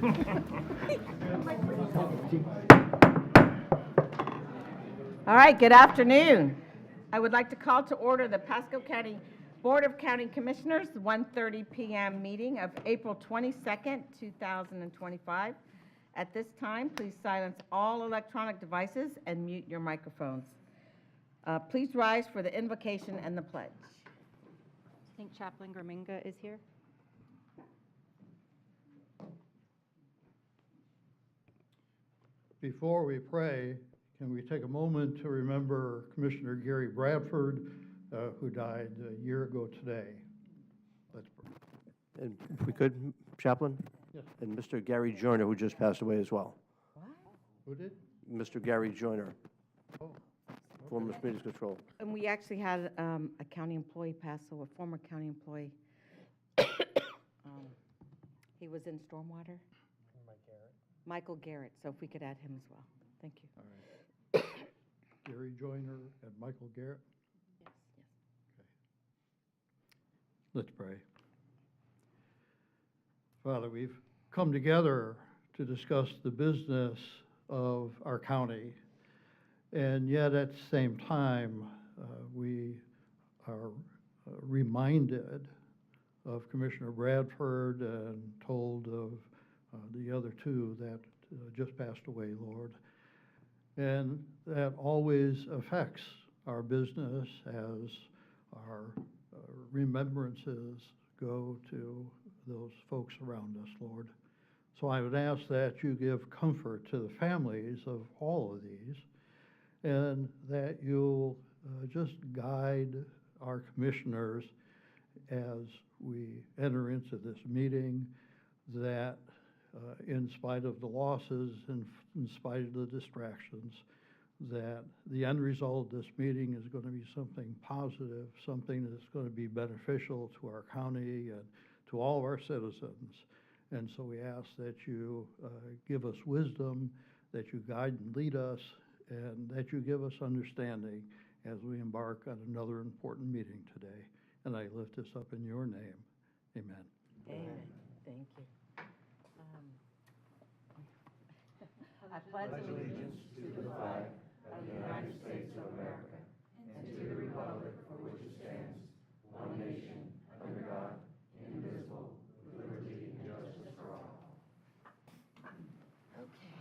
All right, good afternoon. I would like to call to order the Pasco County Board of County Commissioners 1:30 p.m. meeting of April 22nd, 2025. At this time, please silence all electronic devices and mute your microphones. Please rise for the invocation and the pledge. I think Chaplain Graminga is here. Before we pray, can we take a moment to remember Commissioner Gary Bradford, who died a year ago today? Let's pray. And if we could, Chaplain? Yes. And Mr. Gary Joyner, who just passed away as well. What? Who did? Mr. Gary Joyner, Oh, former Community Control. And we actually had a county employee pass, so a former county employee. He was in stormwater. Michael Garrett, so if we could add him as well. Thank you. all right. Gary Joyner and Michael Garrett. Yes, yes. Let's pray. Father, we've come together to discuss the business of our county, and yet at the same time, we are reminded of Commissioner Bradford and told of the other two that just passed away, Lord. And that always affects our business as our remembrances go to those folks around us, Lord. So I would ask that you give comfort to the families of all of these, and that you'll just guide our commissioners as we enter into this meeting, that in spite of the losses and in spite of the distractions, that the end result of this meeting is going to be something positive, something that's going to be beneficial to our county and to all of our citizens. And so we ask that you give us wisdom, that you guide and lead us, and that you give us understanding as we embark on another important meeting today. And I lift this up in your name. Amen. Amen. Thank you. I pledge allegiance to the flag of the United States of America and to the republic for which it stands, one nation, under God, indivisible, with liberty and justice for all. Okay.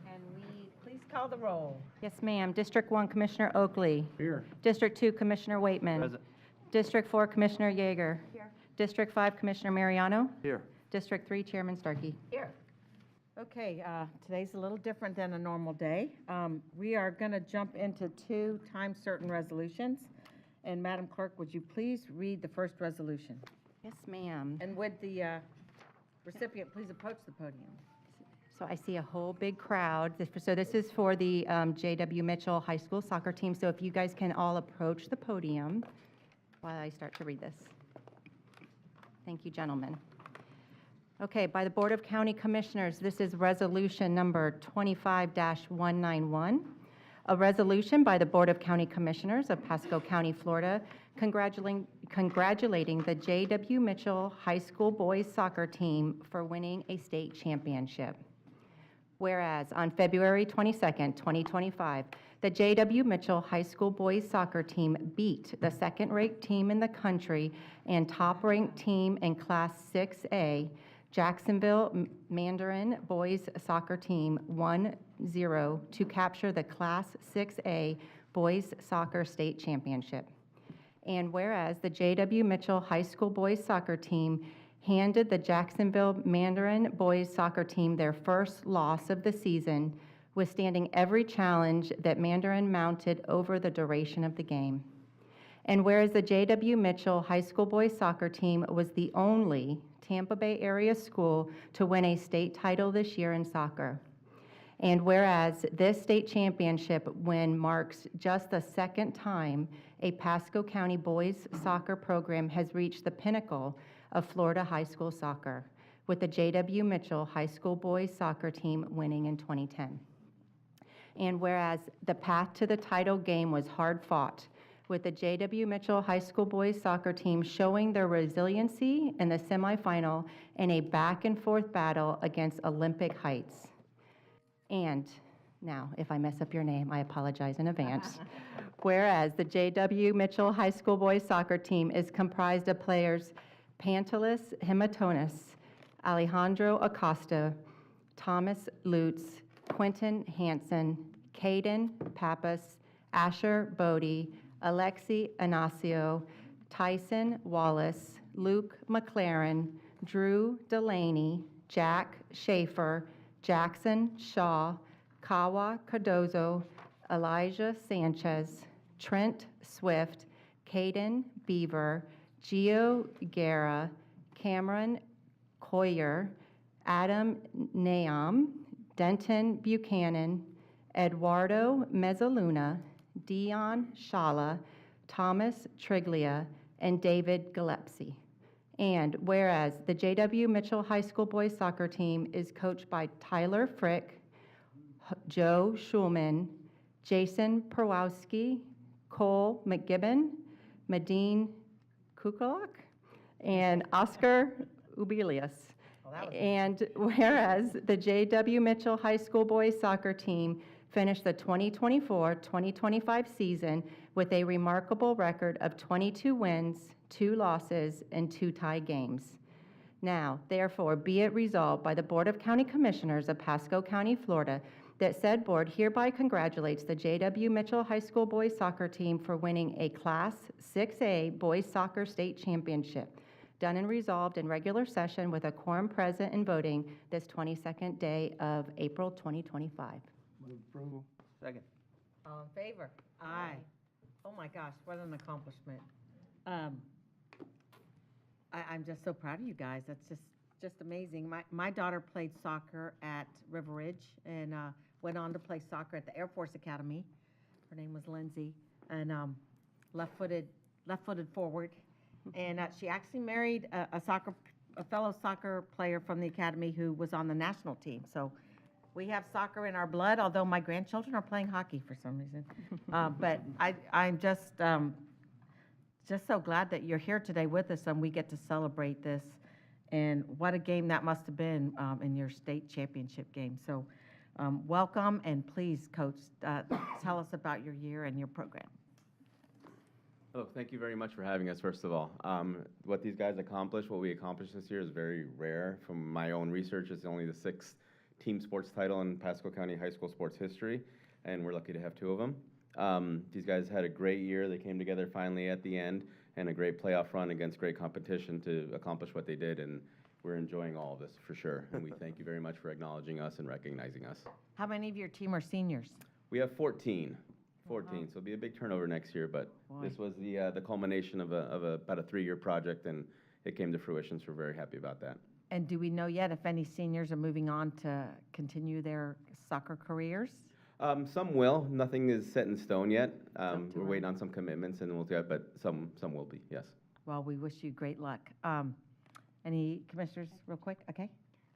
Can we please call the roll? Yes, ma'am. District 1, Commissioner Oakley. Here. District 2, Commissioner Waitman. Present. District 4, Commissioner Yeager. Here. District 5, Commissioner Mariano. Here. District 3, Chairman Starkey. Here. Okay, today's a little different than a normal day. We are going to jump into two time-certain resolutions. And Madam Clerk, would you please read the first resolution? Yes, ma'am. And would the recipient please approach the podium? So I see a whole big crowd. So this is for the J.W. Mitchell High School soccer team. So if you guys can all approach the podium while I start to read this. Thank you, gentlemen. Okay, by the Board of County Commissioners, this is resolution number 25-191, a resolution by the Board of County Commissioners of Pasco County, Florida, congratulating the J.W. Mitchell High School boys soccer team for winning a state championship. Whereas on February 22nd, 2025, the J.W. Mitchell High School boys soccer team beat the second-ranked team in the country and top-ranked team in Class 6A, Jacksonville Mandarin boys soccer team 1-0 to capture the Class 6A boys soccer state championship. And whereas the J.W. Mitchell High School boys soccer team handed the Jacksonville Mandarin boys soccer team their first loss of the season, withstanding every challenge that Mandarin mounted over the duration of the game. And whereas the J.W. Mitchell High School boys soccer team was the only Tampa Bay area school to win a state title this year in soccer. And whereas this state championship win marks just the second time a Pasco County boys soccer program has reached the pinnacle of Florida high school soccer, with the J.W. Mitchell High School boys soccer team winning in 2010. And whereas the path to the title game was hard fought, with the J.W. Mitchell High School boys soccer team showing their resiliency in the semifinal in a back-and-forth battle against Olympic Heights. And now, if I mess up your name, I apologize in advance. Whereas the J.W. Mitchell High School boys soccer team is comprised of players Pantelis Hematonis, Alejandro Acosta, Thomas Lutz, Quentin Hansen, Caden Pappas, Asher Bodie, Alexi Anasio, Tyson Wallace, Luke McLaren, Drew Delaney, Jack Schaefer, Jackson Shaw, Kawa Cardozo, Elijah Sanchez, Trent Swift, Caden Beaver, Gio Guerra, Cameron Coyer, Adam Naam, Denton Buchanan, Eduardo Mezzaluna, Dion Shala, Thomas Triglia, and David Gillespie. And whereas the J.W. Mitchell High School boys soccer team is coached by Tyler Frick, Joe Schulman, Jason Perwowski, Cole McGibbon, Medine Kukalak, and Oscar Ubilius. And whereas the J.W. Mitchell High School boys soccer team finished the 2024-2025 season with a remarkable record of 22 wins, 2 losses, and 2 tie games. Now, therefore, be it resolved by the Board of County Commissioners of Pasco County, Florida, that said board hereby congratulates the J.W. Mitchell High School boys soccer team for winning a Class 6A boys soccer state championship, done and resolved in regular session with a quorum present and voting this 22nd day of April 2025. Move approval. Second. All in favor? Aye. Oh my gosh, what an accomplishment. I'm just so proud of you guys. That's just amazing. My daughter played soccer at River Ridge and went on to play soccer at the Air Force Academy. Her name was Lindsay, and left-footed forward. And she actually married a fellow soccer player from the academy who was on the national team. So we have soccer in our blood, although my grandchildren are playing hockey for some reason. But I'm just so glad that you're here today with us and we get to celebrate this. And what a game that must have been in your state championship game. So welcome, and please, Coach, tell us about your year and your program. Oh, thank you very much for having us, first of all. What these guys accomplished, what we accomplished this year is very rare. From my own research, it's only the 6th team sports title in Pasco County high school sports history, and we're lucky to have 2 of them. These guys had a great year. They came together finally at the end, and a great playoff run against great competition to accomplish what they did, and we're enjoying all of this for sure. And we thank you very much for acknowledging us and recognizing us. How many of your team are seniors? We have 14. 14, so it'll be a big turnover next year, but Boy. this was the culmination of about a 3-year project, and it came to fruition, so we're very happy about that. And do we know yet if any seniors are moving on to continue their soccer careers? Some will. Nothing is set in stone yet. Too We're early. waiting on some commitments, and we'll do it, but some will be, yes. Well, we wish you great luck. Any commissioners, real quick? Okay.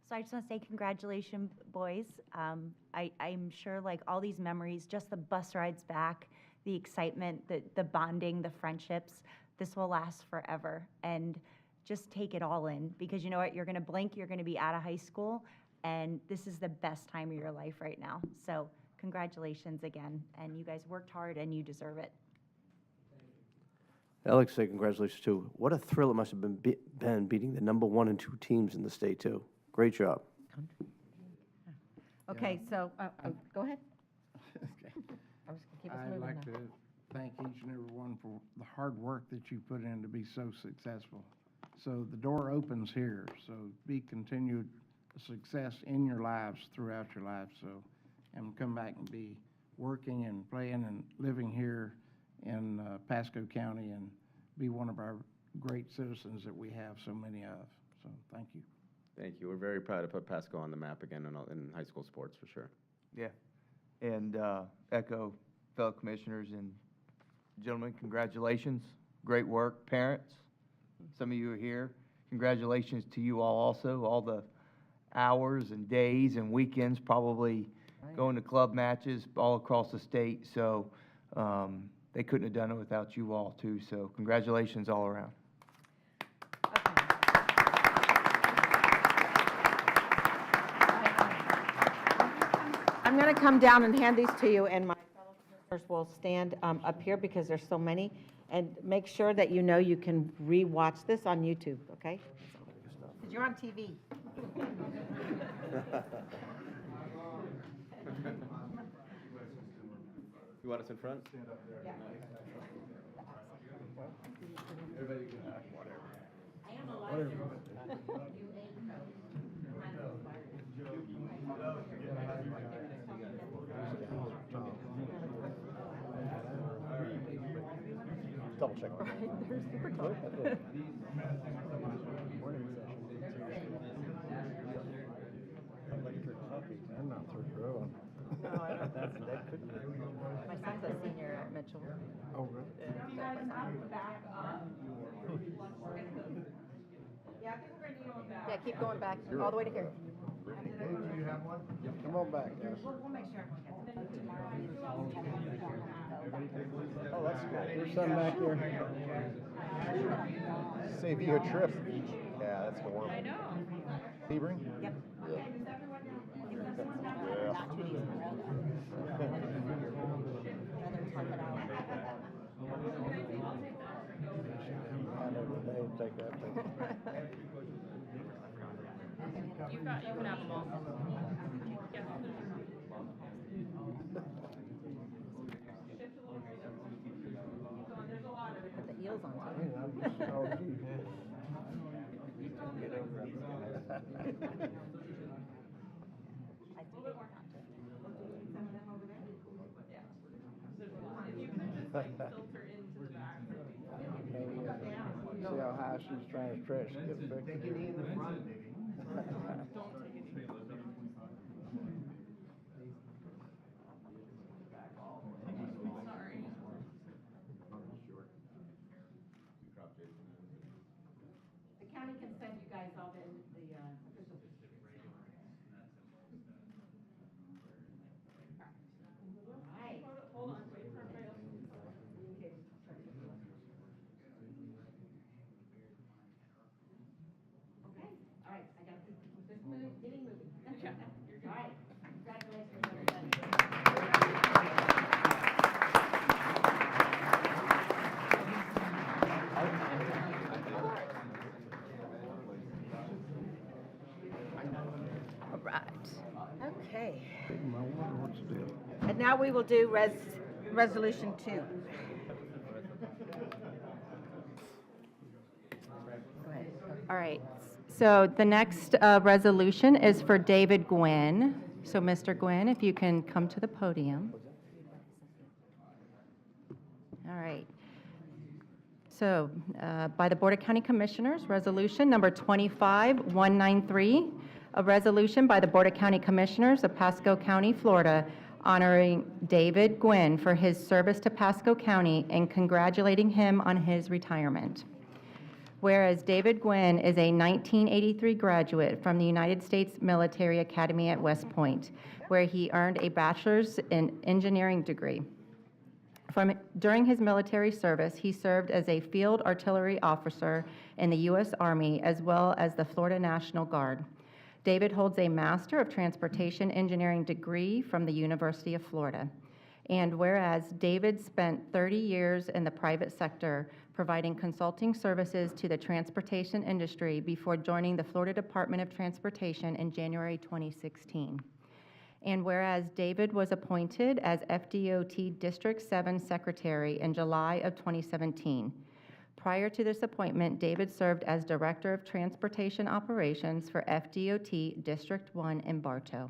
So I just want to say congratulations, boys. I'm sure like all these memories, just the bus rides back, the excitement, the bonding, the friendships, this will last forever. And just take it all in, because you know what? You're going to blink, you're going to be out of high school, and this is the best time of your life right now. So congratulations again. And you guys worked hard and you deserve it. I'd like to say congratulations, too. What a thrill it must have been beating the number 1 and 2 teams in the state, too. Great job. Okay, so, go ahead. Okay. I was gonna keep us I'd moving like now. to thank each and every one for the hard work that you put in to be so successful. So the door opens here, so be continued success in your lives throughout your lives. So, and come back and be working and playing and living here in Pasco County and be one of our great citizens that we have so many of. So thank you. Thank you. We're very proud to put Pasco on the map again in high school sports, for sure. Yeah. And echo fellow commissioners and gentlemen, congratulations. Great work. Parents, some of you are here. Congratulations to you all also. All the hours and days and weekends, probably Right. going to club matches all across the state. So they couldn't have done it without you all too. So congratulations all around. I'm going to come down and hand these to you, and my fellow commissioners will stand up here because there's so many. And make sure that you know you can re-watch this on YouTube, okay? Because you're on TV. You want us in front? Double check. I'm not third row. My son's a senior at Mitchell. Oh, really? Yeah, keep going back, all the way to here. Do you have one? Come on back, guys. We'll make sure. Oh, that's good. There's some back there. Save you a trip. Yeah, that's horrible. I know. Sebring? Yep. Yeah. Take that. You can have them all. Yeah. Put the heels on. See how high she's trying to stretch to get a picture. The county can send you guys all the official. All right. Hold on, wait for everybody else. Okay, all right, I got to keep this meeting moving. Yeah, you're good. All right, congratulations, everybody. All right, okay. And now we will do resolution 2. Go ahead. All right, so the next resolution is for David Gwynn. So Mr. Gwynn, if you can come to the podium. All right. So by the Board of County Commissioners, resolution number 25193, a resolution by the Board of County Commissioners of Pasco County, Florida, honoring David Gwynn for his service to Pasco County and congratulating him on his retirement. Whereas David Gwynn is a 1983 graduate from the United States Military Academy at West Point, where he earned a bachelor's in engineering degree. During his military service, he served as a field artillery officer in the U.S. Army as well as the Florida National Guard. David holds a Master of Transportation Engineering degree from the University of Florida. And whereas David spent 30 years in the private sector providing consulting services to the transportation industry before joining the Florida Department of Transportation in January 2016. And whereas David was appointed as FDOT District 7 Secretary in July of 2017. Prior to this appointment, David served as Director of Transportation Operations for FDOT District 1 in Bartow.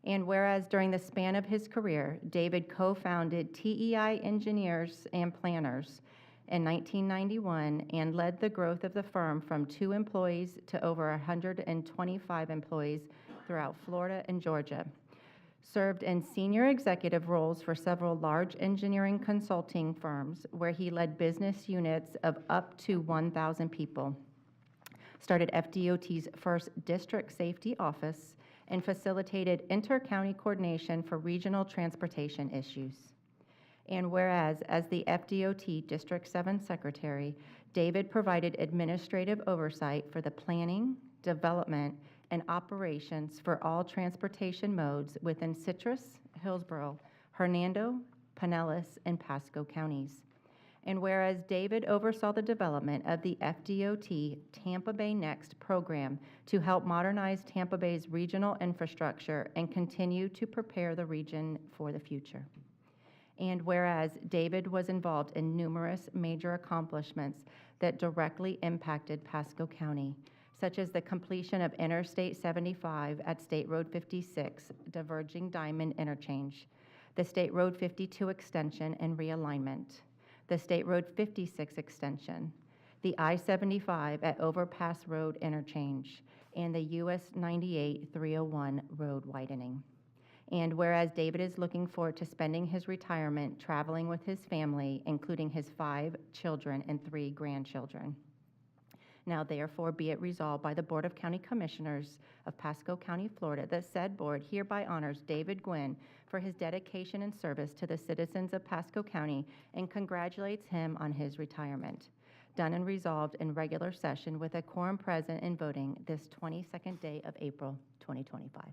And whereas during the span of his career, David co-founded TEI Engineers and Planners in 1991 and led the growth of the firm from 2 employees to over 125 employees throughout Florida and Georgia. Served in senior executive roles for several large engineering consulting firms where he led business units of up to 1,000 people. Started FDOT's first district safety office and facilitated inter-county coordination for regional transportation issues. And whereas, as the FDOT District 7 Secretary, David provided administrative oversight for the planning, development, and operations for all transportation modes within Citrus, Hillsborough, Hernando, Pinellas, and Pasco counties. And whereas David oversaw the development of the FDOT Tampa Bay Next program to help modernize Tampa Bay's regional infrastructure and continue to prepare the region for the future. And whereas David was involved in numerous major accomplishments that directly impacted Pasco County, such as the completion of Interstate 75 at State Road 56, diverging Diamond Interchange, the State Road 52 extension and realignment, the State Road 56 extension, the I-75 at Overpass Road Interchange, and the US 98 301 road widening. And whereas David is looking forward to spending his retirement traveling with his family, including his 5 children and 3 grandchildren. Now therefore be it resolved by the Board of County Commissioners of Pasco County, Florida, that said board hereby honors David Gwynn for his dedication and service to the citizens of Pasco County and congratulates him on his retirement. Done and resolved in regular session with a quorum present and voting this 22nd day of April 2025.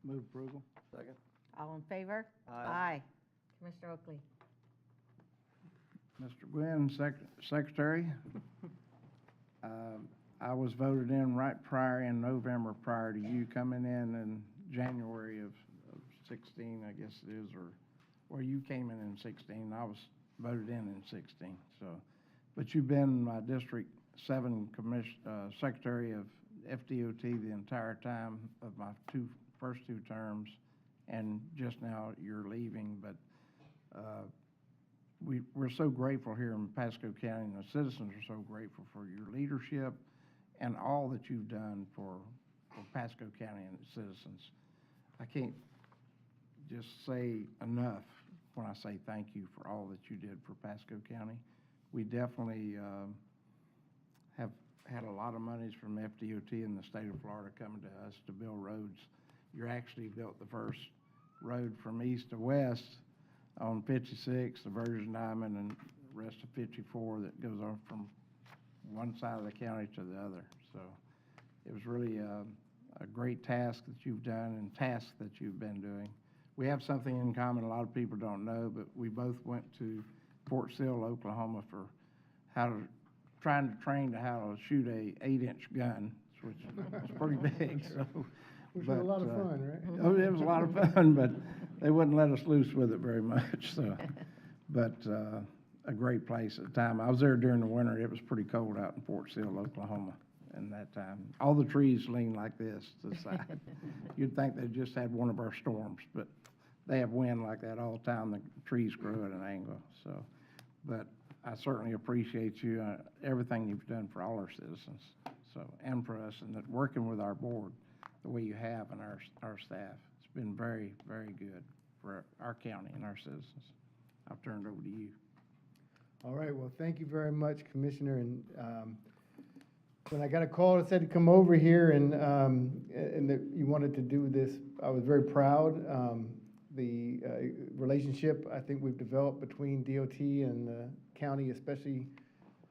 Move approval. Second. All in favor? Aye. Commissioner Oakley. Mr. Gwynn, Secretary. I was voted in in November prior to you coming in January of 16, I guess it is, or you came in 16. I was voted in 16. So, but you've been my District 7 Secretary of FDOT the entire time of my first two terms, and just now you're leaving. But we're so grateful here in Pasco County, and the citizens are so grateful for your leadership and all that you've done for Pasco County and its citizens. I can't just say enough when I say thank you for all that you did for Pasco County. We definitely have had a lot of monies from FDOT in the state of Florida coming to us to build roads. You actually built the first road from east to west on 56, the Virgin Diamond, and the rest of 54 that goes on from one side of the county to the other. So it was really a great task that you've done and tasks that you've been doing. We have something in common a lot of people don't know, but we both went to Fort Sill, Oklahoma for trying to train to how to shoot a 8-inch gun, which was pretty big. So, Which was a lot of fun, right? Oh, it was a lot of fun, but they wouldn't let us loose with it very much. So, but a great place at the time. I was there during the winter. It was pretty cold out in Fort Sill, Oklahoma, in that time. All the trees lean like this to the side. You'd think they just had one of our storms, but they have wind like that all the time. The trees grow at an angle. So, but I certainly appreciate you, everything you've done for all our citizens, so, and for us, and that working with our board the way you have and our staff. It's been very, very good for our county and our citizens. I'll turn it over to you. All right, well, thank you very much, Commissioner. And when I got a call that said to come over here and that you wanted to do this, I was very proud. The relationship I think we've developed between DOT and the county, especially,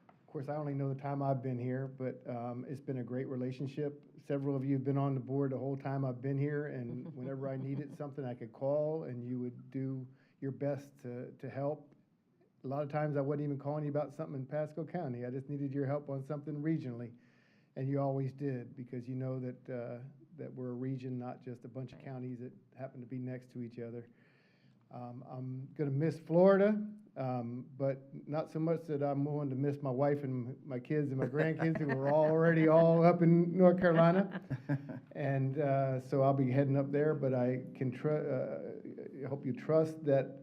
of course, I only know the time I've been here, but it's been a great relationship. Several of you have been on the board the whole time I've been here, and whenever I needed something, I could call, and you would do your best to help. A lot of times I wasn't even calling you about something in Pasco County. I just needed your help on something regionally, and you always did, because you know that that we're a region, not just a bunch of counties that happen to be next to each other. I'm going to miss Florida, but not so much that I'm willing to miss my wife and my kids and my grandkids who are already all up in North Carolina. And so I'll be heading up there, but I can hope you trust that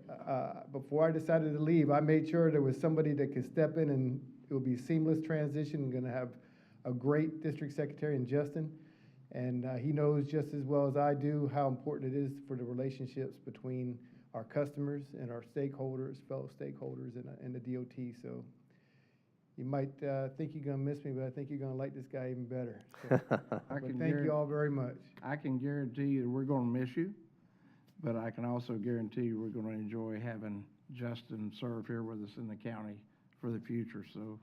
before I decided to leave, I made sure there was somebody that could step in, and it will be a seamless transition. I'm going to have a great district secretary in Justin, and he knows just as well as I do how important it is for the relationships between our customers and our stakeholders, fellow stakeholders in the DOT. So you might think you're going to miss me, but I think you're going to like this guy even better. So, but thank you all very much. I can guarantee you that we're going to miss you, but I can also guarantee you we're going to enjoy having Justin serve here with us in the county for the future. So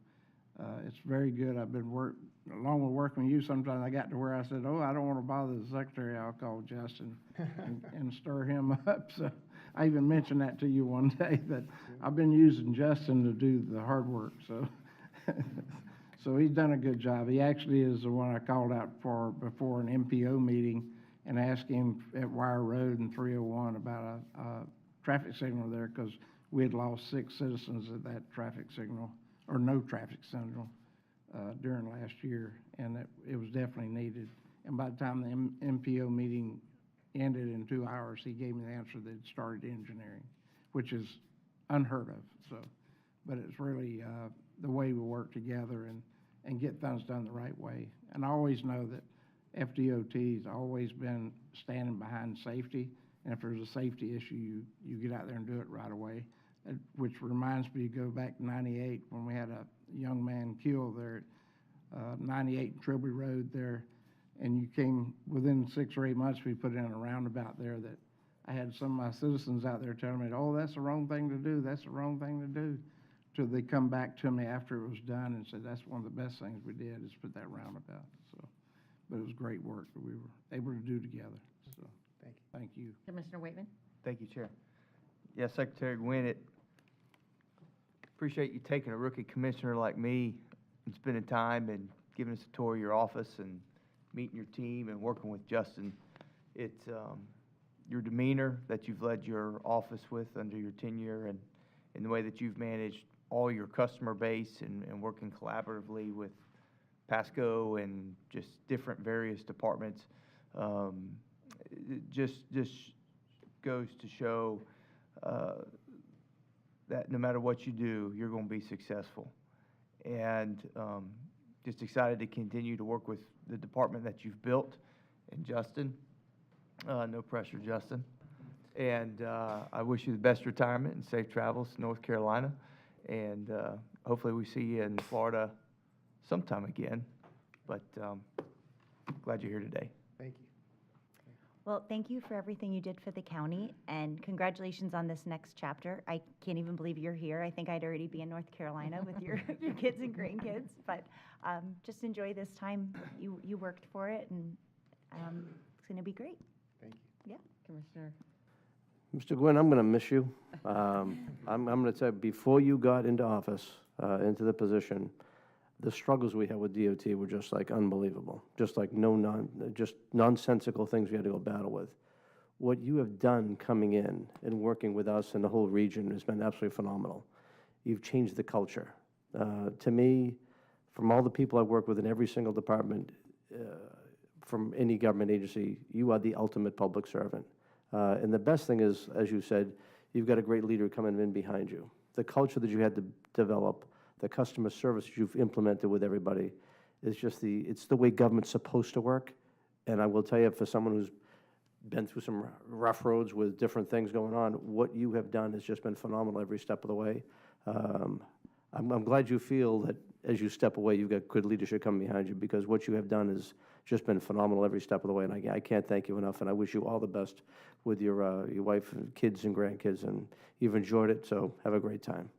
it's very good. I've been along with working with you, sometimes I got to where I said, oh, I don't want to bother the secretary. I'll call Justin and stir him up. So I even mentioned that to you one day, that I've been using Justin to do the hard work. So so he's done a good job. He actually is the one I called out for before an MPO meeting and asked him at Wire Road and 301 about a traffic signal there, because we had lost 6 citizens at that traffic signal, or no traffic signal, during last year, and it was definitely needed. And by the time the MPO meeting ended in 2 hours, he gave me the answer that it started engineering, which is unheard of. So, but it's really the way we work together and get things done the right way. And I always know that FDOT's always been standing behind safety, and if there's a safety issue, you get out there and do it right away. Which reminds me, go back to 98 when we had a young man killed there at 98 and Trilby Road there, and you came within 6 or 8 months, we put in a roundabout there that I had some of my citizens out there telling me, oh, that's the wrong thing to do, that's the wrong thing to do, till they come back to me after it was done and said, that's one of the best things we did, is put that roundabout. So, but it was great work that we were able to do together. So, thank you. Commissioner Waitman? Thank you, Chair. Yeah, Secretary Gwynn, appreciate you taking a rookie commissioner like me and spending time and giving us a tour of your office and meeting your team and working with Justin. It's your demeanor that you've led your office with under your tenure, and the way that you've managed all your customer base and working collaboratively with Pasco and just different various departments. It just goes to show that no matter what you do, you're going to be successful. And just excited to continue to work with the department that you've built. And Justin, no pressure, Justin. And I wish you the best retirement and safe travels to North Carolina. And hopefully we see you in Florida sometime again. But glad you're here today. Thank you. Well, thank you for everything you did for the county, and congratulations on this next chapter. I can't even believe you're here. I think I'd already be in North Carolina with your kids and grandkids, but just enjoy this time. You worked for it, and it's going to be great. Thank you. Yeah. Commissioner? Mr. Gwynn, I'm going to miss you. I'm going to tell you, before you got into office, into the position, the struggles we had with DOT were just like unbelievable, just like just nonsensical things we had to go battle with. What you have done coming in and working with us and the whole region has been absolutely phenomenal. You've changed the culture. To me, from all the people I've worked with in every single department, from any government agency, you are the ultimate public servant. And the best thing is, as you said, you've got a great leader coming in behind you. The culture that you had to develop, the customer service you've implemented with everybody, is just it's the way government's supposed to work. And I will tell you, for someone who's been through some rough roads with different things going on, what you have done has just been phenomenal every step of the way. I'm glad you feel that as you step away, you've got good leadership coming behind you, because what you have done has just been phenomenal every step of the way. And I can't thank you enough. And I wish you all the best with your wife and kids and grandkids. And you've enjoyed it, so have a great time.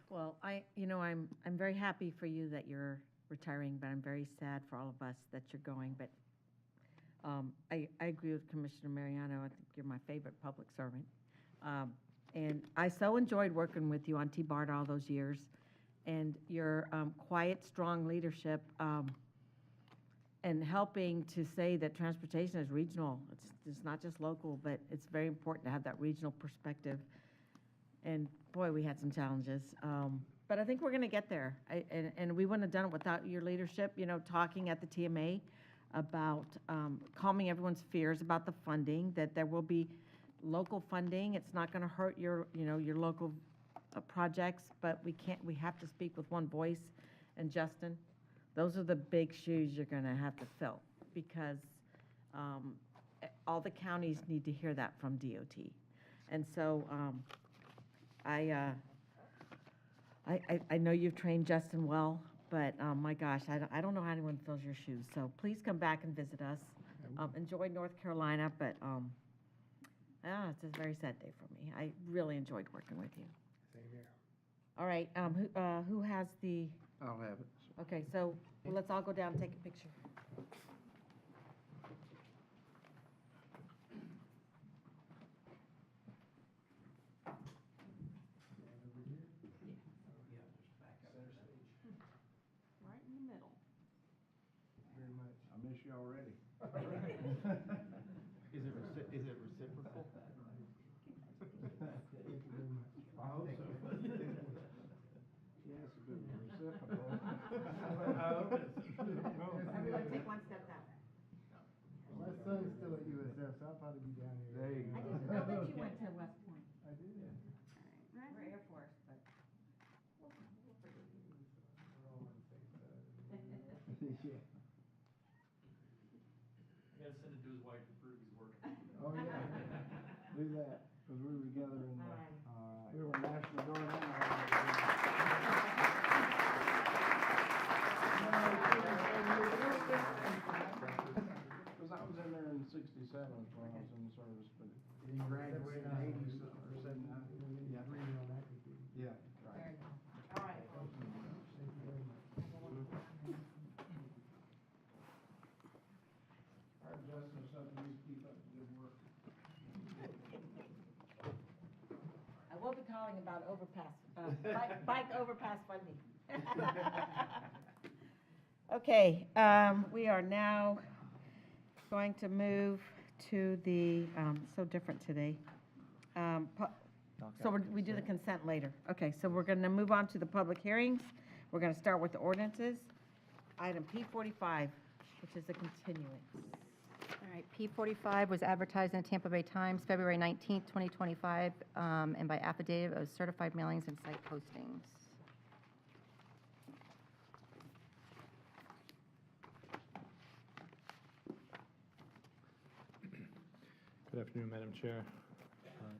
Well, I'm very happy for you that you're retiring, but I'm very sad for all of us that you're going. But I agree with Commissioner Mariano. I think you're my favorite public servant. And I so enjoyed working with you on T-BART all those years. And your quiet, strong leadership and helping to say that transportation is regional. It's not just local, but it's very important to have that regional perspective. And boy, we had some challenges. But I think we're going to get there. And we wouldn't have done it without your leadership, talking at the TMA about calming everyone's fears about the funding, that there will be local funding. It's not going to hurt your local projects, but we have to speak with one voice. And Justin, those are the big shoes you're going to have to fill, because all the counties need to hear that from DOT. And so I know you've trained Justin well, but my gosh, I don't know how anyone fills your shoes. So please come back and visit us. Enjoy North Carolina, but It's a very sad day for me. I really enjoyed working with you. Same here. All right, who has the, I'll have it. okay, so let's all go down and take a picture. Right in the middle. Very much. I miss you already. Is it reciprocal? Thank you very much. I hope so. Yes, if it was reciprocal. Everyone take one step that way. My son's still at USF, so I'll probably be down here. There you I go. didn't know that you went to West Point. I did. We're Air Force, but. We're all on the same side. Yeah. I gotta send it to his wife to prove he's working. Oh, yeah. Do that, because we were together in the, All we were National Guard and because I was in there in '67 when I was in the service, but he graduated in '80 or '79. Yeah. Agreement on that could be. Yeah, right. All right. Thank you very much. Our adjustments, something you keep up the good work. I will be calling about overpass, bike overpass funding. Okay, we are now going to move to the, so different today. So we do the consent later. Okay, so we're going to move on to the public hearings. We're going to start with the ordinances. Item P45, which is a continuance. All right, P45 was advertised in the Tampa Bay Times, February 19th, 2025, and by affidavit of certified mailings and site postings. Good afternoon, Madam Chair.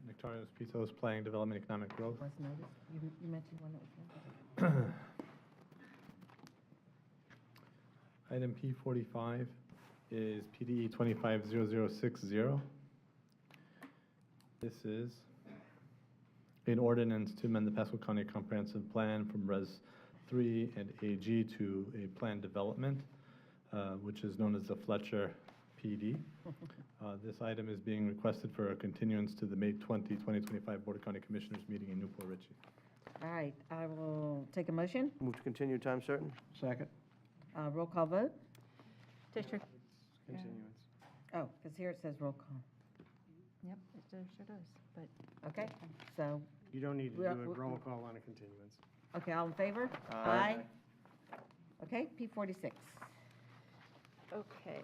Nectarios Pitos, Planning Development Economic Growth. Was noticed, you mentioned one that was noticed. Item P45 is PDE 250060. This is an ordinance to amend the Pasco County Comprehensive Plan from Res 3 and AG to a plan development, which is known as the Fletcher PD. This item is being requested for a continuance to the May 20, 2025 Board of County Commissioners meeting in Newport Richey. All right, I will take a motion. Move to continue, time certain? Second. Roll call vote. District, Continuance. Oh, because here it says roll call. yep, it sure does, but. Okay, so, You don't need to We do are- a we- roll call on a continuance. okay, all in favor? Aye. Okay, P46. Okay,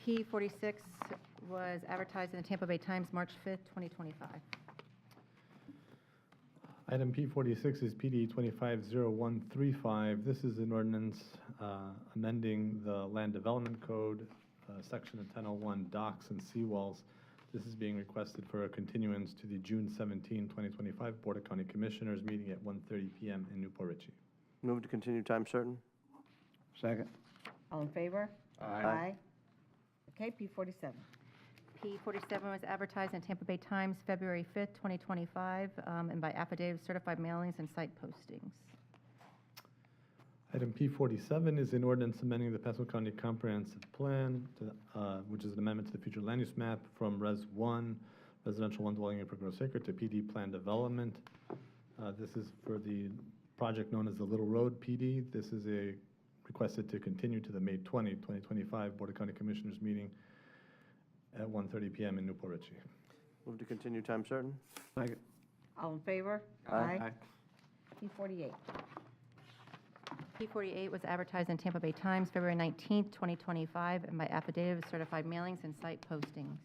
P46 was advertised in the Tampa Bay Times, March 5th, 2025. Item P46 is PD 250135. This is an ordinance amending the Land Development Code, section of 1001, docks and seawalls. This is being requested for a continuance to the June 17, 2025 Board of County Commissioners meeting at 1:30 p.m. in Newport Richey. Move to continue, time certain? Second. All in favor? Aye. Okay, P47. P47 was advertised in Tampa Bay Times, February 5th, 2025, and by affidavit of certified mailings and site postings. Item P47 is an ordinance amending the Pasco County Comprehensive Plan, which is an amendment to the future land use map from Res 1, residential one dwelling unit per gross acre, to PD plan development. This is for the project known as the Little Road PD. This is requested to continue to the May 20, 2025 Board of County Commissioners meeting at 1:30 p.m. in Newport Richey. Move to continue, time certain? Second. All in favor? Aye. P48. P48 was advertised in Tampa Bay Times, February 19th, 2025, and by affidavit of certified mailings and site postings.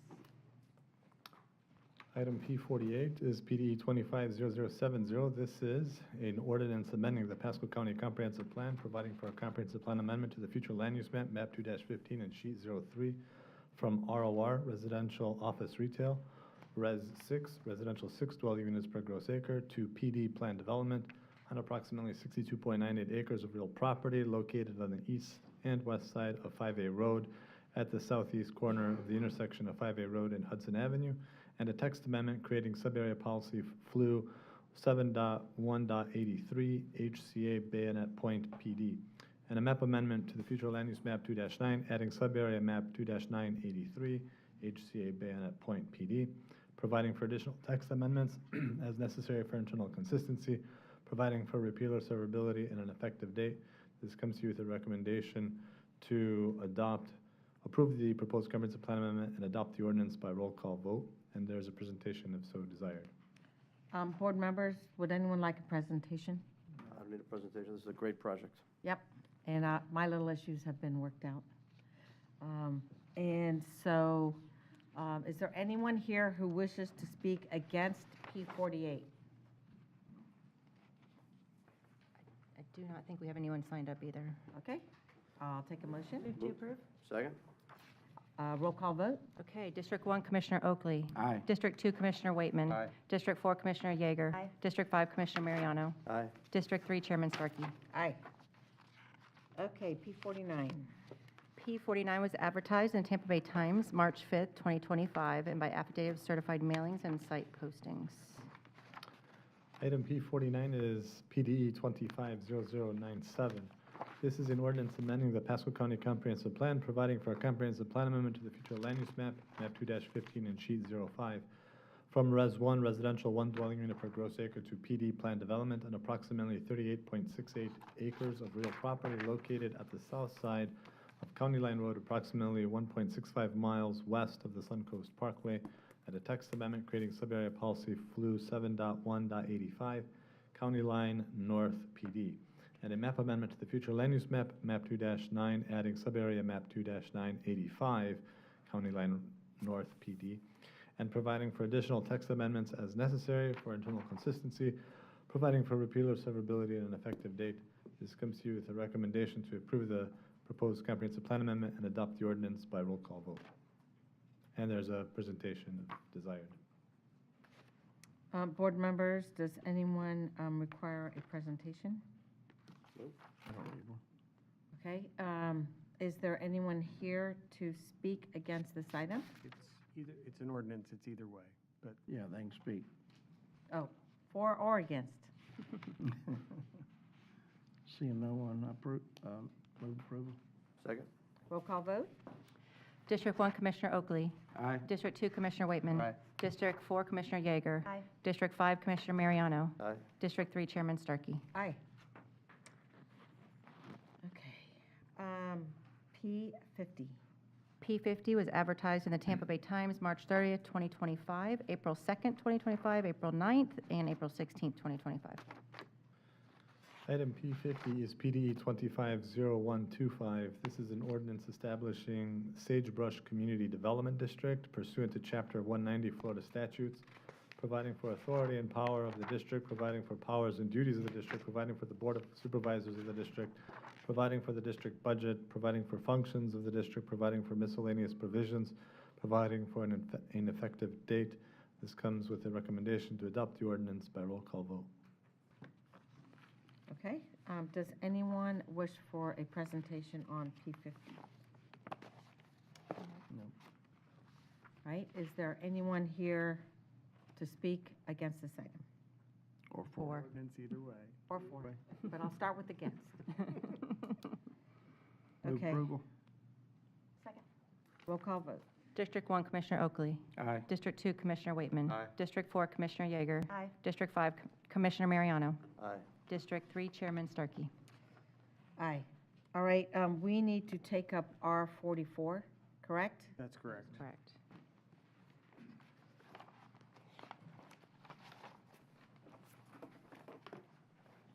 Item P48 is PD 250070. This is an ordinance amending the Pasco County Comprehensive Plan, providing for a comprehensive plan amendment to the future land use map, map 2-15 and sheet 03, from ROR, residential office retail, Res 6, residential 6 dwelling units per gross acre, to PD plan development on approximately 62.98 acres of real property located on the east and west side of 5A Road at the southeast corner of the intersection of 5A Road and Hudson Avenue, and a text amendment creating sub-area policy flu 7.1.83 HCA Bayonet Point PD, and a map amendment to the future land use map 2-9, adding sub-area map 2-983 HCA Bayonet Point PD, providing for additional text amendments as necessary for internal consistency, providing for repeal or severability and an effective date. This comes to you with a recommendation to approve the proposed comprehensive plan amendment and adopt the ordinance by roll call vote, and there's a presentation if so desired. Board members, would anyone like a presentation? I don't need a presentation. This is a great project. Yep, and my little issues have been worked out. And so, is there anyone here who wishes to speak against P48? I do not think we have anyone signed up either. Okay, I'll take a motion. Move to approve? Second? Roll call vote? Okay, District 1, Commissioner Oakley. Aye. District 2, Commissioner Waitman. Aye. District 4, Commissioner Yeager. Aye. District 5, Commissioner Mariano. Aye. District 3, Chairman Starkey. Aye. Okay, P49. P49 was advertised in the Tampa Bay Times, March 5th, 2025, and by affidavit of certified mailings and site postings. Item P49 is PDE 250097. This is an ordinance amending the Pasco County Comprehensive Plan, providing for a comprehensive plan amendment to the future land use map, map 2-15 and sheet 05, from Res 1, residential 1 dwelling unit per gross acre, to PD plan development on approximately 38.68 acres of real property located at the south side of County Line Road, approximately 1.65 miles west of the Suncoast Parkway, at a text amendment creating sub-area policy flu 7.1.85, County Line North PD, and a map amendment to the future land use map, map 2-9, adding sub-area map 2-985, County Line North PD, and providing for additional text amendments as necessary for internal consistency, providing for repeal or severability and an effective date. This comes to you with a recommendation to approve the proposed comprehensive plan amendment and adopt the ordinance by roll call vote. And there's a presentation if desired. Board members, does anyone require a presentation? I don't need one. Okay, is there anyone here to speak against this item? It's an ordinance, it's either way, but Yeah, they can speak. Oh, for or against? Seeing no one, move approval. Second? Roll call vote? District 1, Commissioner Oakley. Aye. District 2, Commissioner Waitman. Aye. District 4, Commissioner Yeager. Aye. District 5, Commissioner Mariano. Aye. District 3, Chairman Starkey. Aye. Okay, P50. P50 was advertised in the Tampa Bay Times, March 30th, 2025, April 2nd, 2025, April 9th, and April 16th, 2025. Item P50 is PDE 250125. This is an ordinance establishing Sagebrush Community Development District pursuant to Chapter 190 Florida statutes, providing for authority and power of the district, providing for powers and duties of the district, providing for the Board of Supervisors of the district, providing for the district budget, providing for functions of the district, providing for miscellaneous provisions, providing for an effective date. This comes with a recommendation to adopt the ordinance by roll call vote. Okay, does anyone wish for a presentation on P50? No. Right, is there anyone here to speak against this item? Or For. ordinance either way. Or for, but I'll start with against. Move Okay. approval. Second. Roll call vote. District 1, Commissioner Oakley. Aye. District 2, Commissioner Waitman. Aye. District 4, Commissioner Yeager. Aye. District 5, Commissioner Mariano. Aye. District 3, Chairman Starkey. Aye. All right, we need to take up R44, correct? That's correct. Correct.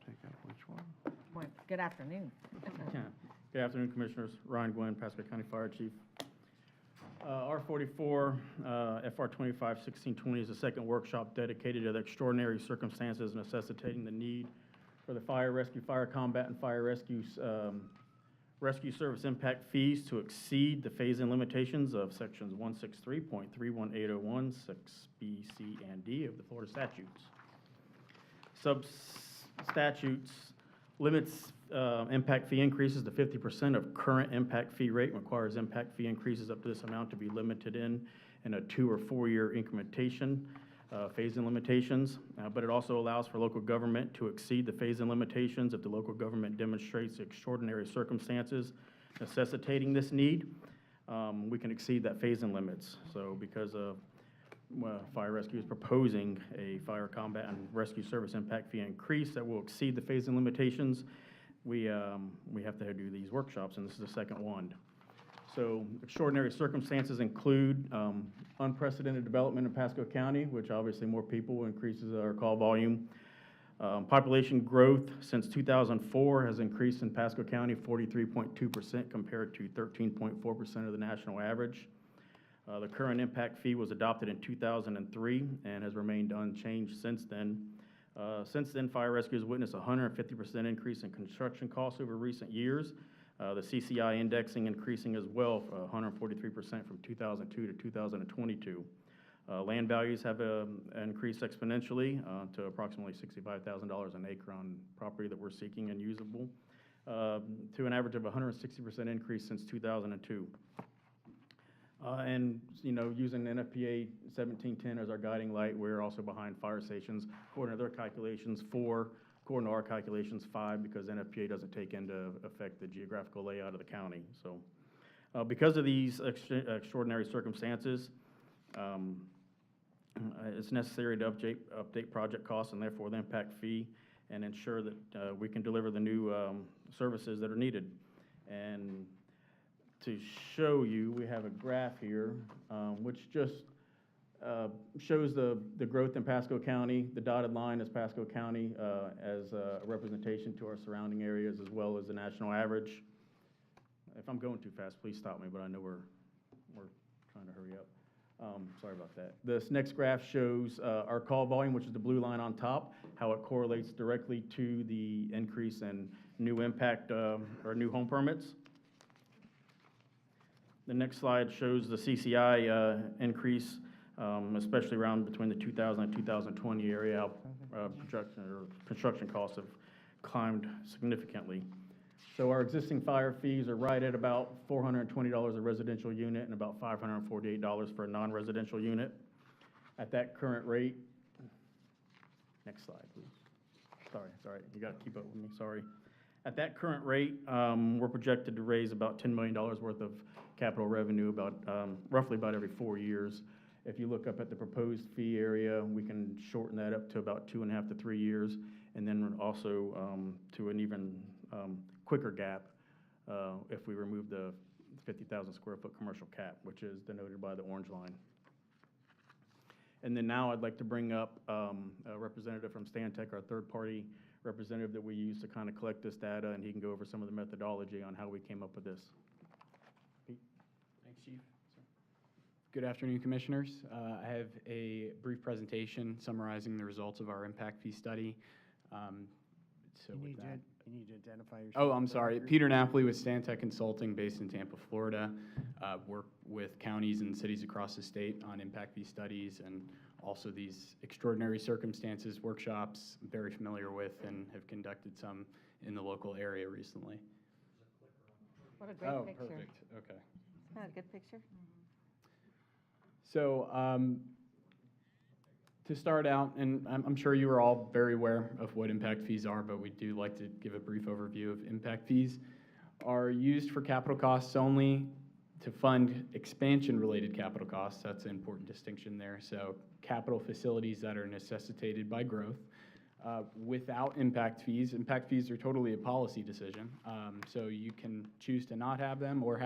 Take up which one? Well, good afternoon. Yeah. Good afternoon, Commissioners. Ryan Gwynn, Pasco County Fire Chief. R44, FR 25-1620 is the second workshop dedicated to the extraordinary circumstances necessitating the need for the fire rescue, fire combat, and fire rescue service impact fees to exceed the phase-in limitations of sections 163.31801, 6B, C, and D of the Florida statutes. Sub-statutes Limits impact fee increases to 50% of current impact fee rate, requires impact fee increases up to this amount to be limited in a 2 or 4 year incrementation, phase-in limitations. But it also allows for local government to exceed the phase-in limitations if the local government demonstrates extraordinary circumstances necessitating this need. We can exceed that phase-in limits. So because Fire Rescue is proposing a fire combat and rescue service impact fee increase that will exceed the phase-in limitations, we have to do these workshops, and this is the second one. So extraordinary circumstances include unprecedented development in Pasco County, which obviously more people increases our call volume. Population growth since 2004 has increased in Pasco County 43.2% compared to 13.4% of the national average. The current impact fee was adopted in 2003 and has remained unchanged since then. Since then, Fire Rescue has witnessed a 150% increase in construction costs over recent years. The CCI indexing increasing as well, 143% from 2002 to 2022. Land values have increased exponentially to approximately $65,000 an acre on property that we're seeking and usable, to an average of 160% increase since 2002. And, you know, using NFPA 1710 as our guiding light, we're also behind fire stations. According to their calculations, 4, according to our calculations, 5, because NFPA doesn't take into effect the geographical layout of the county. So because of these extraordinary circumstances, it's necessary to update project costs and therefore the impact fee and ensure that we can deliver the new services that are needed. And to show you, we have a graph here, which just shows the growth in Pasco County. The dotted line is Pasco County as a representation to our surrounding areas as well as the national average. If I'm going too fast, please stop me, but I know we're trying to hurry up. Sorry about that. This next graph shows our call volume, which is the blue line on top, how it correlates directly to the increase in new impact or new home permits. The next slide shows the CCI increase, especially around between the 2000 and 2020 area, how construction costs have climbed significantly. So our existing fire fees are right at about $420 a residential unit and about $548 for a non-residential unit. At that current rate, next slide, please. Sorry, you got to keep up with me, sorry. At that current rate, we're projected to raise about $10 million worth of capital revenue roughly about every 4 years. If you look up at the proposed fee area, we can shorten that up to about 2.5 to 3 years, and then also to an even quicker gap if we remove the 50,000 square foot commercial cap, which is denoted by the orange line. And then now I'd like to bring up a representative from Stantec, our third-party representative that we use to kind of collect this data, and he can go over some of the methodology on how we came up with this. Pete? Thanks, Chief. Good afternoon, Commissioners. I have a brief presentation summarizing the results of our impact fee study. You need to identify yourself. Oh, I'm sorry. Peter Napoli with Stantec Consulting, based in Tampa, Florida. Work with counties and cities across the state on impact fee studies and also these extraordinary circumstances workshops I'm very familiar with and have conducted some in the local area recently. What a great picture. Oh, perfect. Okay. Isn't that a good picture? So to start out, and I'm sure you are all very aware of what impact fees are, but we do like to give a brief overview of impact fees. Are used for capital costs only to fund expansion-related capital costs. That's an important distinction there. So capital facilities that are necessitated by growth. Without impact fees are totally a policy decision. So you can choose to not have them, or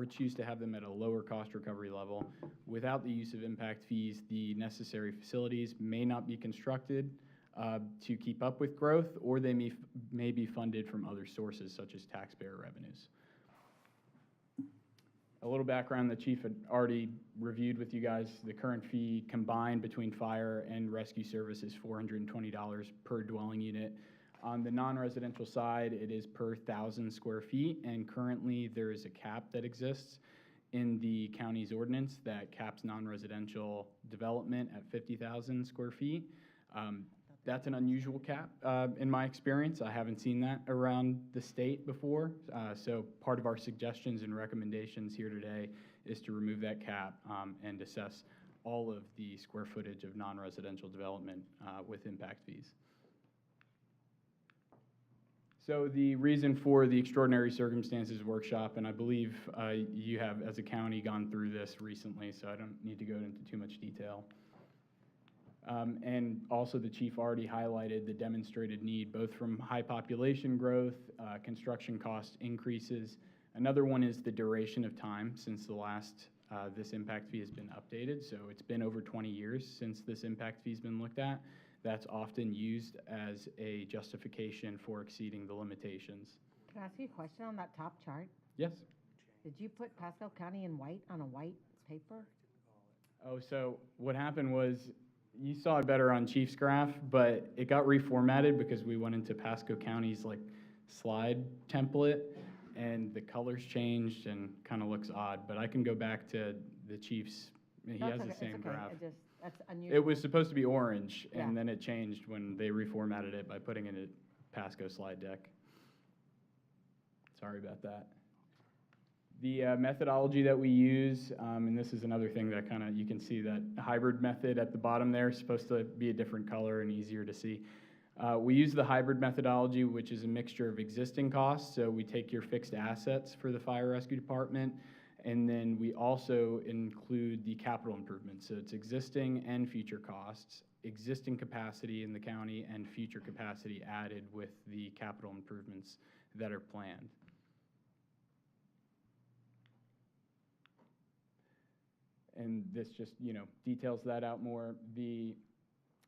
choose to have them at a lower cost recovery level. Without the use of impact fees, the necessary facilities may not be constructed to keep up with growth, or they may be funded from other sources, such as taxpayer revenues. A little background, the Chief had already reviewed with you guys. The current fee combined between fire and rescue service is $420 per dwelling unit. On the non-residential side, it is per 1,000 square feet, and currently there is a cap that exists in the county's ordinance that caps non-residential development at 50,000 square feet. That's an unusual cap in my experience. I haven't seen that around the state before. So part of our suggestions and recommendations here today is to remove that cap and assess all of the square footage of non-residential development with impact fees. So the reason for the extraordinary circumstances workshop, and I believe you have, as a county, gone through this recently, so I don't need to go into too much detail. And also the chief already highlighted the demonstrated need, both from high population growth, construction cost increases. Another one is the duration of time since the last, this impact fee has been updated. So it's been over 20 years since this impact fee has been looked at. That's often used as a justification for exceeding the limitations. Can I ask you a question on that top chart? Yes? Did you put Pasco County in white on a white paper? Oh, so what happened was, you saw it better on Chief's graph, but it got reformatted because we went into Pasco County's like slide template, and the colors changed and kind of looks odd. But I can go back to the Chief's. He has the same graph. That's unusual. It was supposed to be orange, Yeah. and then it changed when they reformatted it by putting it in a Pasco slide deck. Sorry about that. The methodology that we use, and this is another thing that kind of, you can see that hybrid method at the bottom there is supposed to be a different color and easier to see. We use the hybrid methodology, which is a mixture of existing costs. So we take your fixed assets for the fire rescue department, and then we also include the capital improvements. So it's existing and future costs, existing capacity in the county, and future capacity added with the capital improvements that are planned. And this just, details that out more.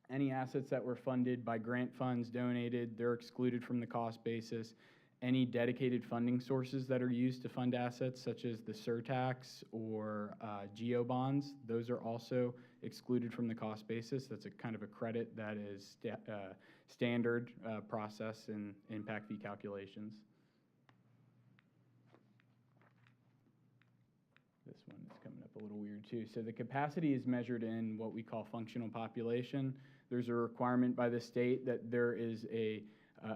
Any assets that were funded by grant funds donated, they're excluded from the cost basis. Any dedicated funding sources that are used to fund assets, such as the surtax or geo bonds, those are also excluded from the cost basis. That's a kind of a credit that is standard process in impact fee calculations. This one is coming up a little weird too. So the capacity is measured in what we call functional population. There's a requirement by the state that there is a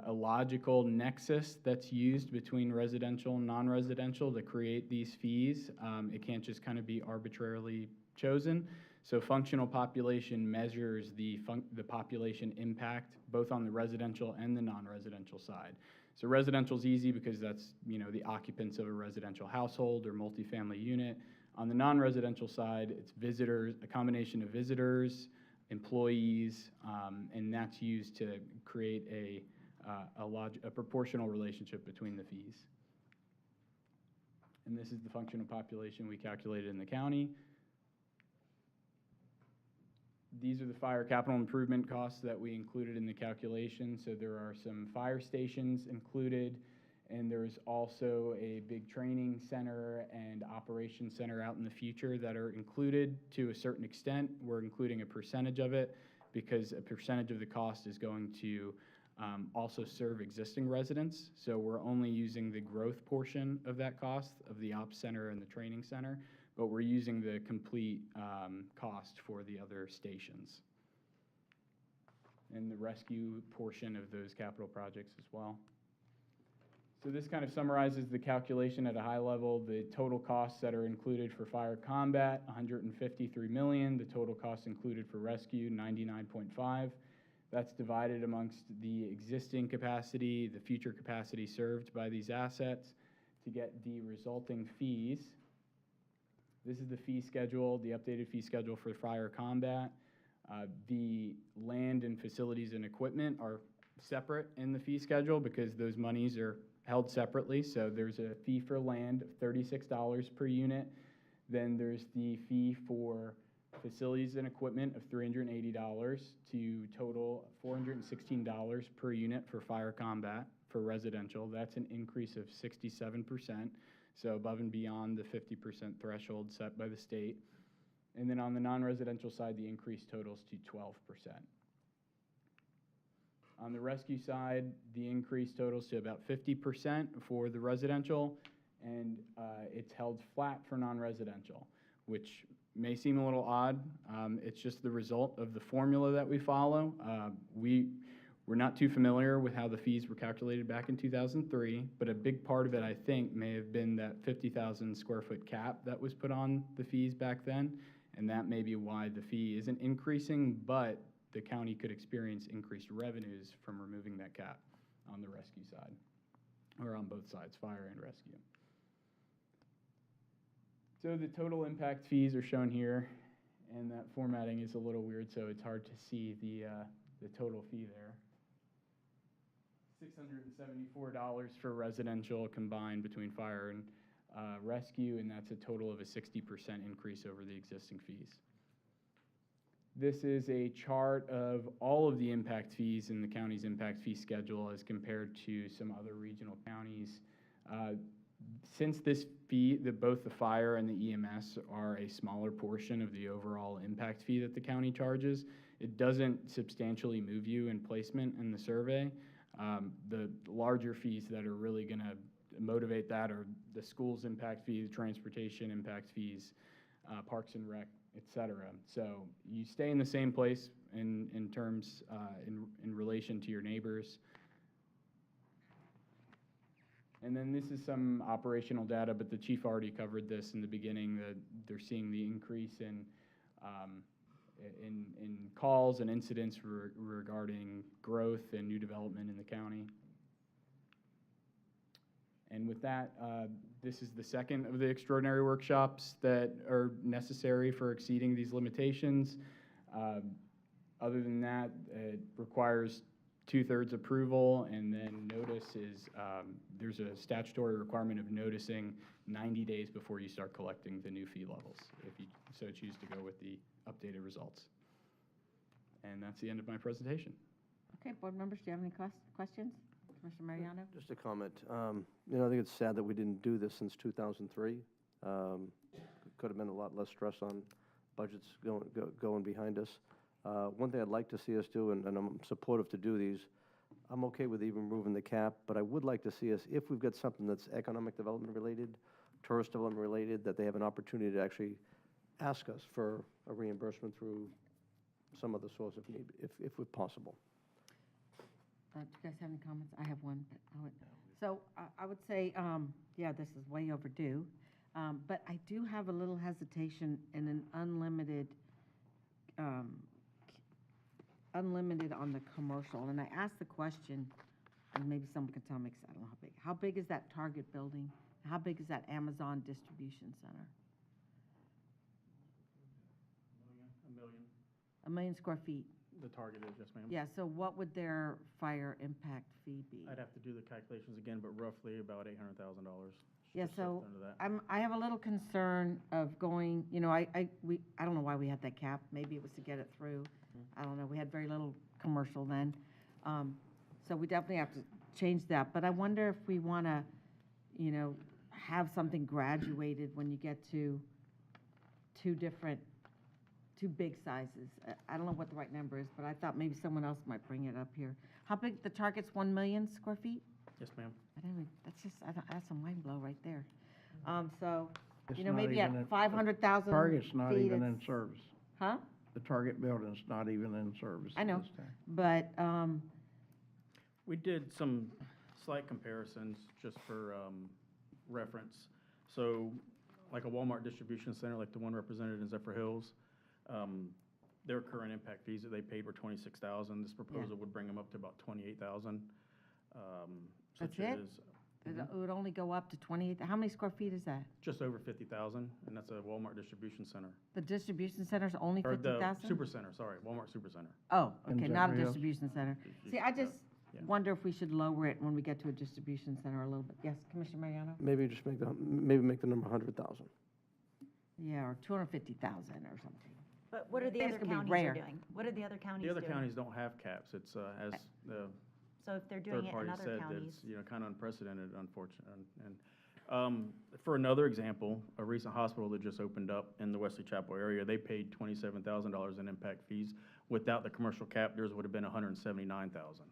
logical nexus that's used between residential and non-residential to create these fees. It can't just kind of be arbitrarily chosen. So functional population measures the population impact both on the residential and the non-residential side. So residential is easy because that's, the occupants of a residential household or multifamily unit. On the non-residential side, it's visitors, a combination of visitors, employees, and that's used to create a proportional relationship between the fees. And this is the functional population we calculated in the county. These are the fire capital improvement costs that we included in the calculation. So there are some fire stations included, and there's also a big training center and operations center out in the future that are included to a certain extent. We're including a percentage of it because a percentage of the cost is going to also serve existing residents. So we're only using the growth portion of that cost of the ops center and the training center, but we're using the complete cost for the other stations and the rescue portion of those capital projects as well. So this kind of summarizes the calculation at a high level. The total costs that are included for fire combat, $153 million. The total costs included for rescue, $99.5. That's divided amongst the existing capacity, the future capacity served by these assets to get the resulting fees. This is the fee schedule, the updated fee schedule for fire combat. The land and facilities and equipment are separate in the fee schedule because those monies are held separately. So there's a fee for land of $36 per unit. Then there's the fee for facilities and equipment of $380 to total $416 per unit for fire combat for residential. That's an increase of 67%. So above and beyond the 50% threshold set by the state. And then on the non-residential side, the increase totals to 12%. On the rescue side, the increase totals to about 50% for the residential, and it's held flat for non-residential, which may seem a little odd. It's just the result of the formula that we follow. We're not too familiar with how the fees were calculated back in 2003, but a big part of it, I think, may have been that 50,000 square foot cap that was put on the fees back then, and that may be why the fee isn't increasing, but the county could experience increased revenues from removing that cap on the rescue side, or on both sides, fire and rescue. So the total impact fees are shown here, and that formatting is a little weird, so it's hard to see the total fee there. $674 for residential combined between fire and rescue, and that's a total of a 60% increase over the existing fees. This is a chart of all of the impact fees in the county's impact fee schedule as compared to some other regional counties. Since this fee, both the fire and the EMS are a smaller portion of the overall impact fee that the county charges, it doesn't substantially move you in placement in the survey. The larger fees that are really going to motivate that are the school's impact fee, the transportation impact fees, parks and rec, et cetera. So you stay in the same place in terms, in relation to your neighbors. And then this is some operational data, but the chief already covered this in the beginning, that they're seeing the increase in calls and incidents regarding growth and new development in the county. And with that, this is the second of the extraordinary workshops that are necessary for exceeding these limitations. Other than that, it requires 2/3 approval, and then notice is, there's a statutory requirement of noticing 90 days before you start collecting the new fee levels, if you so choose to go with the updated results. And that's the end of my presentation. Okay, board members, do you have any questions? Commissioner Mariano? Just a comment. You know, I think it's sad that we didn't do this since 2003. Could have been a lot less stress on budgets going behind us. One thing I'd like to see us do, and I'm supportive to do these, I'm okay with even removing the cap, but I would like to see us, if we've got something that's economic development related, tourist development related, that they have an opportunity to actually ask us for a reimbursement through some other source of need, if possible. Do you guys have any comments? I have one. So I would say, yeah, this is way overdue, but I do have a little hesitation in an unlimited on the commercial. And I asked the question, and maybe someone can tell me, because I don't know how big. How big is that Target building? How big is that Amazon distribution center? 1 million square feet. The target is, yes, ma'am. Yeah, so what would their fire impact fee be? I'd have to do the calculations again, but roughly about $800,000. Yeah, so I have a little concern of going, you know, I don't know why we had that cap. Maybe it was to get it through. I don't know. We had very little commercial then. So we definitely have to change that. But I wonder if we want to, you know, have something graduated when you get to two big sizes. I don't know what the right number is, but I thought maybe someone else might bring it up here. How big, the target's 1 million square feet? Yes, ma'am. That's a mind blow right there. So, It's you know, not maybe at even in- 500,000 Target's not feet, even in it's- service. Huh? The Target building's not even in service I at know, this time. but, We did some slight comparisons just for reference. So like a Walmart distribution center, like the one represented in Zephyr Hills, their current impact fees that they paid were $26,000. This proposal would bring them up to about $28,000. That's such it? as- it would only go up to 28, how many square feet is that? Just over 50,000, and that's a Walmart distribution center. The distribution center's only Or the 50,000? super center, sorry, Walmart super center. Oh, In okay, not a Zephyr Hills? distribution center. See, I just wonder if we should lower it when we get to a distribution center a little bit. Yes, Commissioner Mariano? Maybe just make the number 100,000. Yeah, or 250,000 or something. But what are the I think other it's gonna be counties are rare. doing? What are the other counties The doing? other counties don't have caps. It's, as the So if they're doing third it in party other said, counties. it's, you know, kind of unprecedented, unfortunately. And for another example, a recent hospital that just opened up in the Wesley Chapel area, they paid $27,000 in impact fees. Without the commercial cap, theirs would have been $179,000.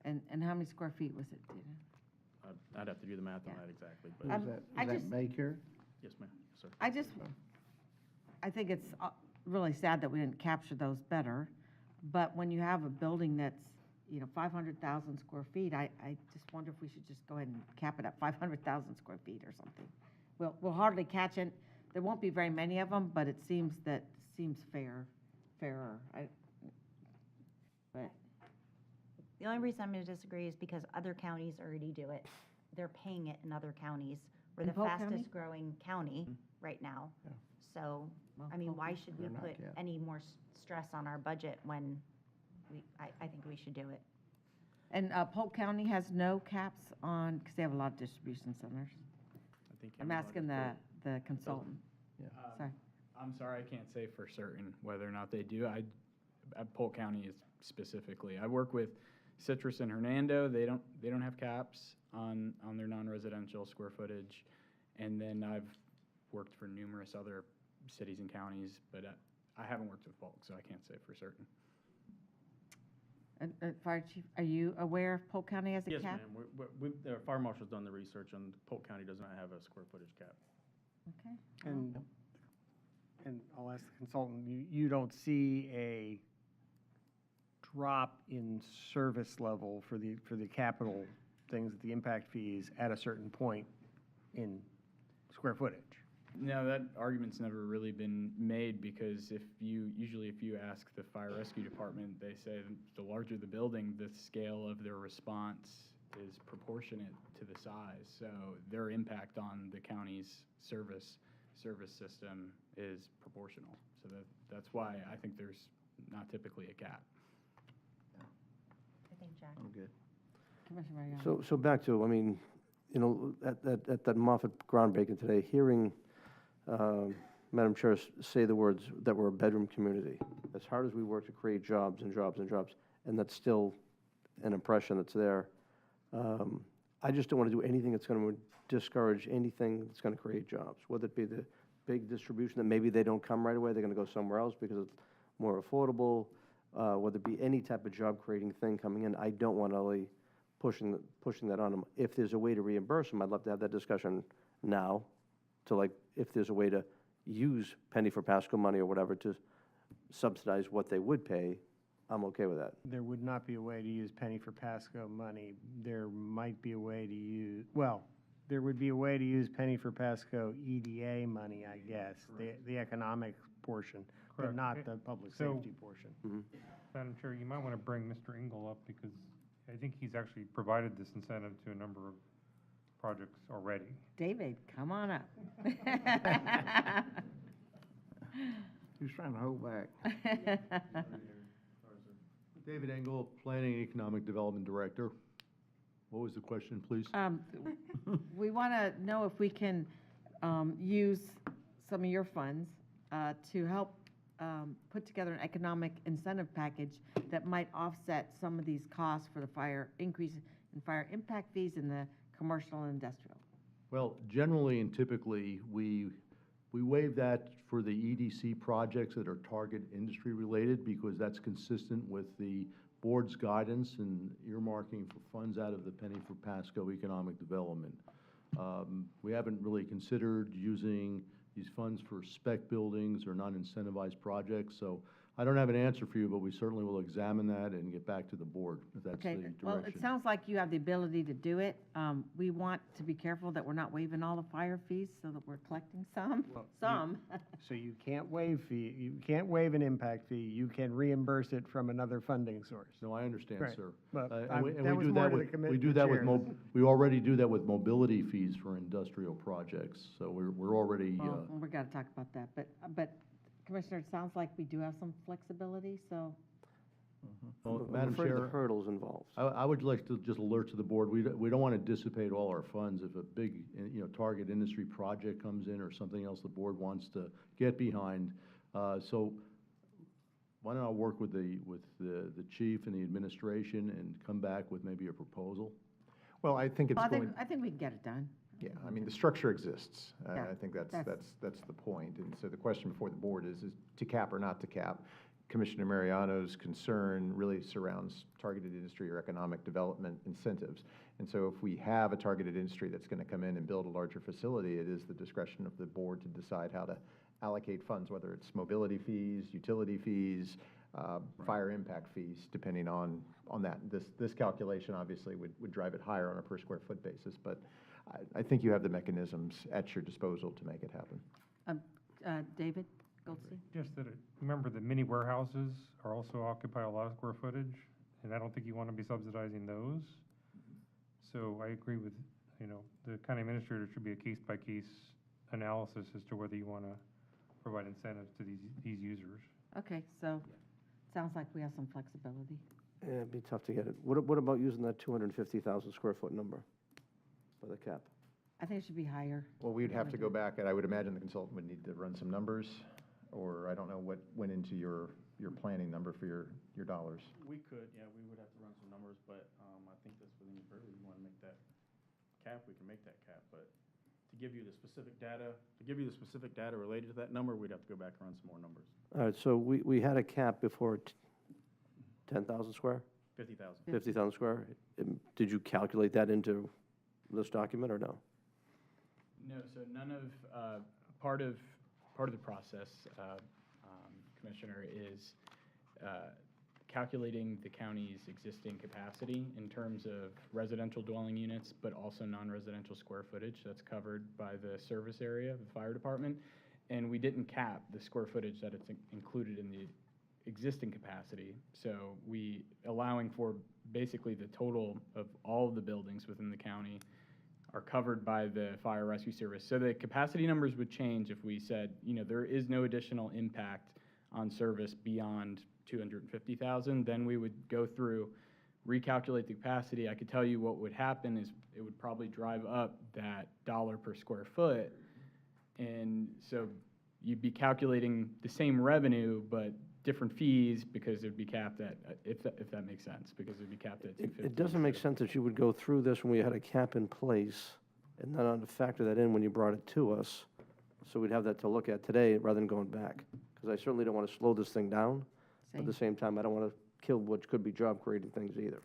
And how many square feet was it, Tina? I'd have to do the math on that exactly, but. I Is that just- Baycare? Yes, ma'am. Yes, sir. I just, I think it's really sad that we didn't capture those better, but when you have a building that's, 500,000 square feet, I just wonder if we should just go ahead and cap it at 500,000 square feet or something. We'll hardly catch it. There won't be very many of them, but it seems fairer. But The only reason I'm going to disagree is because other counties already do it. They're paying it in other counties. We're In the Polk County? fastest growing county right now. So, I mean, why should we They're not put yet. any more stress on our budget when I think we should do it. And Polk County has no caps on, because they have a lot of distribution centers. I think I'm asking the consultant. Sorry. I'm sorry, I can't say for certain whether or not they do. At Polk County is specifically. I work with Citrus and Hernando. They don't have caps on their non-residential square footage. And then I've worked for numerous other cities and counties, but I haven't worked with Polk, so I can't say for certain. Fire Chief, are you aware if Polk County has a Yes, cap? ma'am. The fire marshal's done the research, and Polk County does not have a square footage cap. Okay. And I'll ask the consultant, you don't see a drop in service level for the capital things, the impact fees at a certain point in square footage? No, that argument's never really been made because if you ask the fire rescue department, they say the larger the building, the scale of their response is proportionate to the size. So their impact on the county's service system is proportional. So that's why I think there's not typically a cap. I think, Jack. I'm good. Commissioner Mariano. So back to, I mean, at that Moffett groundbreaking today, hearing Madam Chair say the words that we're a bedroom community, as hard as we work to create jobs and jobs and jobs, and that's still an impression that's there. I just don't want to do anything that's going to discourage anything that's going to create jobs, whether it be the big distribution that maybe they don't come right away, they're going to go somewhere else because it's more affordable, whether it be any type of job-creating thing coming in. I don't want to really pushing that on them. If there's a way to reimburse them, I'd love to have that discussion now, to like, if there's a way to use penny for Pasco money or whatever to subsidize what they would pay, I'm okay with that. There would not be a way to use penny for Pasco money. There might be a way to use, well, there would be a way to use penny for Pasco EDA money, I guess, the economic portion, but Correct. not the public So- safety portion. Madam Chair, you might want to bring Mr. Engel up because I think he's actually provided this incentive to a number of projects already. David, come on up. Who's trying to hold back? David Engel, Planning and Economic Development Director. What was the question, please? We want to know if we can use some of your funds to help put together an economic incentive package that might offset some of these costs for the increase in fire impact fees in the commercial and industrial. Well, generally and typically, we waive that for the EDC projects that are target industry related because that's consistent with the board's guidance and earmarking for funds out of the penny for Pasco economic development. We haven't really considered using these funds for spec buildings or non-incentivized projects, so I don't have an answer for you, but we certainly will examine that and get back to the board if that's the Okay, direction. well, it sounds like you have the ability to do it. We want to be careful that we're not waiving all the fire fees so that we're collecting some. So you can't waive you can't waive an impact fee, you can reimburse it from another funding source. No, I understand, Right. sir. But And we that was do more that to the with, commit- we do the that with, chair. we already do that with mobility fees for industrial projects, so we're already, Well, we got to talk about that, but Commissioner, it sounds like we do have some flexibility, so. well, I'm Madam afraid of the Chair, hurdles involved. I would like to just alert to the board, we don't want to dissipate all our funds. If a big, target industry project comes in or something else the board wants to get behind, so why don't I work with the chief and the administration and come back with maybe a proposal? Well, I think it's I going, think we can get it done. yeah, I mean, the structure exists. Yeah, I think that's that's- the point. And so the question before the board is to cap or not to cap. Commissioner Mariano's concern really surrounds targeted industry or economic development incentives. And so if we have a targeted industry that's going to come in and build a larger facility, it is the discretion of the board to decide how to allocate funds, whether it's mobility fees, utility fees, fire impact fees, depending on that. This calculation obviously would drive it higher on a per square foot basis, but I think you have the mechanisms at your disposal to make it happen. David Goldstein? Just that, remember the mini warehouses are also occupy a lot of square footage, and I don't think you want to be subsidizing those. So I agree with, the county administrator should be a case-by-case analysis as to whether you want to provide incentives to these users. Okay, so, sounds like we have some flexibility. Yeah, it'd be tough to get it. What about using that 250,000 square foot number for the cap? I think it should be higher. Well, we'd have to go back, and I would imagine the consultant would need to run some numbers, or I don't know what went into your planning number for your dollars. We could, yeah, we would have to run some numbers, but I think that's within your purview. You want to make that cap, we can make that cap, but to give you the specific data related to that number, we'd have to go back and run some more numbers. All right, so we had a cap before 10,000 square? 50,000. 50,000 square? Did you calculate that into this document or no? No, so none of, part of the process, Commissioner, is calculating the county's existing capacity in terms of residential dwelling units, but also non-residential square footage that's covered by the service area of the fire department. And we didn't cap the square footage that it's included in the existing capacity. So we allowing for basically the total of all of the buildings within the county are covered by the fire rescue service. So the capacity numbers would change if we said, there is no additional impact on service beyond 250,000. Then we would go through, recalculate the capacity. I could tell you what would happen is it would probably drive up that dollar per square foot. And so you'd be calculating the same revenue, but different fees because it would be capped at, if that makes sense, because it would be capped at 250. It doesn't make sense that you would go through this when we had a cap in place and then on to factor that in when you brought it to us. So we'd have that to look at today rather than going back. Because I certainly don't want to slow this thing down. At the same time, I don't want to kill what could be job-creating things either.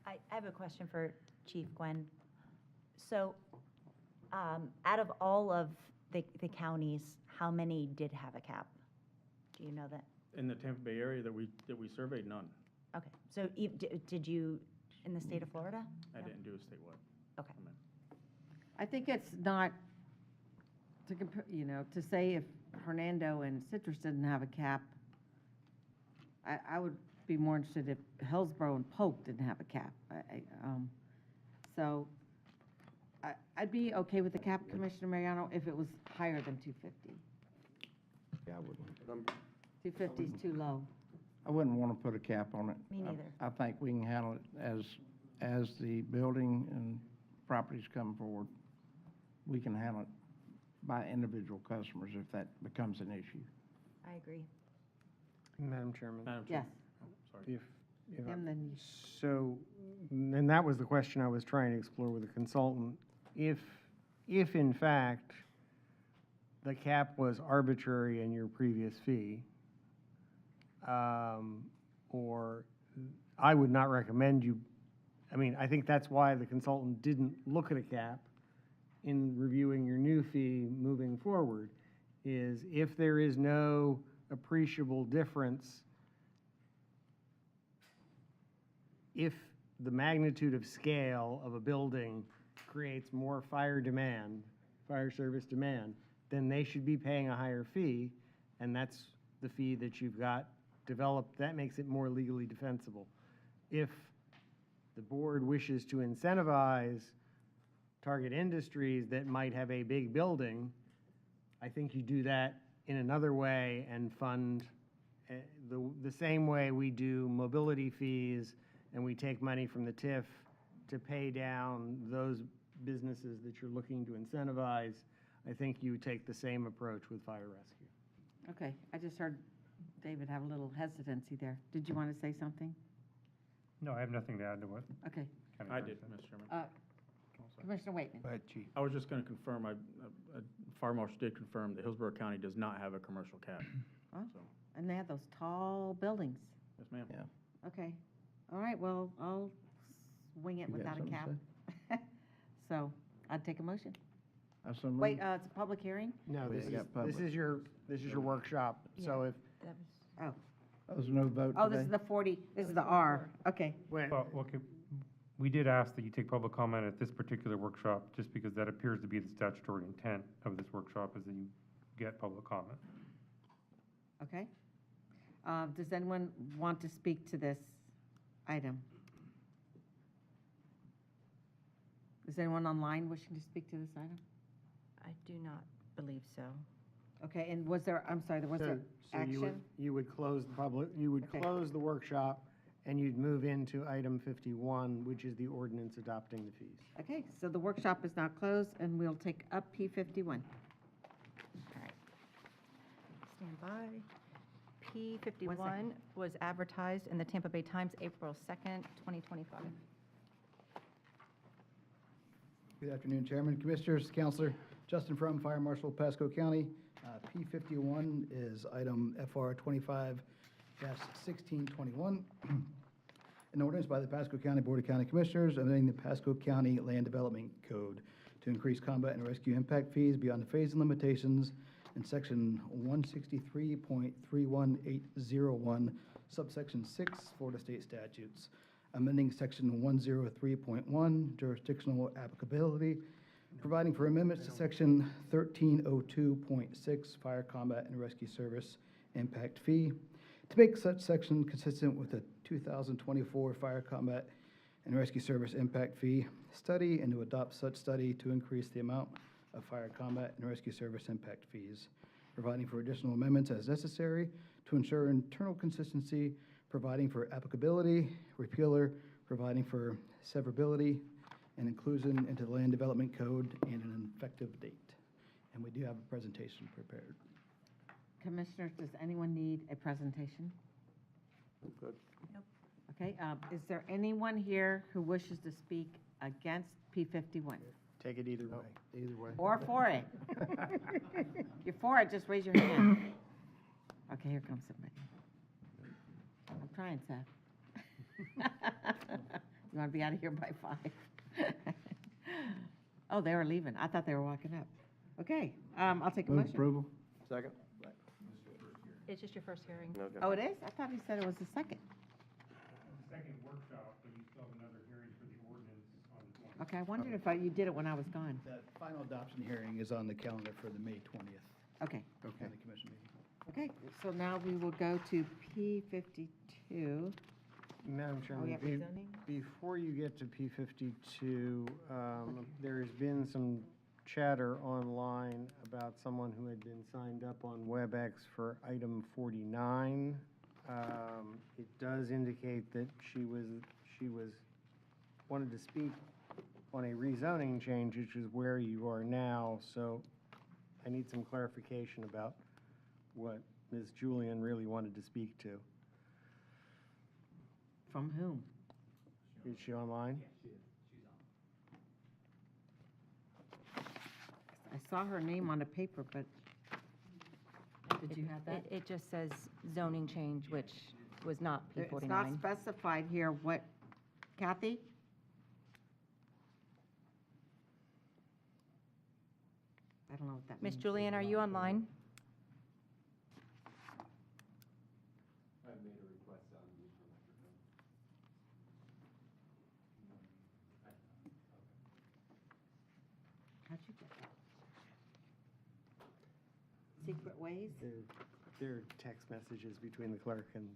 I have a question for Chief Gwen. So, out of all of the counties, how many did have a cap? Do you know that? In the Tampa Bay area that we surveyed, none. Okay, so did you, in the state of Florida? I didn't do a statewide. Okay. I think it's not, to compare, to say if Hernando and Citrus didn't have a cap, I would be more interested if Hillsborough and Polk didn't have a cap. So I'd be okay with the cap, Commissioner Mariano, if it was higher than 250. Yeah, I would. 250 is too low. I wouldn't want to put a cap on it. Me neither. I think we can handle it as the building and properties come forward. We can handle it by individual customers if that becomes an issue. I agree. Madam Chairman? Yes. Sorry. And then you. So, and that was the question I was trying to explore with the consultant. If in fact the cap was arbitrary in your previous fee, or I would not recommend you, I think that's why the consultant didn't look at a cap in reviewing your new fee moving forward, is if there is no appreciable difference, if the magnitude of scale of a building creates more fire service demand, then they should be paying a higher fee, and that's the fee that you've got developed. That makes it more legally defensible. If the board wishes to incentivize target industries that might have a big building, I think you do that in another way and fund the same way we do mobility fees and we take money from the TIF to pay down those businesses that you're looking to incentivize. I think you take the same approach with fire rescue. Okay, I just heard David have a little hesitancy there. Did you want to say something? No, I have nothing to add to what. Okay. I did, Mr. Chairman. Commissioner Waitman. Go ahead, Chief. I was just going to confirm, Fire Marshal did confirm that Hillsborough County does not have a commercial cap. Oh, So, and they have those tall buildings. yes, ma'am. Yeah. Okay. All right, well, I'll wing it You got without a something to cap. So I'd take a motion. I so moved. Wait, it's a public hearing? No, We this got is, public. this is your workshop, so if, Oh, That was no vote oh, this today? is the 40, this is the R, okay. when, Well, okay, we did ask that you take public comment at this particular workshop, just because that appears to be the statutory intent of this workshop, is that you get public comment. Okay. Does anyone want to speak to this item? Is anyone online wishing to speak to this item? I do not believe so. Okay, and was there, I'm sorry, was there so you would, action? you would close the public, you would Okay. close the workshop, and you'd move into item 51, which is the ordinance adopting the fees. Okay, so the workshop is now closed, and we'll take up P51. All right. Stand by. P51 was advertised in the Tampa Bay Times, April 2nd, 2025. Good afternoon, Chairman, Commissioners, Counselor. Justin From, Fire Marshal, Pasco County. P51 is item FR 25-1621, an ordinance by the Pasco County Board of County Commissioners amending the Pasco County Land Development Code to increase combat and rescue impact fees beyond the phase and limitations in section 163.31801, subsection 6, Florida State Statutes, amending section 103.1, jurisdictional applicability, providing for amendments to section 1302.6, fire combat and rescue service impact fee, to make such section consistent with the 2024 fire combat and rescue service impact fee study, and to adopt such study to increase the amount of fire combat and rescue service impact fees, providing for additional amendments as necessary to ensure internal consistency, providing for applicability, repealer, providing for severability, and inclusion into the Land Development Code and an effective date. And we do have a presentation prepared. Commissioners, does anyone need a presentation? Good. Okay, is there anyone here who wishes to speak against P51? Take it either way. Either way. Or for it? If you're for it, just raise your hand. Okay, here comes somebody. I'm trying, Seth. You want to be out of here by 5? Oh, they were leaving. I thought they were walking up. Okay, I'll take a Move motion. approval? Second? It's just your first hearing. Okay. Oh, it is? I thought he said it was the second. Second workshop, but you still have another hearing for the ordinance on the 20th. Okay, I wondered if you did it when I was gone. The final adoption hearing is on the calendar for the May 20th Okay, County Commission meeting. okay, so now we will go to P52. Madam Chairman, yeah, rezoning? before you get to P52, there has been some chatter online about someone who had been signed up on WebEx for item 49. It does indicate that she wanted to speak on a rezoning change, which is where you are now, so I need some clarification about what Ms. Julian really wanted to speak to. From whom? Is she online? I saw her name on a paper, but did you have that? It just says zoning change, which was not It's not P49. specified here what, Kathy? I don't know what that means. Miss Julian, are you online? How'd you get that? Secret ways? There are text messages between the clerk and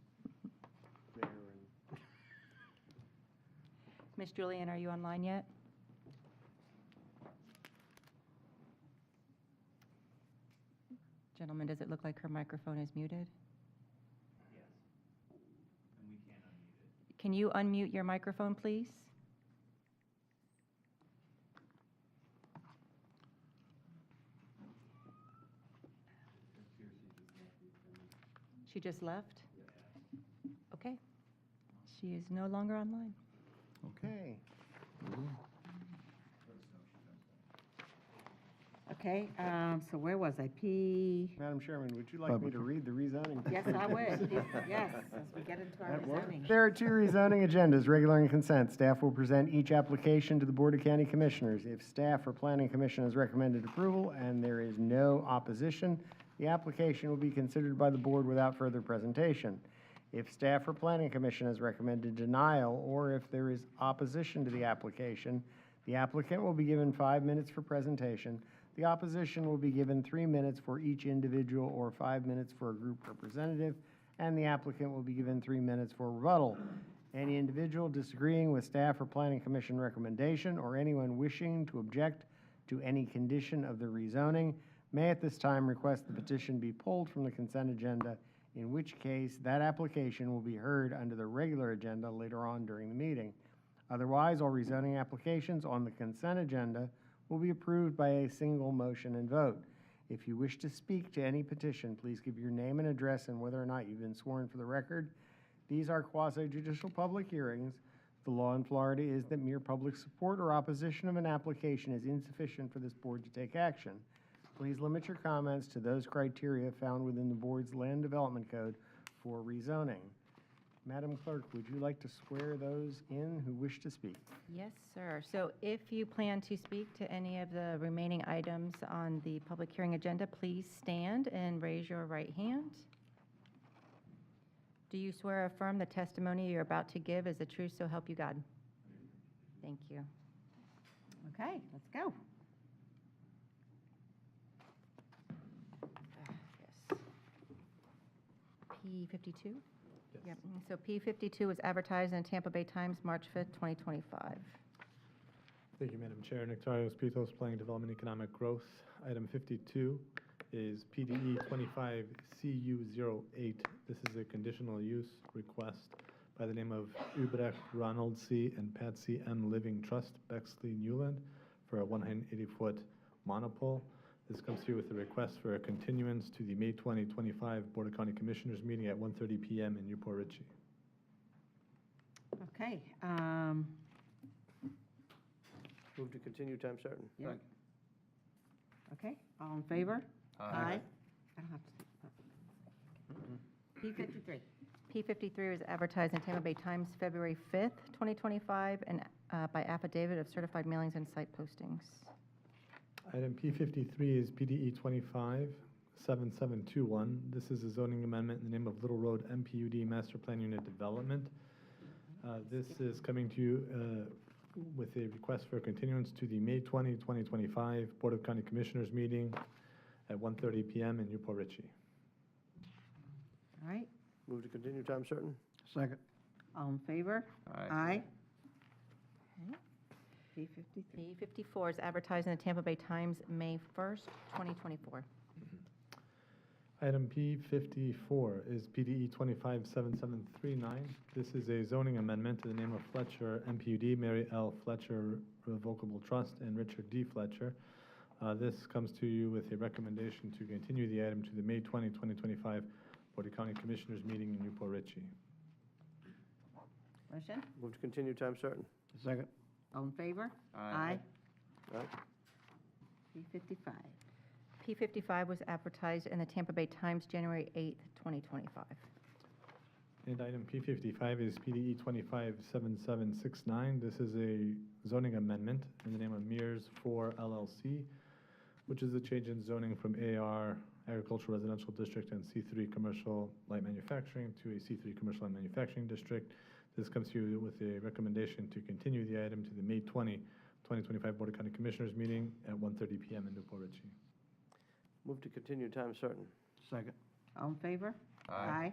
there and. Miss Julian, are you online yet? Gentlemen, does it look like her microphone is muted? Yes. And we can't unmute it. Can you unmute your microphone, please? She just left? Okay. She is no longer online. Okay. Okay, so where was I? P, Madam Chairman, would you like me to read the rezoning? yes, I would. Yes, as we get into our rezoning. There are two rezoning agendas, regular and consent. Staff will present each application to the Board of County Commissioners. If staff or Planning Commission has recommended approval and there is no opposition, the application will be considered by the board without further presentation. If staff or Planning Commission has recommended denial, or if there is opposition to the application, the applicant will be given 5 minutes for presentation. The opposition will be given 3 minutes for each individual or 5 minutes for a group representative, and the applicant will be given 3 minutes for rebuttal. Any individual disagreeing with staff or Planning Commission recommendation or anyone wishing to object to any condition of the rezoning may at this time request the petition be pulled from the consent agenda, in which case that application will be heard under the regular agenda later on during the meeting. Otherwise, all rezoning applications on the consent agenda will be approved by a single motion and vote. If you wish to speak to any petition, please give your name and address and whether or not you've been sworn for the record. These are quasi-judicial public hearings. The law in Florida is that mere public support or opposition of an application is insufficient for this board to take action. Please limit your comments to those criteria found within the board's land development code for rezoning. Madam Clerk, would you like to swear those in who wish to speak? Yes, sir. So if you plan to speak to any of the remaining items on the public hearing agenda, please stand and raise your right hand. Do you swear or affirm the testimony you're about to give is the truth, so help you God? Thank you. Okay, let's go. Yes. P52? Yep. So P52 was advertised in Tampa Bay Times, March 5th, 2025. Thank you, Madam Chair. Nectarios Pitos, Planning Development Economic Growth. Item 52 is PDE 25CU08. This is a conditional use request by the name of Ubrecht Ronald C. and Patsy M. Living Trust, Bexley, Newland, for a 180-foot monopole. This comes to you with a request for a continuance to the May 2025 Board of County Commissioners meeting at 1:30 p.m. in Newport Richey. Okay, Move to continue, time certain. yeah. Okay, all in favor? Aye. I don't have to. P53. P53 was advertised in Tampa Bay Times, February 5th, 2025, and by affidavit of certified mailings and site postings. Item P53 is PDE 257721. This is a zoning amendment in the name of Little Road MPUD Master Plan Unit Development. This is coming to you with a request for a continuance to the May 20, 2025 Board of County Commissioners meeting at 1:30 p.m. in Newport Richey. All right, Move to continue, time certain. Second. all in favor? Aye. P53. P54 is advertised in the Tampa Bay Times, May 1st, 2024. Item P54 is PDE 257739. This is a zoning amendment to the name of Fletcher MPUD, Mary L. Fletcher Revocable Trust, and Richard D. Fletcher. This comes to you with a recommendation to continue the item to the May 20, 2025 Board of County Commissioners meeting in Newport Richey. Motion, Move to continue, time certain. Second. all in favor? Aye. Aye. P55. P55 was advertised in the Tampa Bay Times, January 8th, 2025. And item P55 is PDE 257769. This is a zoning amendment in the name of Mears 4 LLC, which is a change in zoning from AR, Agricultural Residential District, and C3 Commercial Light Manufacturing to a C3 Commercial Light Manufacturing District. This comes to you with a recommendation to continue the item to the May 20, 2025 Board of County Commissioners meeting at 1:30 p.m. in Newport Richey. Move to continue, time certain. Second. All in favor? Aye.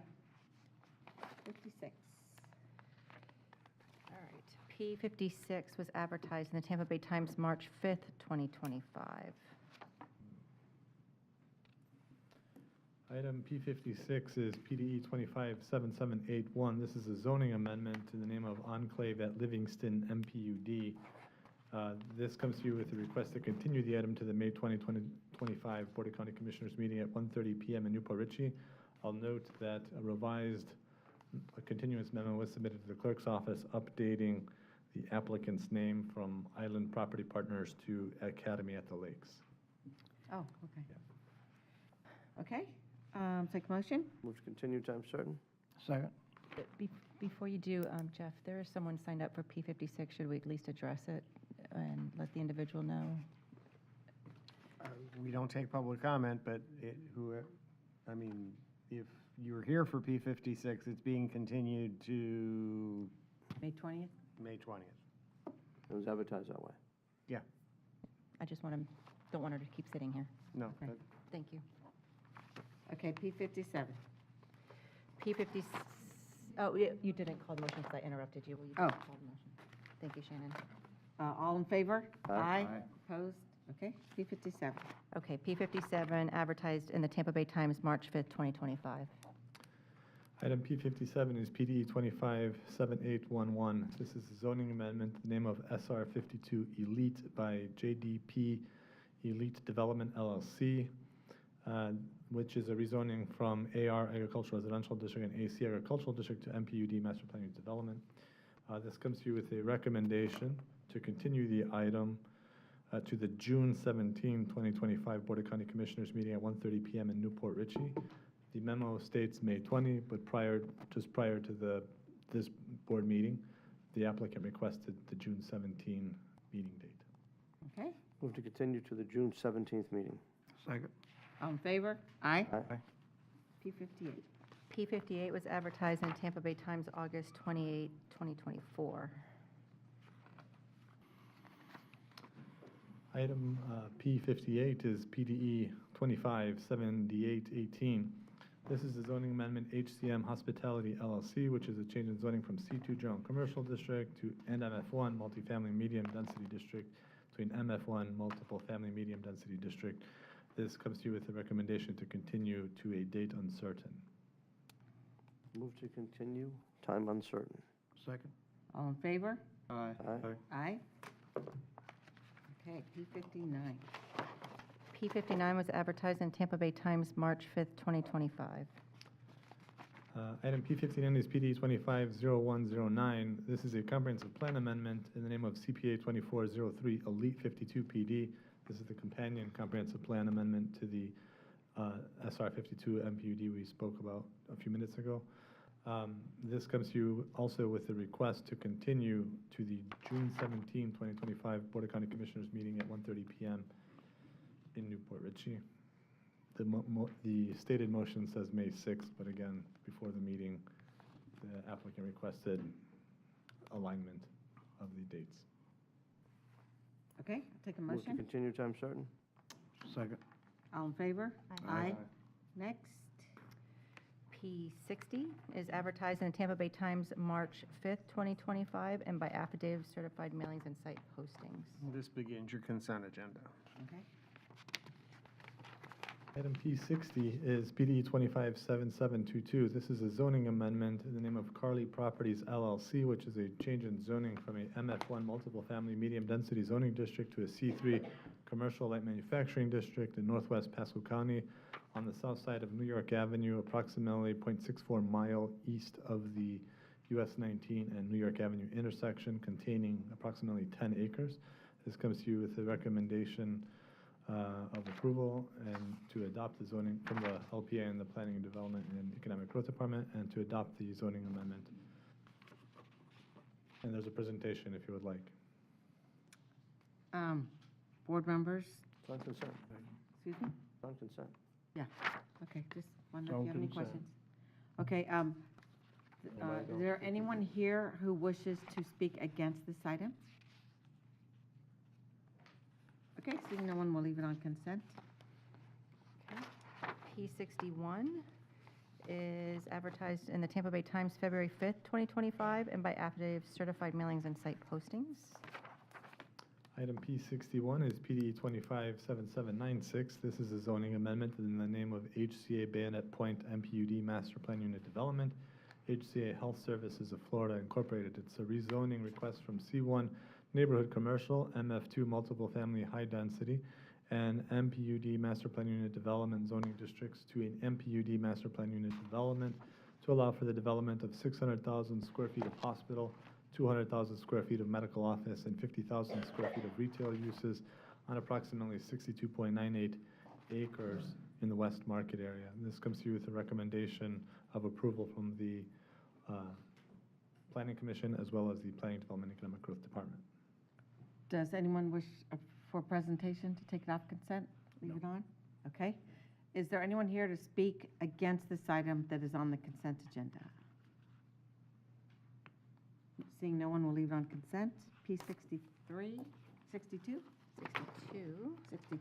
56. All right. P56 was advertised in the Tampa Bay Times, March 5th, 2025. Item P56 is PDE 257781. This is a zoning amendment to the name of Enclave at Livingston MPUD. This comes to you with a request to continue the item to the May 20, 2025 Board of County Commissioners meeting at 1:30 p.m. in Newport Richey. I'll note that a revised continuance memo was submitted to the clerk's office updating the applicant's name from Island Property Partners to Academy at the Lakes. Oh, okay. Okay, take a motion? Move to continue time certain. Second. Before you do, Jeff, there is someone signed up for P56. Should we at least address it and let the individual know? We don't take public comment, but I mean, if you're here for P56, it's being continued to May 20th? May 20th. It was advertised that way. Yeah, I just don't want her to keep sitting here. no. Okay, thank you. Okay, P57. P50, oh, you didn't call the motion because I interrupted you. Will you Oh. please call the motion? Thank you, Shannon. All in favor? Aye. Opposed? Okay, P57. Okay, P57, advertised in the Tampa Bay Times, March 5th, 2025. Item P57 is PDE 257811. This is a zoning amendment, the name of SR 52 Elite by JDP Elite Development LLC, which is a rezoning from AR Agricultural Residential District and AC Agricultural District to MPUD Master Plan Unit Development. This comes to you with a recommendation to continue the item to the June 17, 2025 Board of County Commissioners meeting at 1:30 p.m. in Newport Richey. The memo states May 20, but just prior to this board meeting, the applicant requested the June 17 meeting date. Okay, Move to continue to the June 17th meeting. Second. all in favor? Aye. Aye. P58. P58 was advertised in the Tampa Bay Times, August 28, 2024. Item P58 is PDE 257818. This is the zoning amendment HCM Hospitality LLC, which is a change in zoning from C2 General Commercial District to MF1 Multifamily Medium Density District to an MF1 Multiple Family Medium Density District. This comes to you with a recommendation to continue to a date uncertain. Move to continue time uncertain. Second. All in favor? Aye. Aye. Aye. Okay, P59. P59 was advertised in Tampa Bay Times, March 5th, 2025. Item P59 is PD 250109. This is a comprehensive plan amendment in the name of CPA 2403 Elite 52 PD. This is the companion comprehensive plan amendment to the SR 52 MPUD we spoke about a few minutes ago. This comes to you also with the request to continue to the June 17, 2025 Board of County Commissioners meeting at 1:30 p.m. in Newport Richey. The stated motion says May 6th, but again, before the meeting, the applicant requested alignment of the dates. Okay, take a Move to motion. continue time certain. Second. All in favor? Aye. Next, P60 is advertised in the Tampa Bay Times, March 5th, 2025, and by affidavit certified mailings and site postings. This begins your consent agenda. okay. Item P60 is PD 257722. This is a zoning amendment in the name of Carly Properties LLC, which is a change in zoning from a MF1 multiple family medium density zoning district to a C3 commercial light manufacturing district in northwest Pasco County on the south side of New York Avenue, approximately 0.64 mile east of the US 19 and New York Avenue intersection, containing approximately 10 acres. This comes to you with a recommendation of approval and to adopt the zoning from the LPA and the Planning and Development and Economic Growth Department, and to adopt the zoning amendment. And there's a presentation if you would like. Board members, It's on consent. excuse me? It's on consent. Yeah, okay, just wonder if On you have any consent. questions. Okay, is there anyone here who wishes to speak against this item? Okay, seeing no one, we'll leave it on consent. P61 is advertised in the Tampa Bay Times, February 5th, 2025, and by affidavit certified mailings and site postings. Item P61 is PD 257796. This is a zoning amendment in the name of HCA Bayonet Point MPUD Master Plan Unit Development. HCA Health Services of Florida Incorporated. It's a rezoning request from C1 Neighborhood Commercial, MF2 Multiple Family High Density, and MPUD Master Plan Unit Development zoning districts to an MPUD Master Plan Unit Development to allow for the development of 600,000 square feet of hospital, 200,000 square feet of medical office, and 50,000 square feet of retail uses on approximately 62.98 acres in the West Market area. And this comes to you with a recommendation of approval from the Planning Commission as well as the Planning Development and Economic Growth Department. Does anyone wish for presentation to take it off consent? Leave it on? Okay. Is there anyone here to speak against this item that is on the consent agenda? Seeing no one, will leave it on consent. P63, 62? 62.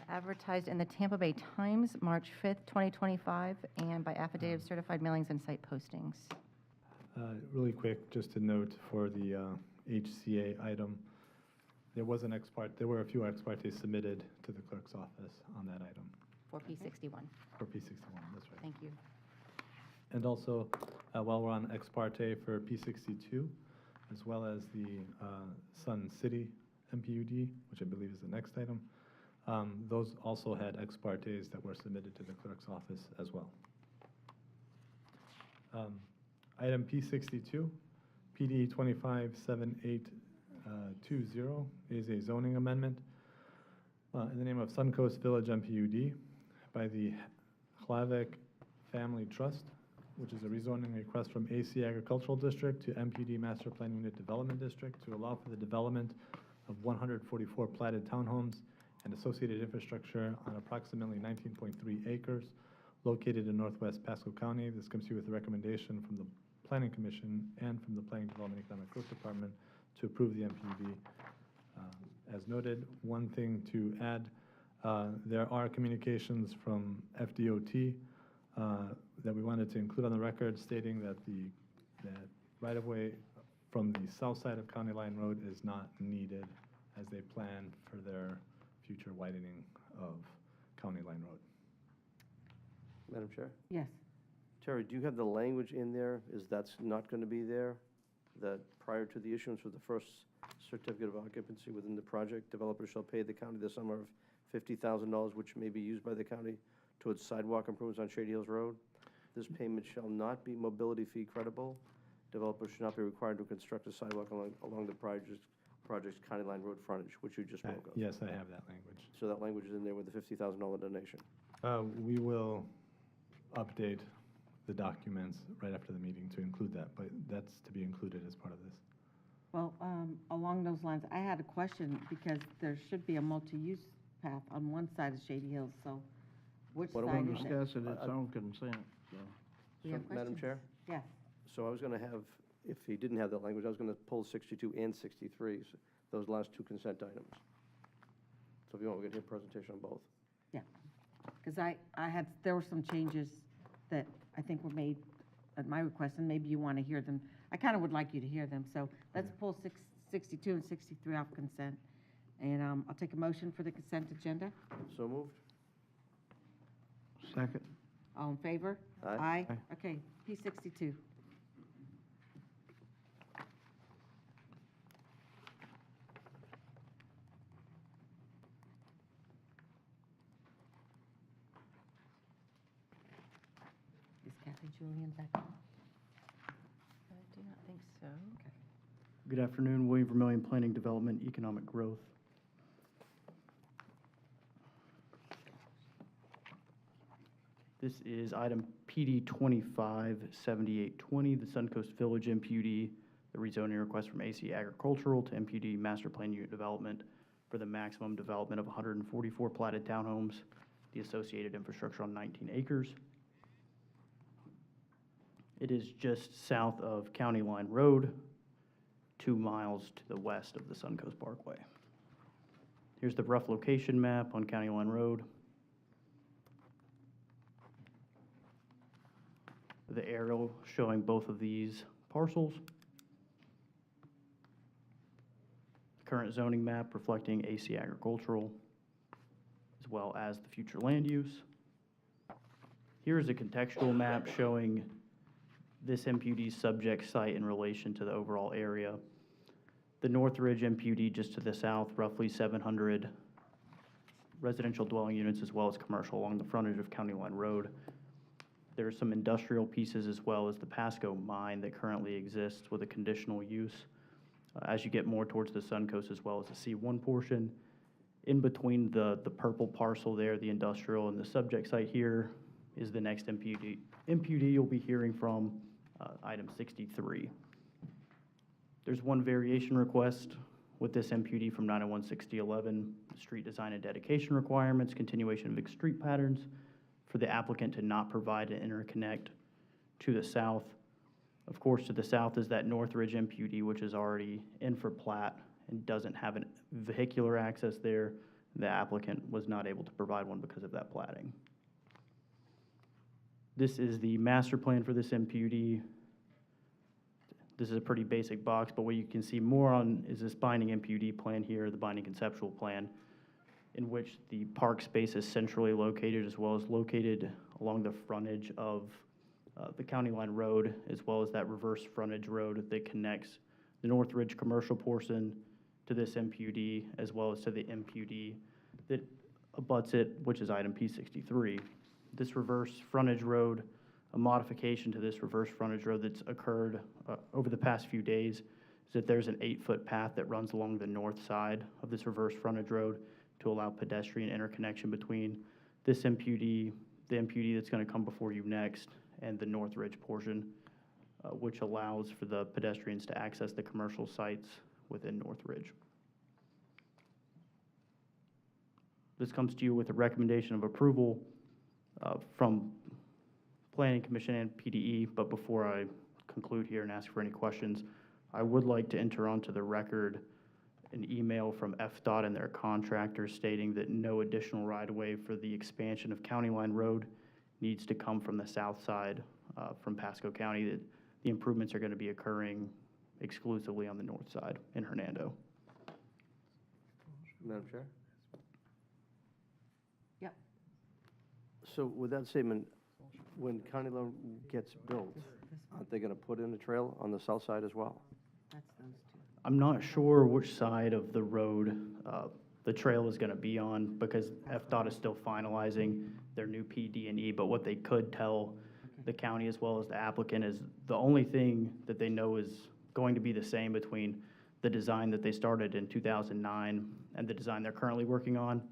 Advertised in the Tampa Bay Times, March 5th, 2025, and by affidavit of certified mailings and site postings. Really quick, just to note for the HCA item, there was an there were a few ex parte submitted to the clerk's office on that item. For P61. For P61, that's right. Thank you. And also, while we're on ex parte for P62, as well as the Sun City MPUD, which I believe is the next item, those also had ex partes that were submitted to the clerk's office as well. Item P62, PD 257820 is a zoning amendment in the name of Suncoast Village MPUD by the Hlavik Family Trust, which is a rezoning request from AC Agricultural District to MPUD Master Plan Unit Development District to allow for the development of 144 platted townhomes and associated infrastructure on approximately 19.3 acres located in northwest Pasco County. This comes to you with a recommendation from the Planning Commission and from the Planning Development and Economic Growth Department to approve the MPUD. As noted, one thing to add, there are communications from FDOT that we wanted to include on the record stating that that right-of-way from the south side of County Line Road is not needed as they plan for their future widening of County Line Road. Madam Chair? Yes. Terry, do you have the language in there, is that's not going to be there? That prior to the issuance of the first certificate of occupancy within the project, developers shall pay the county the sum of $50,000, which may be used by the county towards sidewalk improvements on Shady Hills Road. This payment shall not be mobility fee credible. Developers should not be required to construct a sidewalk along the project's County Line Road frontage, which you just spoke of. Yes, I have that language. So that language is in there with the $50,000 donation. We will update the documents right after the meeting to include that, but that's to be included as part of this. Well, along those lines, I had a question because there should be a multi-use path on one side of Shady Hills, so which We'll side is it? discuss it, it's on consent, so. We have Madam questions? Chair? Yes. So I was going to have, if he didn't have that language, I was going to pull 62 and 63, so those last two consent items. So if you want, we can hear a presentation on both. Yeah, because there were some changes that I think were made at my request, and maybe you want to hear them. I kind of would like you to hear them, so let's pull 62 and 63 off consent. And I'll take a motion for the consent agenda. So moved. Second. All in favor? Aye. Aye. Okay, P62. Is Kathy Julian back on? I do not think so. Okay. Good afternoon, William Vermillion, Planning Development, Economic Growth. This is item PD 257820, the Suncoast Village MPUD, the rezoning request from AC Agricultural to MPUD Master Plan Unit Development for the maximum development of 144 platted townhomes, the associated infrastructure on 19 acres. It is just south of County Line Road, 2 miles to the west of the Suncoast Parkway. Here's the rough location map on County Line Road. The aerial showing both of these parcels. Current zoning map reflecting AC Agricultural, as well as the future land use. Here is a contextual map showing this MPUD subject site in relation to the overall area. The Northridge MPUD just to the south, roughly 700 residential dwelling units as well as commercial along the frontage of County Line Road. There are some industrial pieces as well as the Pasco mine that currently exists with a conditional use. As you get more towards the Suncoast as well as the C1 portion, In between the purple parcel there, the industrial, and the subject site here is the next MPUD. MPUD you'll be hearing from, item 63. There's one variation request with this MPUD from 901-6011, street design and dedication requirements, continuation of mixed street patterns, for the applicant to not provide an interconnect to the south. Of course, to the south is that Northridge MPUD, which is already in for plat and doesn't have a vehicular access there. The applicant was not able to provide one because of that platting. This is the master plan for this MPUD. This is a pretty basic box, but what you can see more on is this binding MPUD plan here, the binding conceptual plan, in which the park space is centrally located, as well as located along the frontage of the County Line Road, as well as that reverse frontage road that connects the Northridge commercial portion to this MPUD, as well as to the MPUD that abuts it, which is item P63. This reverse frontage road, a modification to this reverse frontage road that's occurred over the past few days, is that there's an 8-foot path that runs along the north side of this reverse frontage road to allow pedestrian interconnection between this MPUD, the MPUD that's going to come before you next, and the Northridge portion, which allows for the pedestrians to access the commercial sites within Northridge. This comes to you with a recommendation of approval from Planning Commission and PDE, but before I conclude here and ask for any questions, I would like to enter onto the record an email from FDOT and their contractor stating that no additional right-of-way for the expansion of County Line Road needs to come from the south side from Pasco County, that the improvements are going to be occurring exclusively on the north side in Hernando. Madam Chair? Yep. So with that statement, when County Line gets built, aren't they going to put in a trail on the south side as well? That's those two. I'm not sure which side of the road the trail is going to be on, because FDOT is still finalizing their new PD&E, but what they could tell the county as well as the applicant is the only thing that they know is going to be the same between the design that they started in 2009 and the design they're currently working on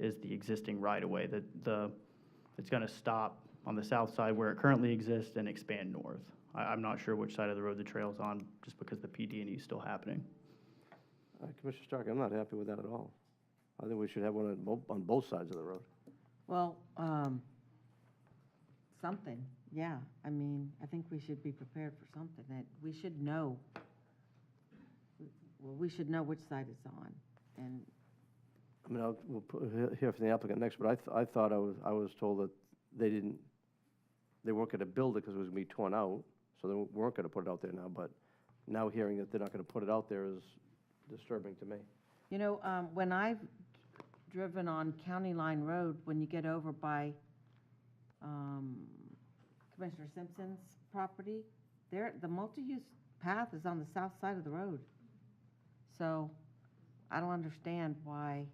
is the existing right-of-way, that it's going to stop on the south side where it currently exists and expand north. I'm not sure which side of the road the trail's on, just because the PD&E is still happening. Commissioner Stark, I'm not happy with that at all. I think we should have one on both sides of the road. Well, something, yeah. I mean, I think we should be prepared for something, that we should know. Well, we should know which side it's on, and I mean, we'll hear from the applicant next, but I thought I was told that they weren't going to build it because it was going to be torn out, so they weren't going to put it out there now, but now hearing that they're not going to put it out there is disturbing to me. you know, when I've driven on County Line Road, when you get over by Commissioner Simpson's property, there, the multi-use path is on the south side of the road. So I don't understand why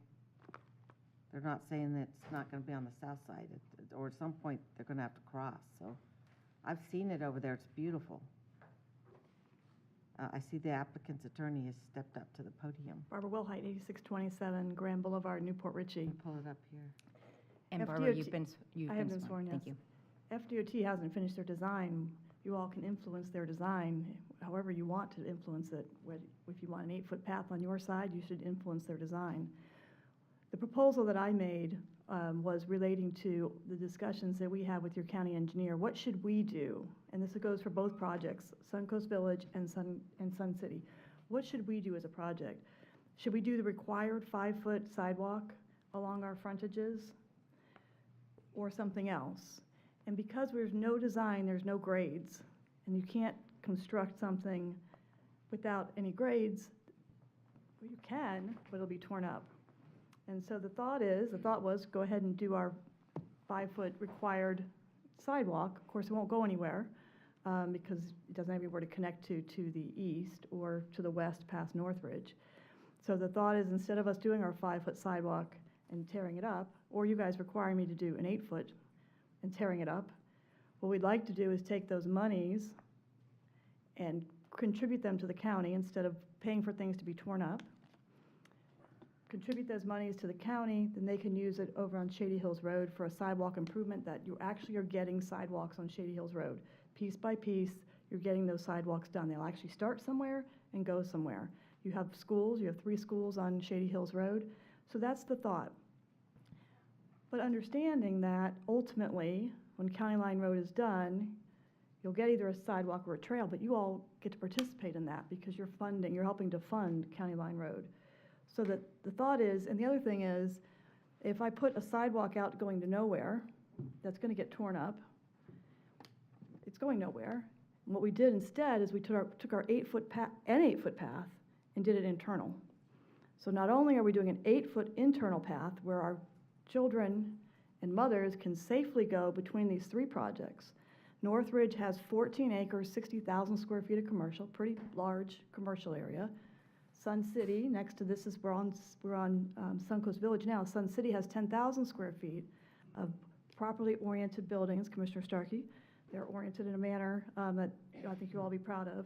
they're not saying that it's not going to be on the south side, or at some point they're going to have to cross. So I've seen it over there. It's beautiful. I see the applicant's attorney has stepped up to the podium. Barbara Wilhite, 8627 Grand Boulevard, Newport Richey. Pull it up here. And Barbara, FDOT you've been I have been sworn, yes. Thank you. FDOT hasn't finished their design. You all can influence their design however you want to influence it. If you want an 8-foot path on your side, you should influence their design. The proposal that I made was relating to the discussions that we have with your county engineer. What should we do? And this goes for both projects, Suncoast Village and Sun City. What should we do as a project? Should we do the required 5-foot sidewalk along our frontages or something else? And because there's no design, there's no grades, and you can't construct something without any grades, well, you can, but it'll be torn up. And so the thought was, go ahead and do our 5-foot required sidewalk. Of course, it won't go anywhere because it doesn't have anywhere to connect to the east or to the west past Northridge. So the thought is, instead of us doing our 5-foot sidewalk and tearing it up, or you guys requiring me to do an 8-foot and tearing it up, what we'd like to do is take those monies and contribute them to the county instead of paying for things to be torn up. contribute those monies to the county, then they can use it over on Shady Hills Road for a sidewalk improvement that you actually are getting sidewalks on Shady Hills Road. Piece by piece, you're getting those sidewalks done. They'll actually start somewhere and go somewhere. You have schools, you have 3 schools on Shady Hills Road, so that's the thought. But understanding that ultimately, when County Line Road is done, you'll get either a sidewalk or a trail, but you all get to participate in that because you're helping to fund County Line Road. So that the thought is, and the other thing is, if I put a sidewalk out going to nowhere, that's going to get torn up. It's going nowhere. And what we did instead is we took our 8-foot path and did it internal. So not only are we doing an 8-foot internal path where our children and mothers can safely go between these 3 projects. Northridge has 14 acres, 60,000 square feet of commercial, pretty large commercial area. Sun City, next to this is, we're on Suncoast Village now. Sun City has 10,000 square feet of properly oriented buildings, Commissioner Starkey. They're oriented in a manner that I think you'll all be proud of.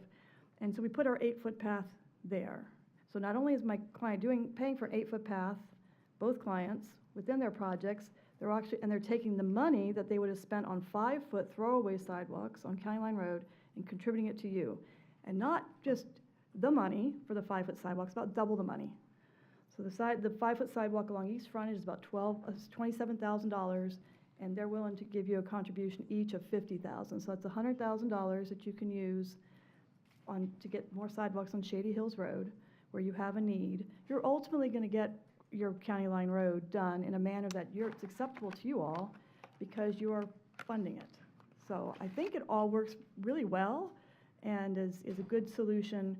And so we put our 8-foot path there. So not only is my client paying for an 8-foot path, both clients, within their projects, they're taking the money that they would have spent on 5-foot throwaway sidewalks on County Line Road and contributing it to you. And not just the money for the 5-foot sidewalks, about double the money. So the 5-foot sidewalk along East Frontage is about $27,000, and they're willing to give you a contribution each of $50,000. So that's $100,000 that you can use to get more sidewalks on Shady Hills Road, where you have a need. You're ultimately going to get your County Line Road done in a manner that it's acceptable to you all because you are funding it. So I think it all works really well and is a good solution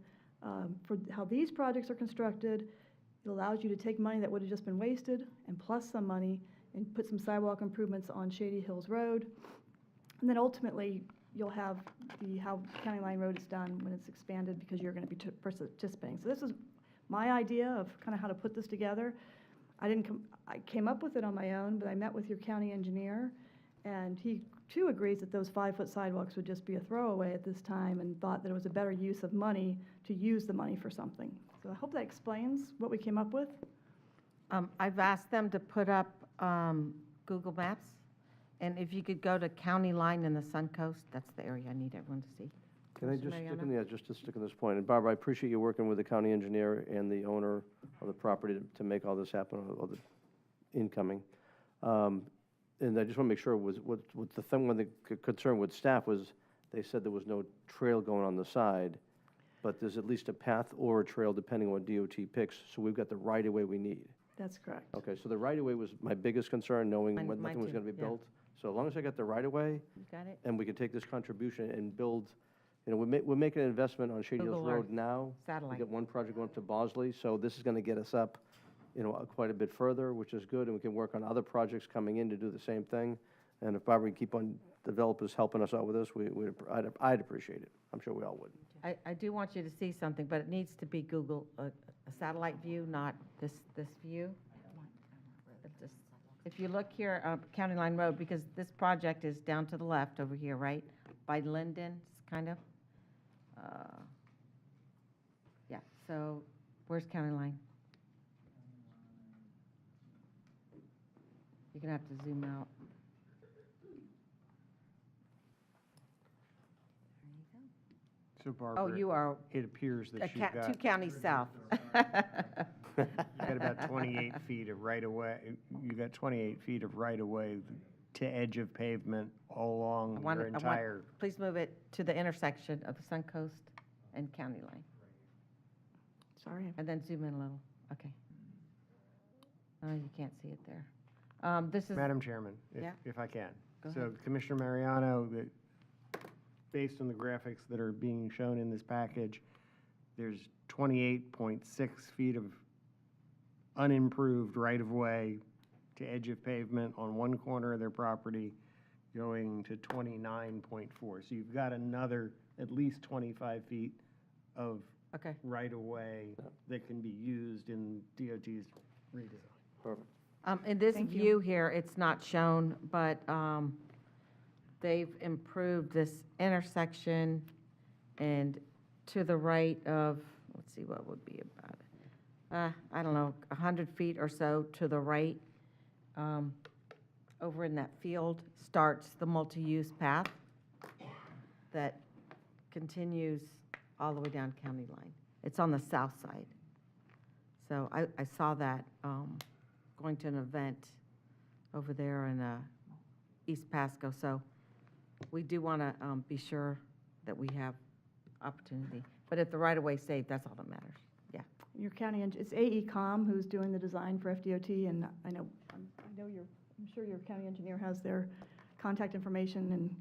for how these projects are constructed. It allows you to take money that would have just been wasted and plus some money and put some sidewalk improvements on Shady Hills Road. And then ultimately, you'll have how County Line Road is done when it's expanded because you're going to be participating. So this is my idea of kind of how to put this together. I came up with it on my own, but I met with your county engineer, and he too agrees that those 5-foot sidewalks would just be a throwaway at this time and thought that it was a better use of money to use the money for something. So I hope that explains what we came up with. I've asked them to put up Google Maps, and if you could go to County Line in the Suncoast, that's the area I need everyone to see. Can I just stick on this point? And Barbara, I appreciate you working with the county engineer and the owner of the property to make all this happen, all the incoming. And I just want to make sure what the thing, when the concern with staff was, they said there was no trail going on the side, but there's at least a path or a trail depending on what DOT picks, so we've got the right-of-way we need. That's correct. Okay, so the right-of-way was my biggest concern, knowing when Mine nothing was too, going to be yeah. built. So as long as I got the right-of-way, You got it? and we could take this contribution and build, we're making an investment on Shady Hills Google Road Earth, now. satellite. We got one project going up to Bosley, so this is going to get us up, quite a bit further, which is good, and we can work on other projects coming in to do the same thing. And if Barbara can keep on developers helping us out with this, I'd appreciate it. I'm sure we all would. I do want you to see something, but it needs to be Google, a satellite view, not this view. If you look here, County Line Road, because this project is down to the left over here, right? By Linden, kind of. Yeah, so where's County Line? You're going to have to zoom out. So Barbara. Oh, you are It appears that you've got. 2 counties south. You've got about 28 feet of right-of-way, you've got 28 feet of right-of-way to edge of pavement all along your entire. Please move it to the intersection of the Suncoast and County Line. Sorry. And then zoom in a little. Okay. Oh, you can't see it there. This is. Madam Chairman, Yeah. if I can. Go So ahead. Commissioner Mariano, based on the graphics that are being shown in this package, there's 28.6 feet of unimproved right-of-way to edge of pavement on one corner of their property, going to 29.4. So you've got another at least 25 feet of Okay. right-of-way that can be used in DOT's redesign. Perfect. In this Thank you. view here, it's not shown, but they've improved this intersection and to the right of, let's see what would be about it. I don't know, 100 feet or so to the right, over in that field, starts the multi-use path that continues all the way down county line. It's on the south side. So I saw that going to an event over there in East Pasco. So we do want to be sure that we have opportunity. But if the right-of-way saved, that's all that matters. Yeah. Your county, it's AECom who's doing the design for FDOT, and I'm sure your county engineer has their contact information, and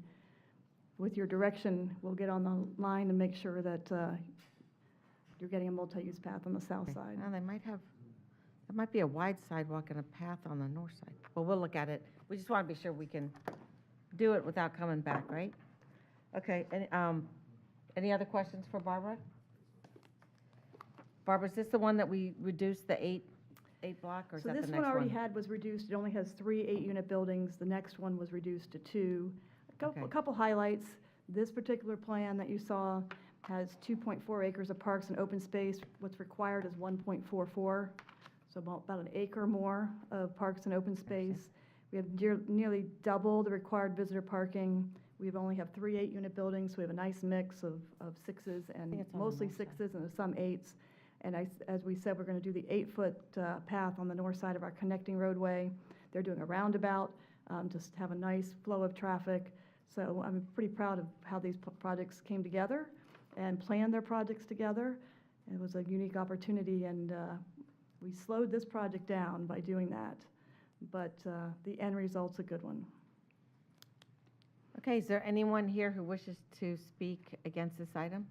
with your direction, we'll get on the line and make sure that you're getting a multi-use path on the south side. Now, there might be a wide sidewalk and a path on the north side. Well, we'll look at it. We just want to be sure we can do it without coming back, right? Okay, any other questions for Barbara? Barbara, is this the one that we reduced the eight block, or is that the next one? So this one already was reduced. It only has 3 8-unit buildings. The next one was reduced to 2. A couple highlights. This particular plan that you saw has 2.4 acres of parks and open space. What's required is 1.44, so about an acre more of parks and open space. We have nearly double the required visitor parking. We only have 3 8-unit buildings, so we have a nice mix of 6s and mostly 6s and some 8s. And as we said, we're going to do the 8-foot path on the north side of our connecting roadway. They're doing a roundabout, just to have a nice flow of traffic. So I'm pretty proud of how these projects came together and planned their projects together. It was a unique opportunity, and we slowed this project down by doing that. But the end result's a good one. Okay, is there anyone here who wishes to speak against this item?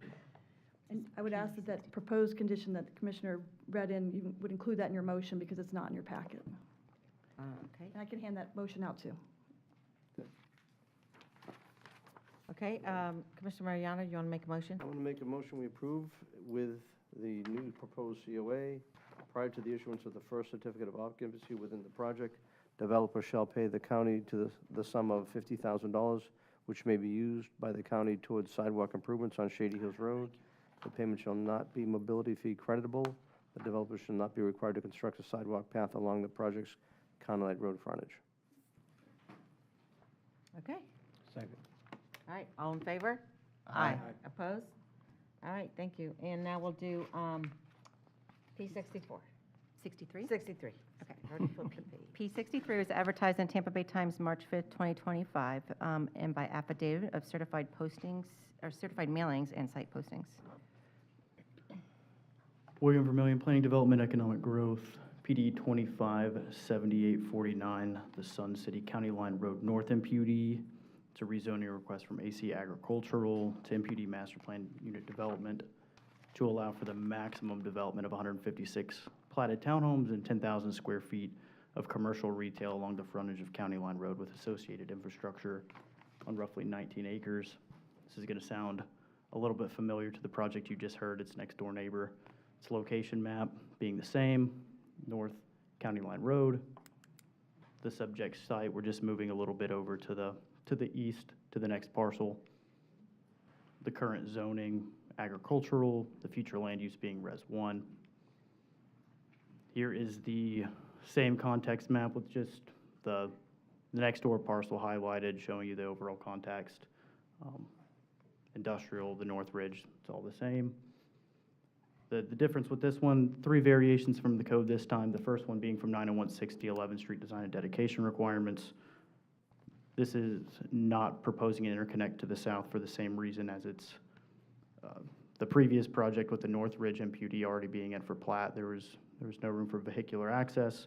And I would ask that that proposed condition that the Commissioner read in, you would include that in your motion because it's not in your packet. Okay. And I can hand that motion out too. Okay, Commissioner Mariano, you want to make a motion? I want to make a motion we approve with the new proposed COA. Prior to the issuance of the first certificate of occupancy within the project, developer shall pay the county to the sum of $50,000, which may be used by the county towards sidewalk improvements on Shady Hills Road. The payment shall not be mobility fee creditable. The developer shall not be required to construct a sidewalk path along the project's County Line Road frontage. Okay, Second. all right, all in favor? Aye. Opposed? All right, thank you. And now we'll do P64. 63? 63. Okay, already flipped the page. P63 was advertised in Tampa Bay Times March 5th, 2025, and by affidavit of certified postings, or certified mailings and site postings. William Vermillion, Planning Development, Economic Growth, PD 257849, the Sun City County Line Road North MPUD. It's a rezoning request from AC Agricultural to MPUD Master Plan Unit Development to allow for the maximum development of 156 platted townhomes and 10,000 square feet of commercial retail along the frontage of County Line Road with associated infrastructure on roughly 19 acres. This is going to sound a little bit familiar to the project you just heard. It's next door neighbor. Its location map being the same, North County Line Road. The subject site, we're just moving a little bit over to the east to the next parcel. The current zoning, agricultural, the future land use being Res 1. Here is the same context map with just the next door parcel highlighted, showing you the overall context. Industrial, the North Ridge, it's all the same. The difference with this one, 3 variations from the code this time. The first one being from 90160 11th Street design and dedication requirements. This is not proposing an interconnect to the south for the same reason as it's the previous project with the North Ridge MPUD already being in for plat. There was no room for vehicular access.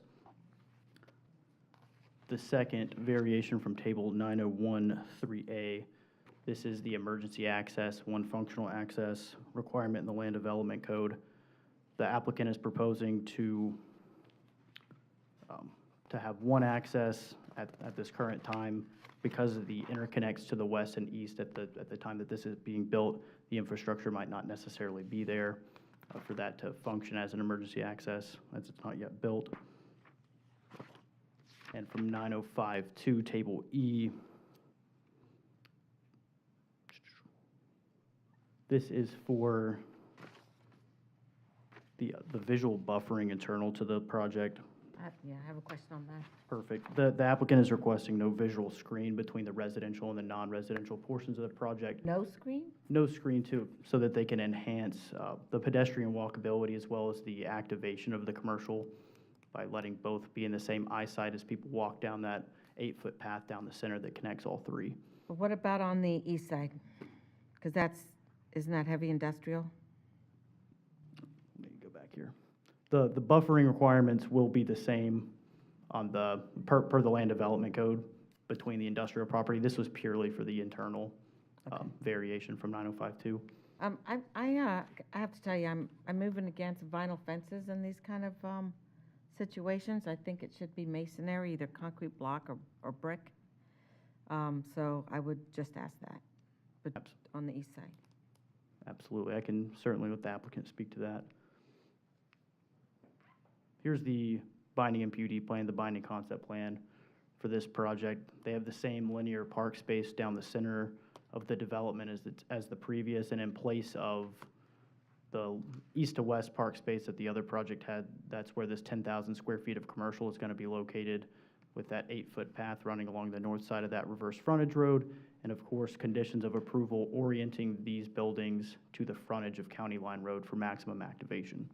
The second variation from table 9013A, this is the emergency access, one functional access requirement in the land development code. The applicant is proposing to have one access at this current time because of the interconnects to the west and east at the time that this is being built. The infrastructure might not necessarily be there for that to function as an emergency access as it's not yet built. And from 9052, table E, this is for the visual buffering internal to the project. Yeah, I have a question on that. Perfect. The applicant is requesting no visual screen between the residential and the non-residential portions of the project. No screen? No screen so that they can enhance the pedestrian walkability as well as the activation of the commercial by letting both be in the same eyesight as people walk down that 8-foot path down the center that connects all three. But what about on the east side? Because isn't that heavy industrial? Let me go back here. The buffering requirements will be the same on per the land development code between the industrial property. This was purely for the internal variation from 9052. I have to tell you, I'm moving against vinyl fences in these kind of situations. I think it should be masonry, either concrete block or brick. So I would just ask that, but on the east side. Absolutely. I can certainly let the applicant speak to that. Here's the binding MPUD plan, the binding concept plan for this project. They have the same linear park space down the center of the development as the previous, and in place of the east to west park space that the other project had, that's where this 10,000 square feet of commercial is going to be located, with that 8-foot path running along the north side of that reverse frontage road, and of course, conditions of approval orienting these buildings to the frontage of County Line Road for maximum activation.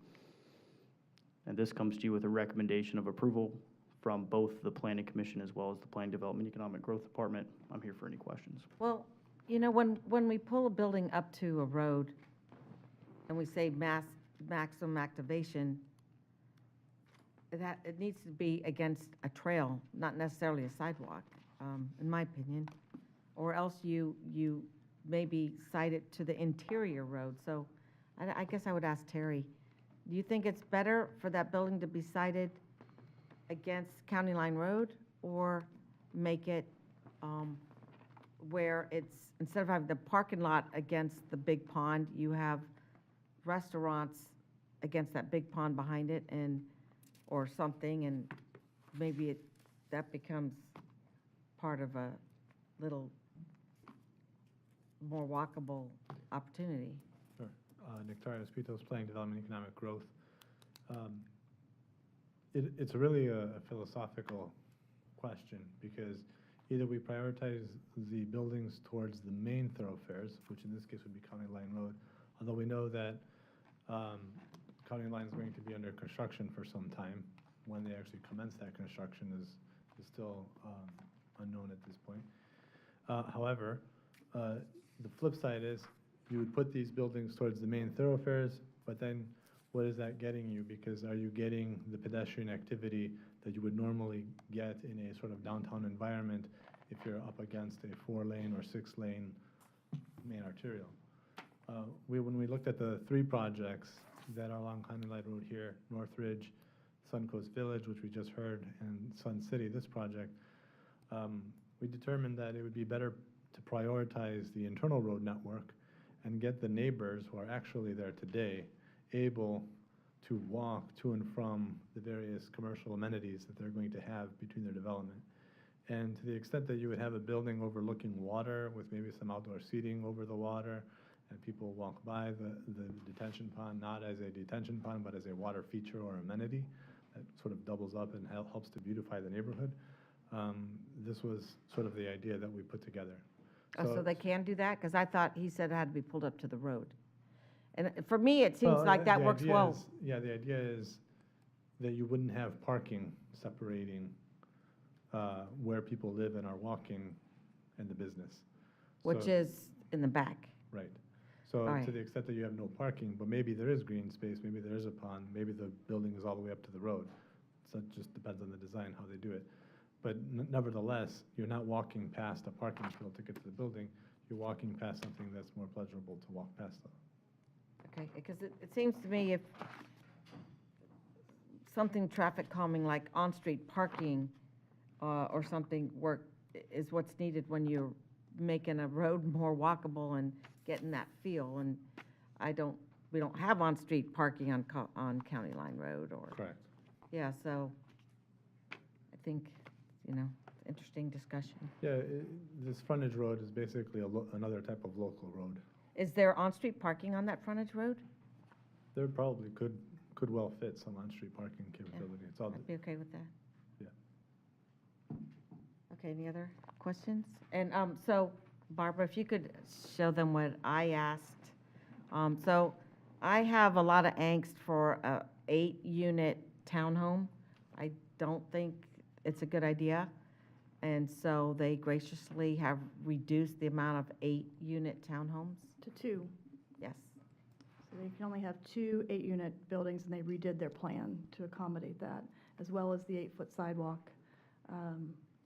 And this comes to you with a recommendation of approval from both the Planning Commission as well as the Planning Development Economic Growth Department. I'm here for any questions. Well, you know, when we pull a building up to a road and we say maximum activation, that it needs to be against a trail, not necessarily a sidewalk, in my opinion. Or else you maybe cite it to the interior road. So I guess I would ask Terry, do you think it's better for that building to be sited against County Line Road, or make it where it's, instead of having the parking lot against the big pond, you have restaurants against that big pond behind it, or something, and maybe that becomes part of a little more walkable opportunity? Sure. Nick Tarios, Pitos, Planning Development Economic Growth. It's really a philosophical question, because either we prioritize the buildings towards the main thoroughfares, which in this case would be County Line Road, although we know that County Line is going to be under construction for some time. When they actually commence that construction is still unknown at this point. However, the flip side is you would put these buildings towards the main thoroughfares, but then what is that getting you? Because are you getting the pedestrian activity that you would normally get in a sort of downtown environment if you're up against a 4-lane or 6-lane main arterial? When we looked at the 3 projects that are along County Line Road here, Northridge, Suncoast Village, which we just heard, and Sun City, this project, we determined that it would be better to prioritize the internal road network and get the neighbors who are actually there today able to walk to and from the various commercial amenities that they're going to have between their development. And to the extent that you would have a building overlooking water with maybe some outdoor seating over the water, and people walk by the detention pond, not as a detention pond, but as a water feature or amenity that sort of doubles up and helps to beautify the neighborhood. This was sort of the idea that we put together. So they can do that? Because I thought he said it had to be pulled up to the road. And for me, it seems like that works well. Yeah, the idea is that you wouldn't have parking separating where people live and are walking and the business. Which is in the back. Right. So to the extent that you have no parking, but maybe there is green space, maybe there is a pond, maybe the building is all the way up to the road. So it just depends on the design, how they do it. But nevertheless, you're not walking past a parking field to get to the building. You're walking past something that's more pleasurable to walk past. Okay, because it seems to me if something traffic calming like on-street parking or something is what's needed when you're making a road more walkable and getting that feel. And we don't have on-street parking on County Line Road or. Correct. Yeah, so I think, interesting discussion. Yeah, this frontage road is basically another type of local road. Is there on-street parking on that frontage road? There probably could could well fit some on-street parking capability. It's all, I'd be okay with that. yeah. Okay, any other questions? And so Barbara, if you could show them what I asked. So I have a lot of angst for a 8-unit townhome. I don't think it's a good idea. And so they graciously have reduced the amount of 8-unit townhomes. To 2. Yes. So they can only have 2 8-unit buildings, and they redid their plan to accommodate that, as well as the 8-foot sidewalk,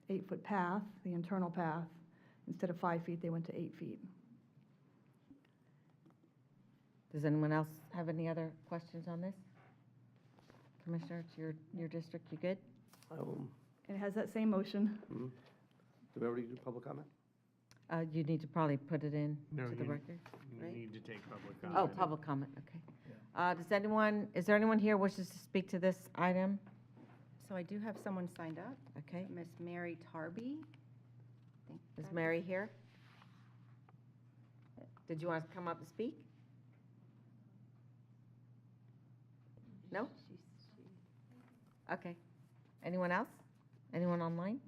8-foot path, the internal path. Instead of 5 feet, they went to 8 feet. Does anyone else have any other questions on this? Commissioner, it's your district, you good? And it has that same motion. Do we already do public comment? You need to probably put it in No, to the you- record, You right? need to take public Oh, comment. public comment, okay. Is there anyone here wishes to speak to this item? So I do have someone signed up, Okay. Miss Mary Tarby. Is Mary here? Did you want to come up and speak? No? Okay. Anyone else? Anyone online?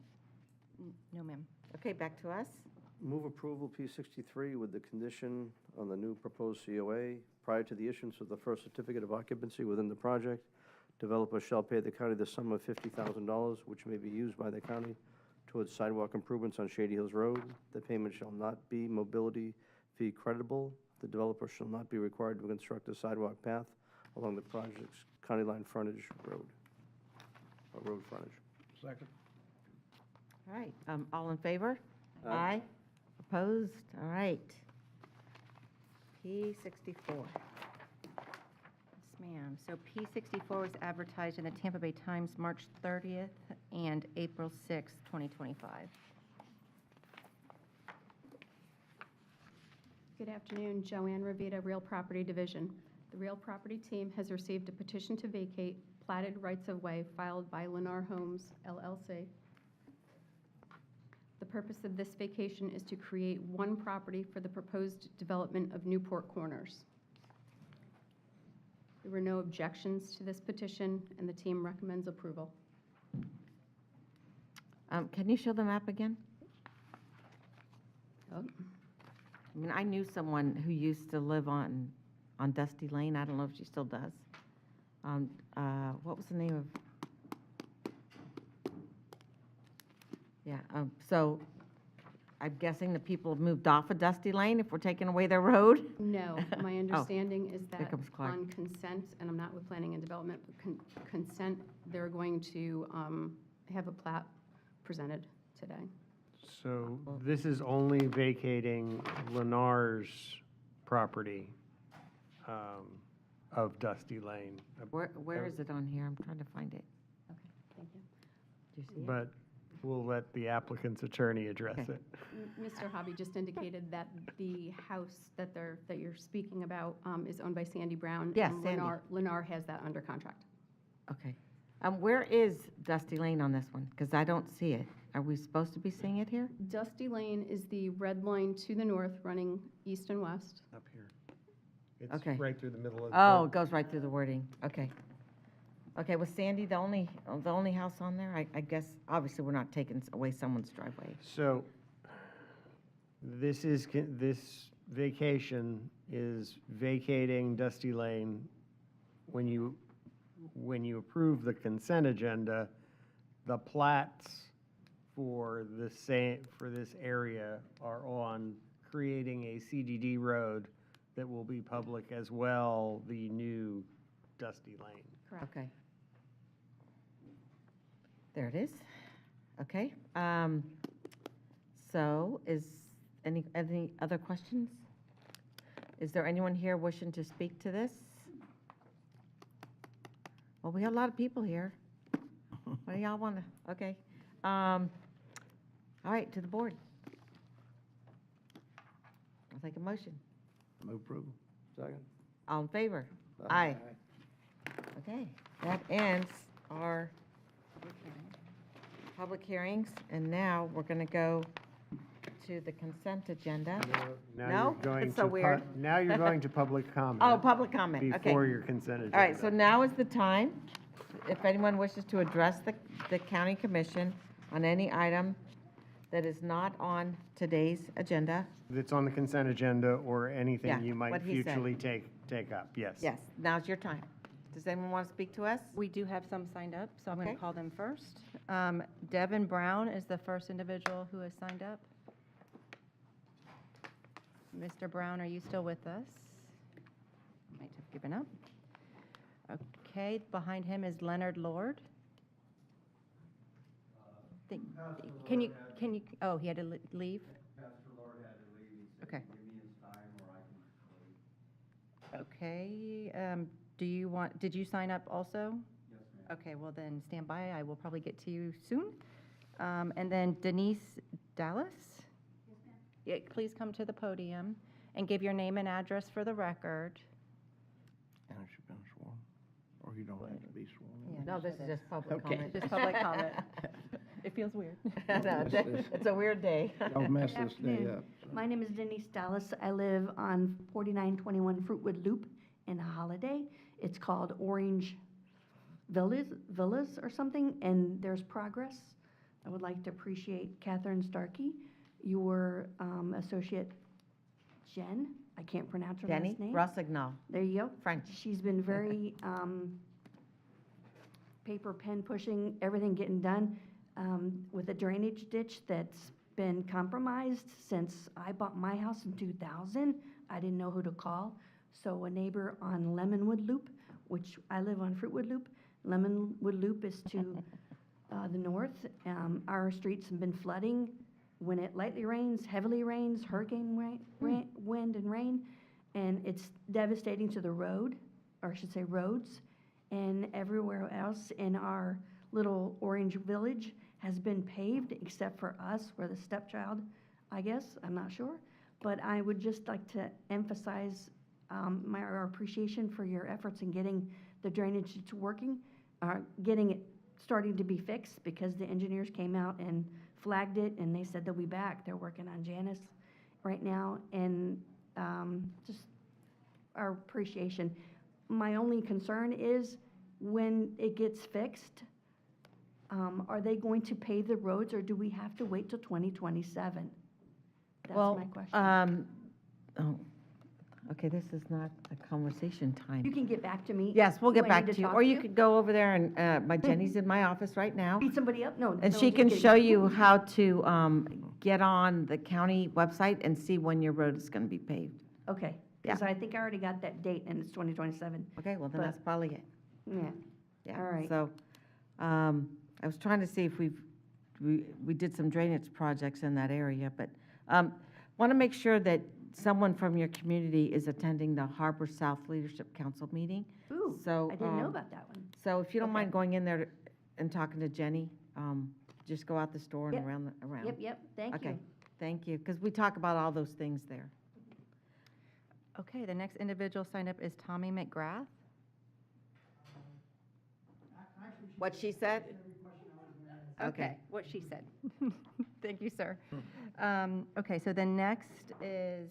No, ma'am. Okay, back to us. Move approval P63 with the condition on the new proposed COA. Prior to the issuance of the first certificate of occupancy within the project, developer shall pay the county the sum of $50,000, which may be used by the county towards sidewalk improvements on Shady Hills Road. The payment shall not be mobility fee creditable. The developer shall not be required to construct a sidewalk path along the project's county line frontage road, or road frontage. Second. All right, all in favor? Aye. Opposed? All right. P64. Yes, ma'am. So P64 was advertised in the Tampa Bay Times March 30th and April 6th, 2025. Good afternoon, Joanne Ravita, Real Property Division. The Real Property team has received a petition to vacate platted rights-of-way filed by Lennar Homes LLC. The purpose of this vacation is to create one property for the proposed development of Newport Corners. There were no objections to this petition, and the team recommends approval. Can you show the map again? Oh. I mean, I knew someone who used to live on Dusty Lane. I don't know if she still does. What was the name of? Yeah, so I'm guessing the people have moved off of Dusty Lane if we're taking away their road? No, my understanding is here that comes Clark. on consent, and I'm not with planning and development, but consent, they're going to have a plat presented today. So this is only vacating Lennar's property of Dusty Lane. Where is it on here? I'm trying to find it. Okay, thank you. Do you see it? But we'll let the applicant's attorney address Okay. it. Mr. Hobby just indicated that the house that you're speaking about is owned by Sandy Brown. Yes, and Sandy. Lennar has that under contract. Okay. Where is Dusty Lane on this one? Because I don't see it. Are we supposed to be seeing it here? Dusty Lane is the red line to the north, running east and west. Up here. Okay. It's right through the middle of. Oh, it goes right through the wording. Okay. Okay, was Sandy the only house on there? I guess, obviously, we're not taking away someone's driveway. So this vacation is vacating Dusty Lane. When you approve the consent agenda, the plats for this area are on creating a CDD road that will be public as well, the new Dusty Lane. Correct. Okay. There it is. Okay. So is any other questions? Is there anyone here wishing to speak to this? Well, we have a lot of people here. What do y'all want to, okay. All right, to the board. I'll take a motion. Move approval. Second. All in favor? Aye. Okay, that ends our public hearings, and now we're going to go to the consent agenda. Now No? you're going It's so to weird. Now you're going to public comment. Oh, public comment, okay. Before your consent agenda. All right, so now is the time, if anyone wishes to address the county commission on any item that is not on today's agenda. That's on the consent agenda or Yeah, anything you might what he said. futurely take up, yes. Yes, now's your time. Does anyone want to speak to us? We do have some signed up, so I'm going Okay. to call them first. Devin Brown is the first individual who has signed up. Mr. Brown, are you still with us? Might have given up. Okay, behind him is Leonard Lord. Can you, oh, he had to leave? Pastor Lord had to leave. He said, Okay. give me his time or I can leave. Okay, did you sign up also? Yes, ma'am. Okay, well then, stand by, I will probably get to you soon. And then Denise Dallas? Yes, ma'am. Yeah, please come to the podium and give your name and address for the record. And it should have been sworn, or you don't have to be sworn. No, this is just public Okay. comment. Just public comment. It feels weird. No, it's a weird day. Don't mess this day Afternoon. up. My name is Denise Dallas. I live on 4921 Fruitwood Loop in Holiday. It's called Orange Villas or something, and there's progress. I would like to appreciate Catherine Starkey, your associate Jen. I can't pronounce her Jenny last name. Rossignol. There you go. French. She's been very paper pen pushing, everything getting done with a drainage ditch that's been compromised since I bought my house in 2000. I didn't know who to call. So a neighbor on Lemonwood Loop, which I live on Fruitwood Loop, Lemonwood Loop is to the north. Our streets have been flooding when it lightly rains, heavily rains, hurricane wind and rain, and it's devastating to the road, or I should say roads, and everywhere else in our little orange village has been paved except for us. We're the stepchild, I guess, I'm not sure. But I would just like to emphasize our appreciation for your efforts in getting the drainage to working, getting it starting to be fixed, because the engineers came out and flagged it and they said they'll be back. They're working on Janice right now, and just our appreciation. My only concern is when it gets fixed, are they going to pave the roads, or do we have to wait till 2027? That's my question. Oh, okay, this is not a conversation time. You can get back to me. Yes, we'll who get I back need to you, talk or you could go over there and, my Jenny's in my office right now. Beat somebody up? No. And no, she just can kidding. show you how to get on the county website and see when your road is going to be paved. Okay, because I think I already got that date, and it's 2027. Okay, well, then But- that's probably it. Yeah. Yeah. All right. So, I was trying to see if we did some drainage projects in that area, but want to make sure that someone from your community is attending the Harbor South Leadership Council meeting. Ooh, So, I didn't know about that one. So if you don't Okay. mind going in there and talking to Jenny, just go out the store and Yep. around. Yep, thank Okay, you. thank you, because we talk about all those things there. Okay, the next individual signed up is Tommy McGrath. What she said? Okay, what she said. Thank you, sir. Okay, so the next is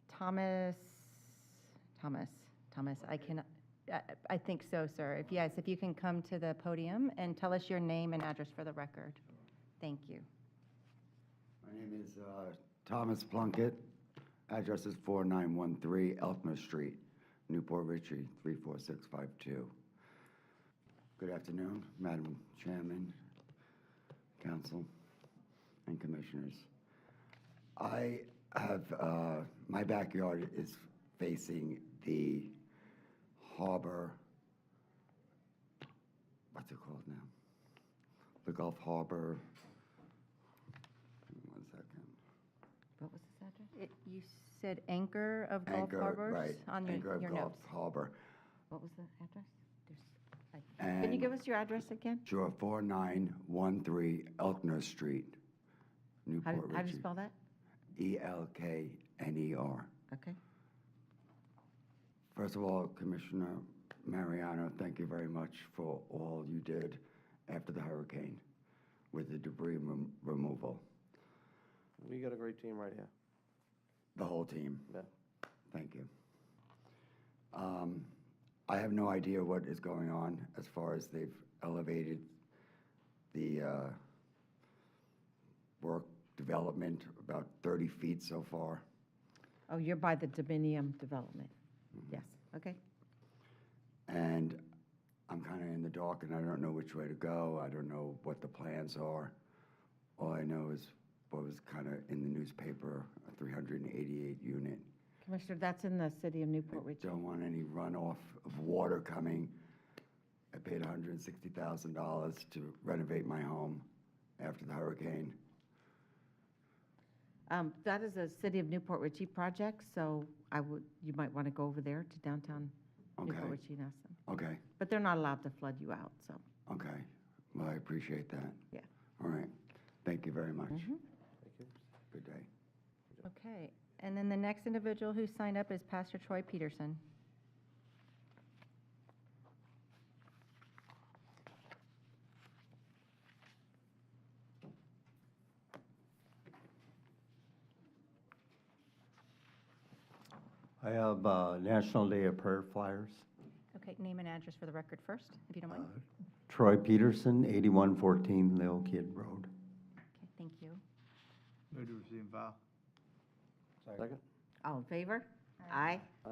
Thomas, I think so, sir. If you can come to the podium and tell us your name and address for the record. Thank you. My name is Thomas Plunkett. Address is 4913 Elkner Street, Newport Richey, 34652. Good afternoon, Madam Chairman, Council, and Commissioners. I have, my backyard is facing the harbor, what's it called now? The Gulf Harbor. One second. What was this address? You said Anchor of Gulf Anchor, Harbors right, on Anchor of your Gulf notes. Harbor. What was the address? Can you And- give us your address again? Sure, 4913 Elkner Street, How Newport do Richey. you spell that? ELKNER. Okay. First of all, Commissioner Mariano, thank you very much for all you did after the hurricane. with the debris removal? We got a great team right here. The whole team? Yeah. Thank you. I have no idea what is going on as far as they've elevated the work development about 30 feet so far. Oh, you're by the Dominium development? Yes, okay. And I'm kind of in the dark, and I don't know which way to go. I don't know what the plans are. All I know is what was kind of in the newspaper, a 388 unit. Commissioner, that's in the city of Newport Richey. Don't want any runoff of water coming. I paid $160,000 to renovate my home after the hurricane. That is a city of Newport Richey project, so you might want to go over there to downtown Newport Okay. Richey and ask them. Okay, But they're not allowed to flood you out, so, okay. Well, I appreciate that. yeah. All right. Thank you very much. Mhm. Good day. Okay, and then the next individual who signed up is Pastor Troy Peterson. I have National Day of Prayer flyers. Okay, name and address for the record first, if you don't mind. Troy Peterson, 8114 Lil Kid Road. Okay, thank you. Move to receive and file. Second? All in favor? Aye. Aye.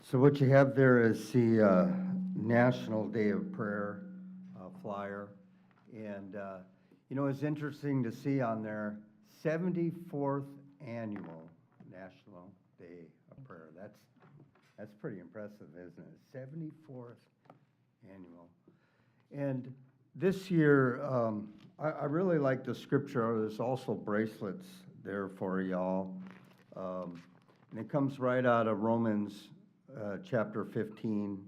So what you have there is the National Day of Prayer flyer. And, you know, it's interesting to see on there, 74th Annual National Day of Prayer. That's pretty impressive, isn't it? 74th Annual. And this year, I really like the scripture. There's also bracelets there for y'all. And it comes right out of Romans chapter 15,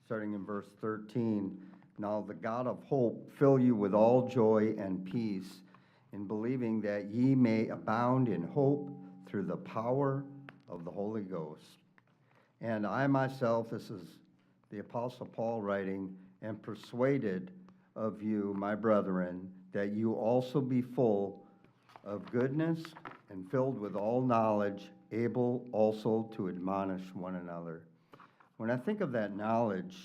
starting in verse 13. Now the God of hope fill you with all joy and peace in believing that ye may abound in hope through the power of the Holy Ghost. And I myself, this is the Apostle Paul writing, am persuaded of you, my brethren, that you also be full of goodness and filled with all knowledge, able also to admonish one another. When I think of that knowledge,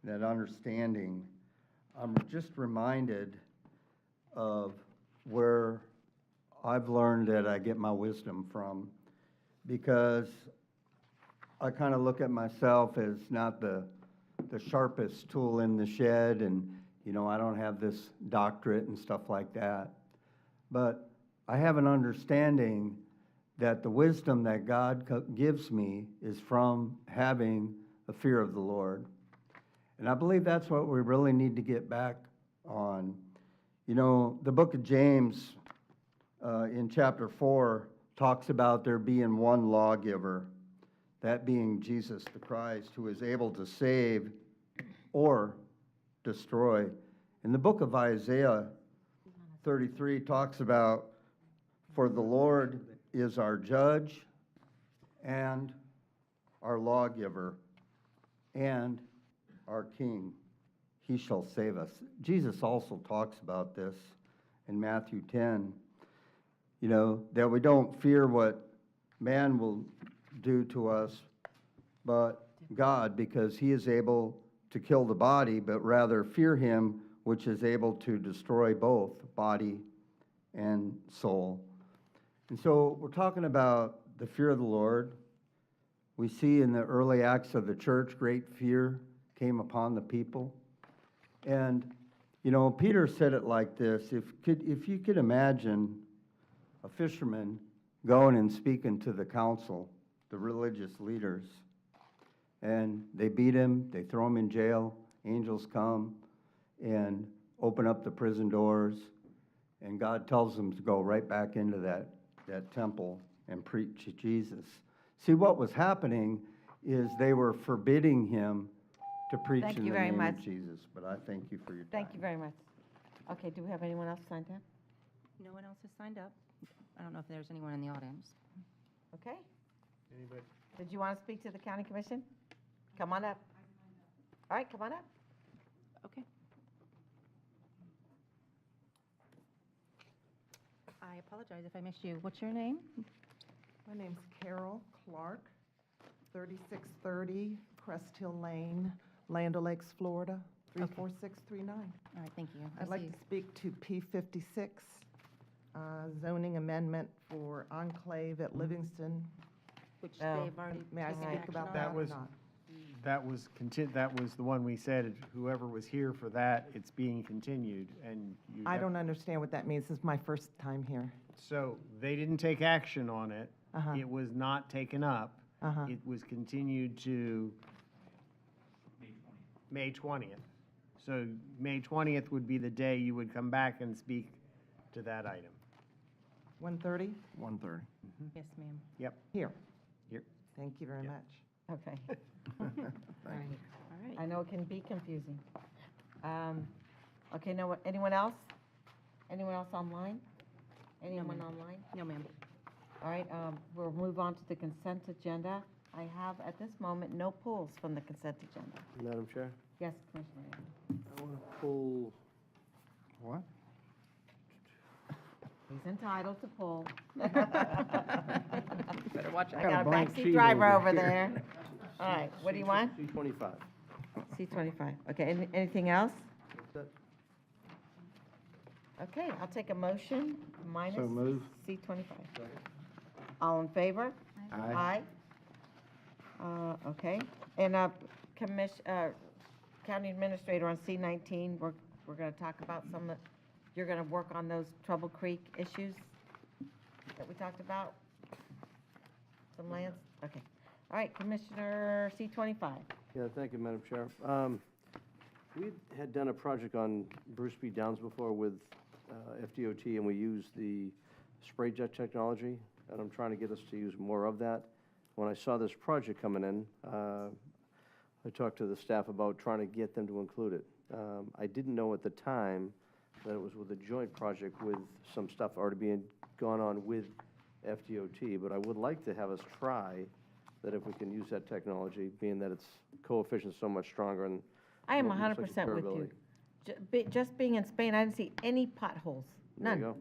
that understanding, I'm just reminded of where I've learned that I get my wisdom from, because I kind of look at myself as not the sharpest tool in the shed, and you know, I don't have this doctorate and stuff like that. But I have an understanding that the wisdom that God gives me is from having the fear of the Lord. And I believe that's what we really need to get back on. You know, the book of James in chapter 4 talks about there being one lawgiver, that being Jesus the Christ, who is able to save or destroy. In the book of Isaiah 33 talks about, for the Lord is our judge and our lawgiver and our king. He shall save us. Jesus also talks about this in Matthew 10, you know, that we don't fear what man will do to us, but God, because he is able to kill the body, but rather fear him which is able to destroy both body and soul. And so we're talking about the fear of the Lord. We see in the early acts of the church, great fear came upon the people. And, you know, Peter said it like this, if you could imagine a fisherman going and speaking to the council, the religious leaders, and they beat him, they throw him in jail, angels come and open up the prison doors, and God tells them to go right back into that temple and preach Jesus. See, what was happening is they were forbidding him to preach Thank in you the very name much. of Jesus. But I thank you for your time. Thank you very much. Okay, do we have anyone else signed up? No one else has signed up. I don't know if there's anyone in the audience. Okay. Anybody? Did you want to speak to the county commission? Come on up. All right, come on up. Okay. I apologize if I missed you. What's your name? My name's Carol Clark, 3630 Crest Hill Lane, Land O'Lakes, Florida, 34639. All right, thank you. I'd like to speak to P56, zoning amendment for enclave at Livingston. Which Oh. they've already May I taken speak action about on? that or was, not? that was the one we said, whoever was here for that, it's being continued, and you. I don't understand what that means. This is my first time here. So they didn't take action on it. Uh-huh. It was not taken up. Uh-huh. It was continued to May 20th. So May 20th would be the day you would come back and speak to that item. 1:30? 1:30. Yes, ma'am. Yep. Here. Here. Thank you very Yeah. much. Okay. All right. All right. I know it can be confusing. Okay, no, anyone else? Anyone else online? Anyone online? No, ma'am. All right, we'll move on to the consent agenda. I have, at this moment, no pulls from the consent agenda. Madam Chair, Yes, Commissioner Aaron. I want to pull, What? He's entitled to pull. Better watch I got a got a blank backseat sheet driver over over here. there. All right, what do you want? C25. C25. Okay, anything else? Okay, I'll take a motion minus So move. C25. All in favor? Aye. Okay, and County Administrator on C19, we're going to talk about you're going to work on those Trouble Creek issues that we talked about? Some lands? Okay. All right, Commissioner C25. Yeah, thank you, Madam Chair. We had done a project on Bruce B. Downs before with FDOT, and we used the spray jet technology, and I'm trying to get us to use more of that. When I saw this project coming in, I talked to the staff about trying to get them to include it. I didn't know at the time that it was with a joint project with some stuff already being gone on with FDOT, but I would like to have us try that if we can use that technology, being that its coefficient's so much stronger and I am won't lose such 100% with you. durability. Just being in Spain, I didn't see any potholes, There you none.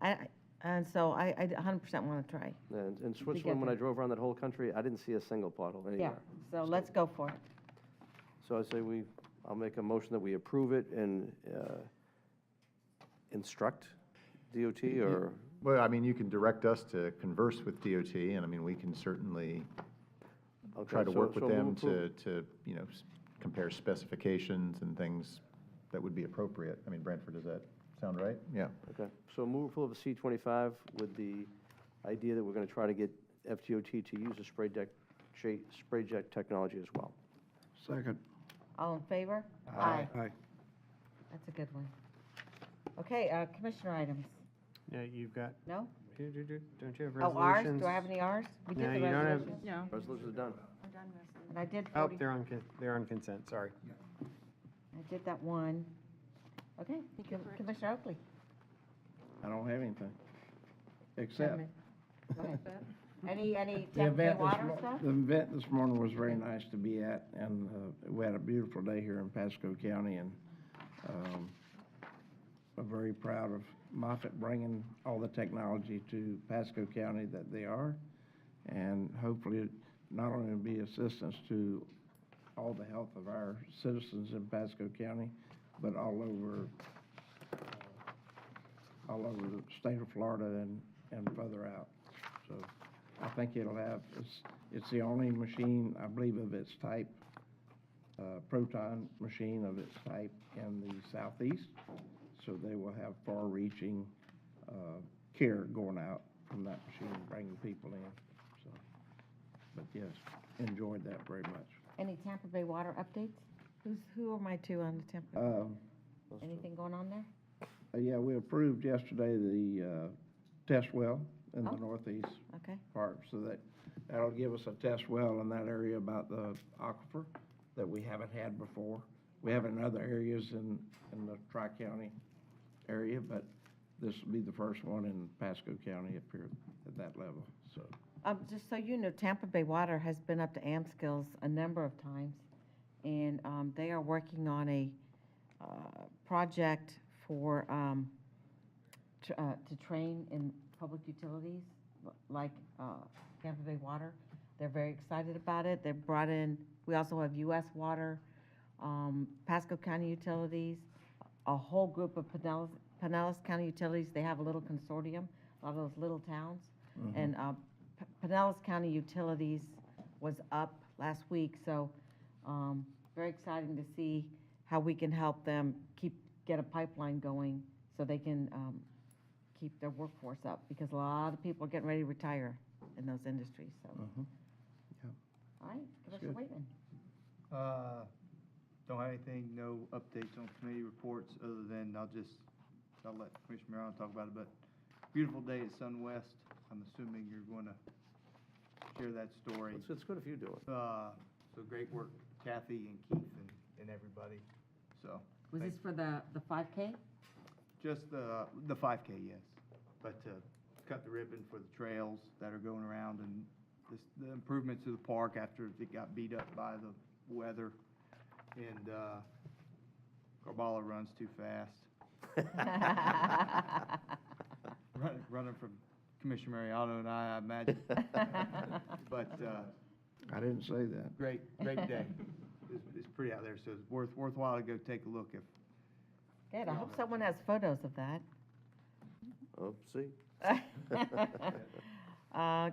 go. And so I 100% want to try. And in Switzerland, when I drove around that whole country, I didn't see a single pothole Yeah, anywhere. so let's go for it. So I say I'll make a motion that we approve it and instruct DOT or, Well, I mean, you can direct us to converse with DOT, and I mean, we can certainly try to Okay, work so with them we'll approve- to, you know, compare specifications and things that would be appropriate. I mean, Brantford, does that sound right? Yeah. okay. So move approval of C25 with the idea that we're going to try to get FDOT to use the spray jet technology as well. Second. All in favor? Aye. That's a good one. Okay, Commissioner items. Yeah, you've got, No? don't you have Oh, ours? resolutions? Do I have any ours? We did No, the you don't have- resolutions. No. Resolutions are done. And I did Oh, 40, they're on consent, sorry. I did that one. Okay, Commissioner Oakley. I don't have anything, except. Go ahead. Any The Tampa Bay event, water stuff? the event this morning was very nice to be at, and we had a beautiful day here in Pasco County, and I'm very proud of Moffett bringing all the technology to Pasco County that they are, and hopefully it not only be assistance to all the health of our citizens in Pasco County, but all over the state of Florida and further out. So I think it'll have, it's the only machine, I believe, of its type, proton machine of its type in the southeast. So they will have far-reaching care going out from that machine, bringing people in. So, but yes, enjoyed that very much. Any Tampa Bay water updates? Who are my two on the Tampa Bay? Anything going on there? Yeah, we approved yesterday the test well in the northeast Okay. part, so that'll give us a test well in that area about the aquifer that we haven't had before. We have in other areas in the Tri-County area, but this will be the first one in Pasco County up here at that level, so. Just so you know, Tampa Bay Water has been up to Amskills a number of times, and they are working on a project for, to train in public utilities, like Tampa Bay Water. They're very excited about it. They've brought in, we also have U.S. Water, Pasco County Utilities, a whole group of Pinellas County Utilities. They have a little consortium, a lot of those little towns. And Pinellas County Utilities was up last week, so very exciting to see how we can help them get a pipeline going so they can keep their workforce up, because a lot of people are getting ready to retire in those industries, so. All right, Commissioner Waitman. Don't have anything, no updates on committee reports, other than I'll let Commissioner Brown talk about it, but beautiful day at SunWest. I'm assuming you're going to share that story. It's good if you do it. So great work, Kathy and Keith and everybody, so. Was this for the 5K? Just the 5K, yes, but cut the ribbon for the trails that are going around, and the improvements to the park after it got beat up by the weather, and Carbala runs too fast. Running from Commissioner Mariano and I imagine. But I didn't say that. Great day. It's pretty out there, so it's worthwhile to go take a look if. Good, I hope someone has photos of that. Oh, see?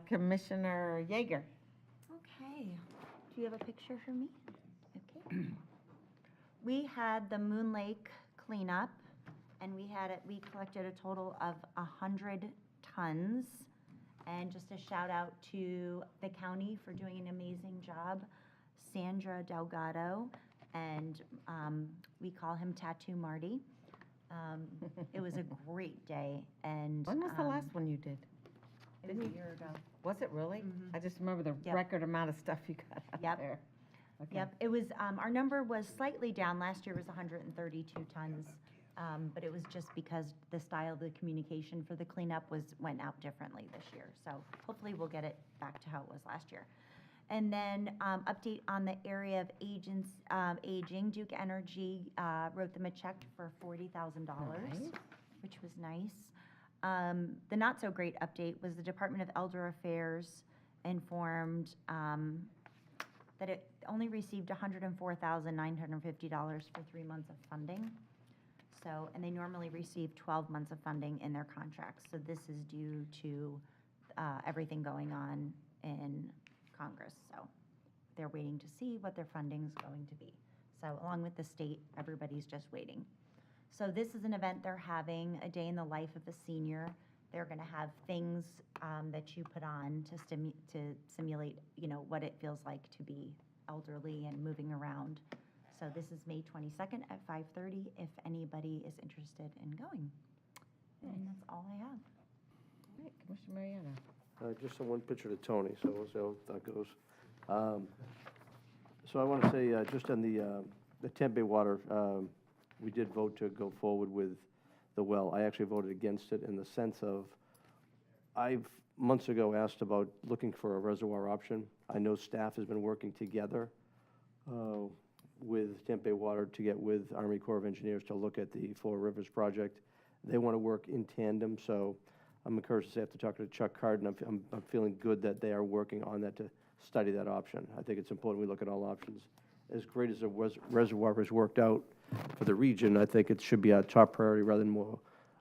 Commissioner Yeager. Okay. Do you have a picture for me? Okay. We had the Moon Lake cleanup, and we collected a total of 100 tons. And just a shout out to the county for doing an amazing job, Sandra Delgado, and we call him Tattoo Marty. It was a great day, and. When was the last one you did? It was a year ago. Was it really? I just remember the Yep. record amount of stuff you got out there. Okay. Yep, it was, our number was slightly down. Last year was 132 tons. But it was just because the style of the communication for the cleanup went out differently this year. So hopefully we'll get it back to how it was last year. And then update on the area of aging. Duke Energy wrote them a check for $40,000, which was nice. The not so great update was the Department of Elder Affairs informed that it only received $104,950 for 3 months of funding. So, and they normally receive 12 months of funding in their contracts. So this is due to everything going on in Congress. So they're waiting to see what their funding's going to be. So along with the state, everybody's just waiting. So this is an event they're having, a day in the life of a senior. They're going to have things that you put on to simulate, what it feels like to be elderly and moving around. So this is May 22nd at 5:30 if anybody is interested in going. And that's all I have. All right, Commissioner Mariano. Just one picture to Tony, so we'll see how that goes. So I want to say, just on the Tampa Bay Water, we did vote to go forward with the well. I actually voted against it in the sense of, I've months ago asked about looking for a reservoir option. I know staff has been working together with Tampa Bay Water to get with Army Corps of Engineers to look at the Four Rivers project. They want to work in tandem, so I'm encouraged to say after talking to Chuck Carden, I'm feeling good that they are working on that to study that option. I think it's important we look at all options. As great as the reservoir has worked out for the region, I think it should be our top priority rather than more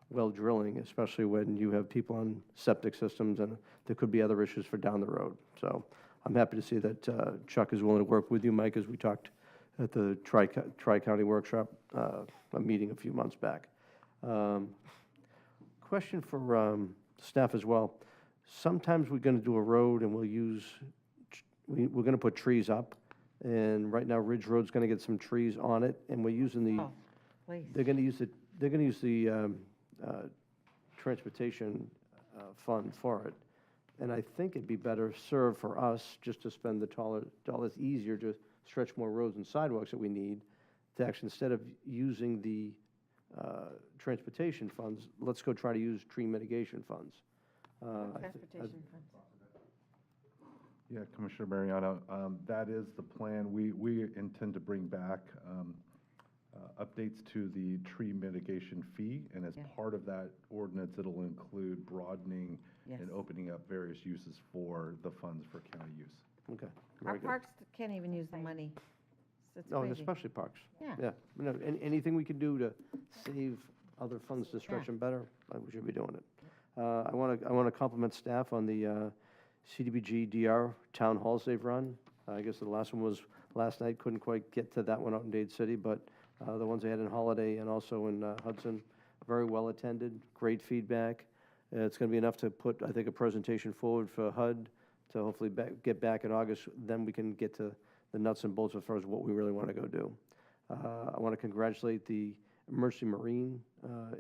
well drilling, especially when you have people on septic systems and there could be other issues for down the road. So I'm happy to see that Chuck is willing to work with you, Mike, as we talked at the Tri-County Workshop, a meeting a few months back. Question for staff as well. Sometimes we're going to do a road and we're going to put trees up. And right now Ridge Road's going to get some trees on it, and we're using the. They're going to use the. They're going to use the transportation fund for it, and I think it'd be better served for us just to spend the dollars easier to stretch more roads and sidewalks that we need, to actually instead of using the transportation funds, let's go try to use tree mitigation funds. Transportation funds. Yeah, Commissioner Mariano, that is the plan. We intend to bring back updates to the tree mitigation fee, and as part of that ordinance, it'll include broadening and opening up various uses for the funds for county use. Okay. Our very good. parks can't even use the money. It's Oh, crazy. especially parks. Yeah. Yeah. You know, anything we can do to save other funds to stretch Yeah. them better, we should be doing it. I want to compliment staff on the CDBG DR town halls they've run. I guess the last one was last night. Couldn't quite get to that one out in Dade City, but the ones they had in Holiday and also in Hudson, very well attended, great feedback. It's going to be enough to put, I think, a presentation forward for HUD to hopefully get back in August. Then we can get to the nuts and bolts as far as what we really want to go do. I want to congratulate the Emergency Marine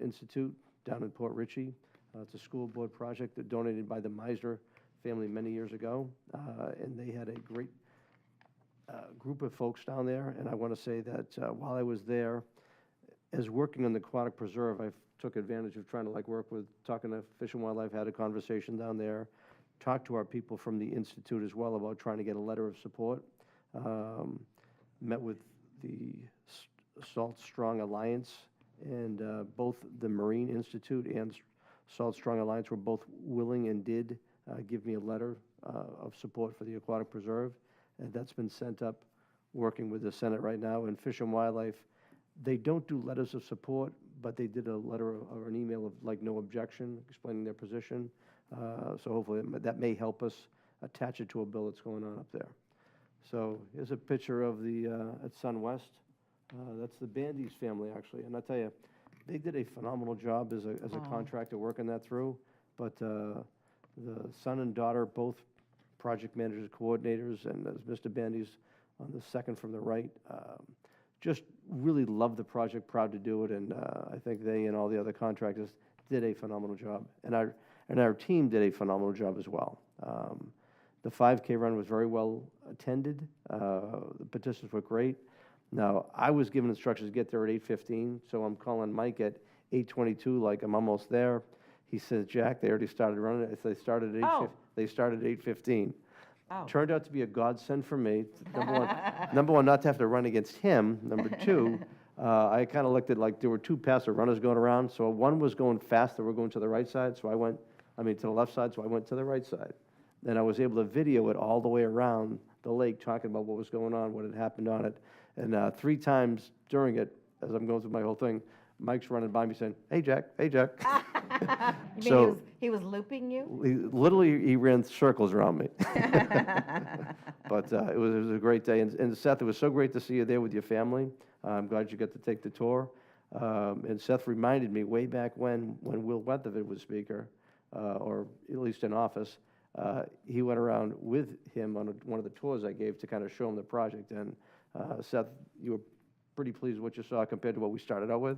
Institute down in Port Richey. It's a school board project that donated by the Meisner family many years ago, and they had a great group of folks down there. And I want to say that while I was there, as working on the aquatic preserve, I took advantage of trying to work with, talking to Fish and Wildlife, had a conversation down there, talked to our people from the Institute as well about trying to get a letter of support. Met with the Salt Strong Alliance, and both the Marine Institute and Salt Strong Alliance were both willing and did give me a letter of support for the aquatic preserve, and that's been sent up, working with the Senate right now. And Fish and Wildlife, they don't do letters of support, but they did a letter or an email of no objection, explaining their position. So hopefully that may help us attach it to a bill that's going on up there. So here's a picture of the at Sun West. That's the Bandy's family, actually. And I tell you, they did a phenomenal job as a contractor working that through. But the son and daughter, both project managers, coordinators, and as Mr. Bandy's on the second from the right, just really loved the project, proud to do it. And I think they and all the other contractors did a phenomenal job. And our team did a phenomenal job as well. The 5K run was very well attended. The participants were great. Now, I was given instructions to get there at 8:15, so I'm calling Mike at 8:22, like I'm almost there. He says, Jack, they already started running it. They started at 8:15. Oh. Turned out to be a godsend for me. Number one, not to have to run against him. Number two, I kind of looked at there were two passive runners going around. So one was going fast, they were going to the right side. So to the left side, so I went to the right side. Then I was able to video it all the way around the lake, talking about what was going on, what had happened on it. And 3 times during it, as I'm going through my whole thing, Mike's running by me saying, hey, Jack, hey, Jack. You mean he was looping you? He ran circles around me. But it was a great day. And Seth, it was so great to see you there with your family. I'm glad you got to take the tour. And Seth reminded me way back when Will Weatherford was speaker, or at least in office, he went around with him on one of the tours I gave to kind of show him the project. And Seth, you were pretty pleased with what you saw compared to what we started out with?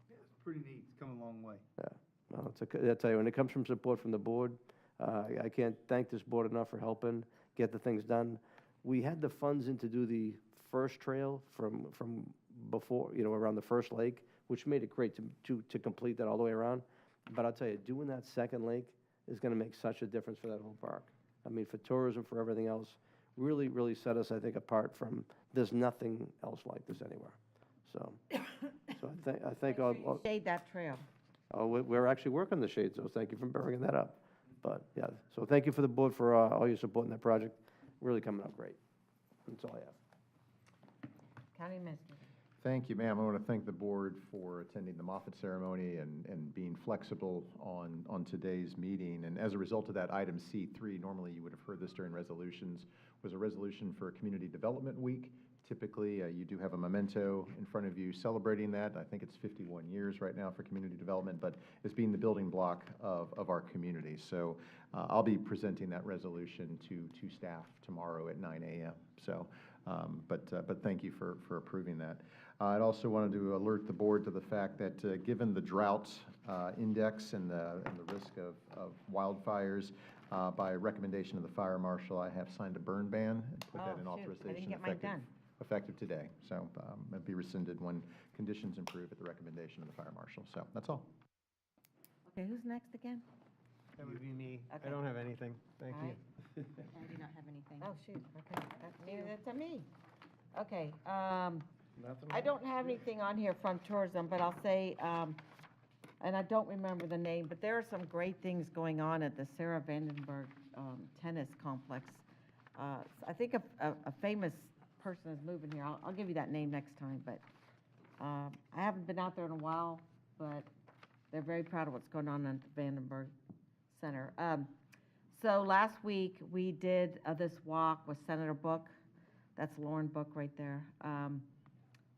It's pretty neat. It's come a long way. Yeah. Well, I tell you, when it comes from support from the board, I can't thank this board enough for helping get the things done. We had the funds in to do the first trail from before, around the first lake, which made it great to complete that all the way around. But I'll tell you, doing that second lake is going to make such a difference for that whole park. I mean, for tourism, for everything else, really, really set us, I think, apart from, there's nothing else like this anywhere. So I think I'll Shade that trail. we're actually working the shade, so thank you for bringing that up. But, yeah, so thank you for the board for all your support in that project. Really coming up great. That's all I have. County Administrator. Thank you, ma'am. I want to thank the board for attending the Moffett ceremony and being flexible on today's meeting. And as a result of that, item C3, normally you would have heard this during resolutions, was a resolution for Community Development Week. Typically, you do have a memento in front of you celebrating that. I think it's 51 years right now for community development, but it's being the building block of our community. So I'll be presenting that resolution to staff tomorrow at 9 a.m. So, but thank you for approving that. I'd also wanted to alert the board to the fact that given the drought index and the risk of wildfires, by recommendation of the fire marshal, I have signed a burn ban and put that in authorization I didn't get mine done. effective today. So it'll be rescinded when conditions improve at the recommendation of the fire marshal. So that's all. Okay, who's next again? That would be me. Okay. I don't have anything. Thank All you. right. I do not have anything. Oh, shoot, okay, that's a me. Okay, Nothing? I don't have anything on here from tourism, but I'll say, and I don't remember the name, but there are some great things going on at the Sarah Vandenberg Tennis Complex. I think a famous person is moving here. I'll give you that name next time, but I haven't been out there in a while, but they're very proud of what's going on at the Vandenberg Center. So last week, we did this walk with Senator Book. That's Lauren Book right there.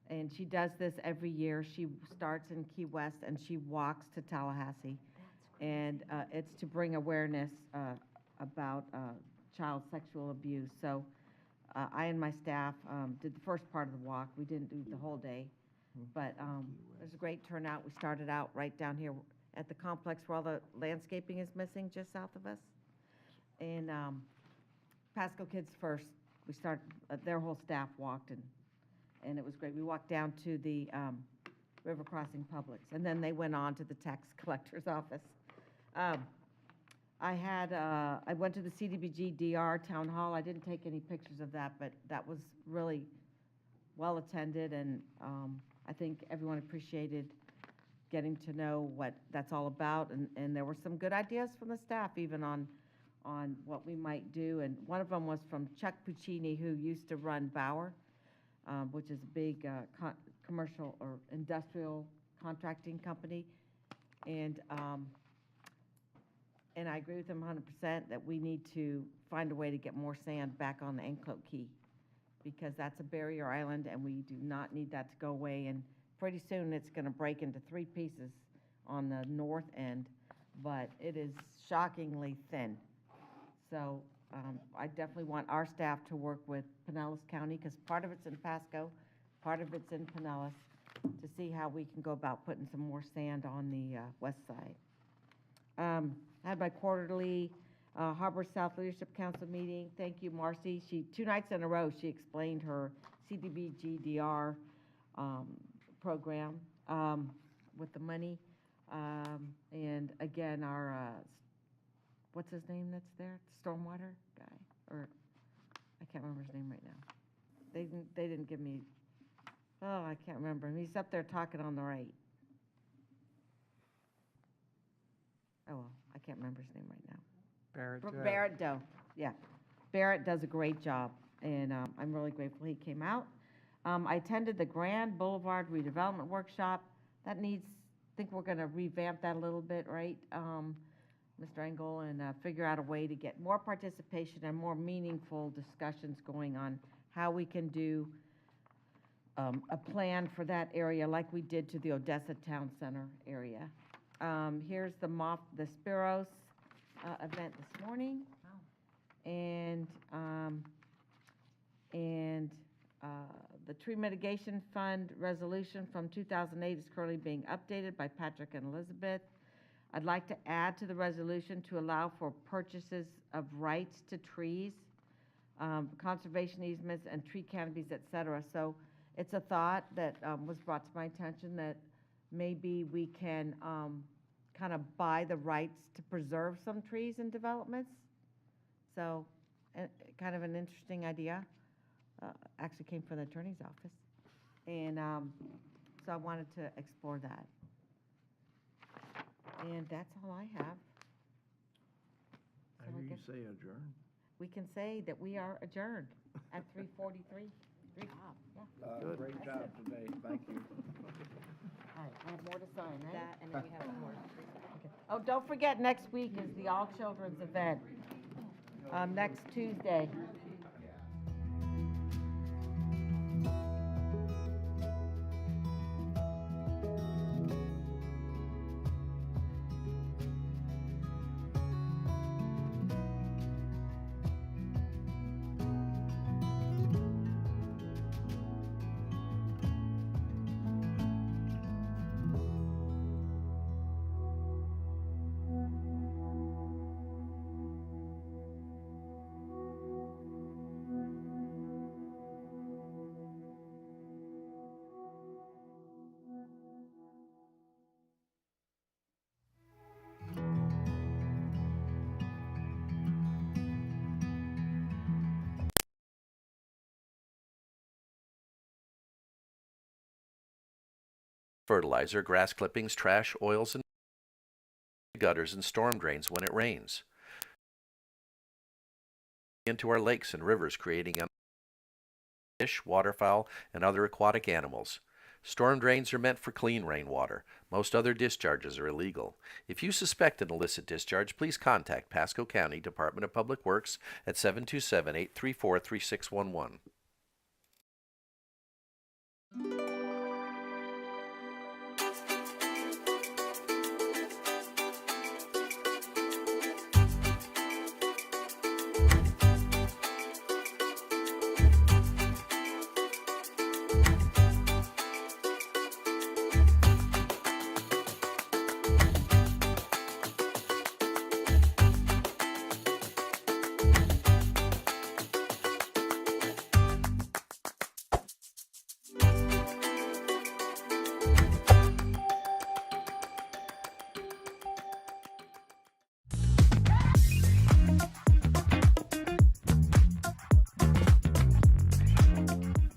And she does this every year. She starts in Key West and she walks to Tallahassee. And it's to bring awareness about child sexual abuse. So I and my staff did the first part of the walk. We didn't do the whole day, but there's a great turnout. We started out right down here at the complex where all the landscaping is missing, just south of us. And Pasco Kids First, we started, their whole staff walked, and it was great. We walked down to the River Crossing Publix, and then they went on to the tax collector's office. I went to the CDBG DR Town Hall. I didn't take any pictures of that, but that was really well attended, and I think everyone appreciated getting to know what that's all about, and there were some good ideas from the staff even on what we might do, and one of them was from Chuck Puccini, who used to run Bauer, which is a big commercial or industrial contracting company, and I agree with him 100% that we need to find a way to get more sand back on the Enclote Key, because that's a barrier island, and we do not need that to go away, and pretty soon it's going to break into 3 pieces on the north end, but it is shockingly thin. So I definitely want our staff to work with Pinellas County, because part of it's in Pasco, part of it's in Pinellas, to see how we can go about putting some more sand on the west side. I had my quarterly Harbor South Leadership Council meeting. Thank you, Marcy. 2 nights in a row, she explained her CDBG-DR program with the money. And again, our, what's his name that's there? Stormwater guy, or I can't remember his name right now. They didn't give me, oh, I can't remember him. He's up there talking on the right. Oh, well, I can't remember his name right now. Barrett Doe, yeah. Barrett does a great job, and I'm really grateful he came out. I attended the Grand Boulevard Redevelopment Workshop. That needs, I think we're gonna revamp that a little bit, right, Mr. Engel, and figure out a way to get more participation and more meaningful discussions going on how we can do a plan for that area like we did to the Odessa Town Center area. Here's the Spiros event this morning. And the Tree Mitigation Fund resolution from 2008 is currently being updated by Patrick and Elizabeth. I'd like to add to the resolution to allow for purchases of rights to trees, conservation easements, and tree canopies, et cetera. So it's a thought that was brought to my attention that maybe we can kind of buy the rights to preserve some trees in developments. So kind of an interesting idea. Actually came from the attorney's office. And so I wanted to explore that. And that's all I have. I hear you say adjourn. We can say that we are adjourned at 3:43. Yeah. Great job today, thank you. All right, I have more to sign, right? That, and then we have more. Okay. Oh, don't forget, next week is the All Children's event, next Tuesday. fertilizer, grass clippings, trash, oils, and gutters and storm drains when it rains. Into our lakes and rivers, creating fish, waterfowl, and other aquatic animals. Storm drains are meant for clean rainwater. Most other discharges are illegal. If you suspect an illicit discharge, please contact Pasco County Department of Public Works at 727-834-3611.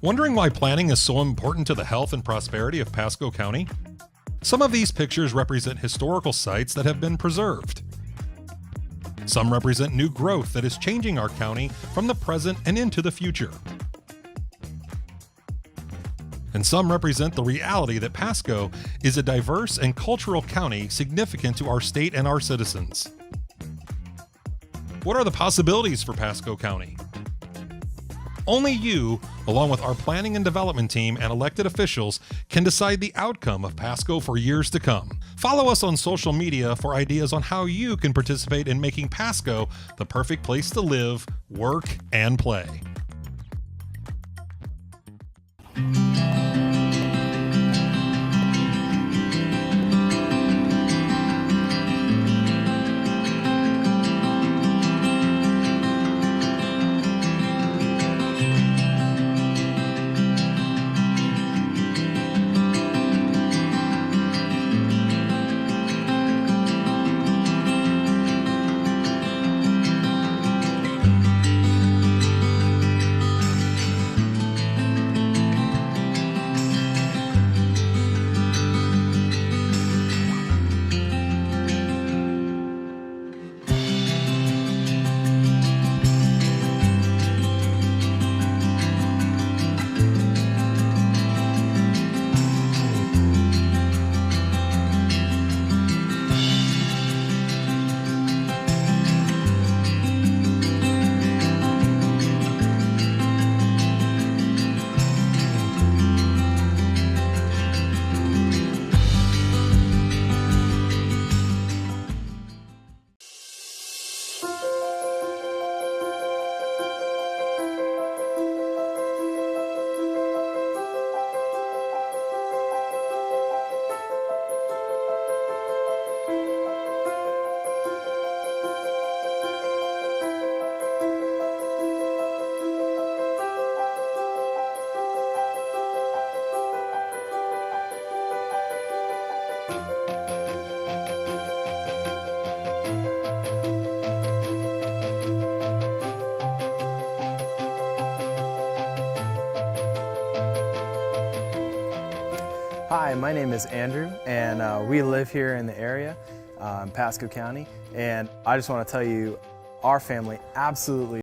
Wondering why planning is so important to the health and prosperity of Pasco County? Some of these pictures represent historical sites that have been preserved. Some represent new growth that is changing our county from the present and into the future. And some represent the reality that Pasco is a diverse and cultural county significant to our state and our citizens. What are the possibilities for Pasco County? Only you, along with our planning and development team and elected officials, can decide the outcome of Pasco for years to come. Follow us on social media for ideas on how you can participate in making Pasco the perfect place to live, work, and play. Hi, my name is Andrew, and we live here in the area, in Pasco County, and I just want to tell you, our family absolutely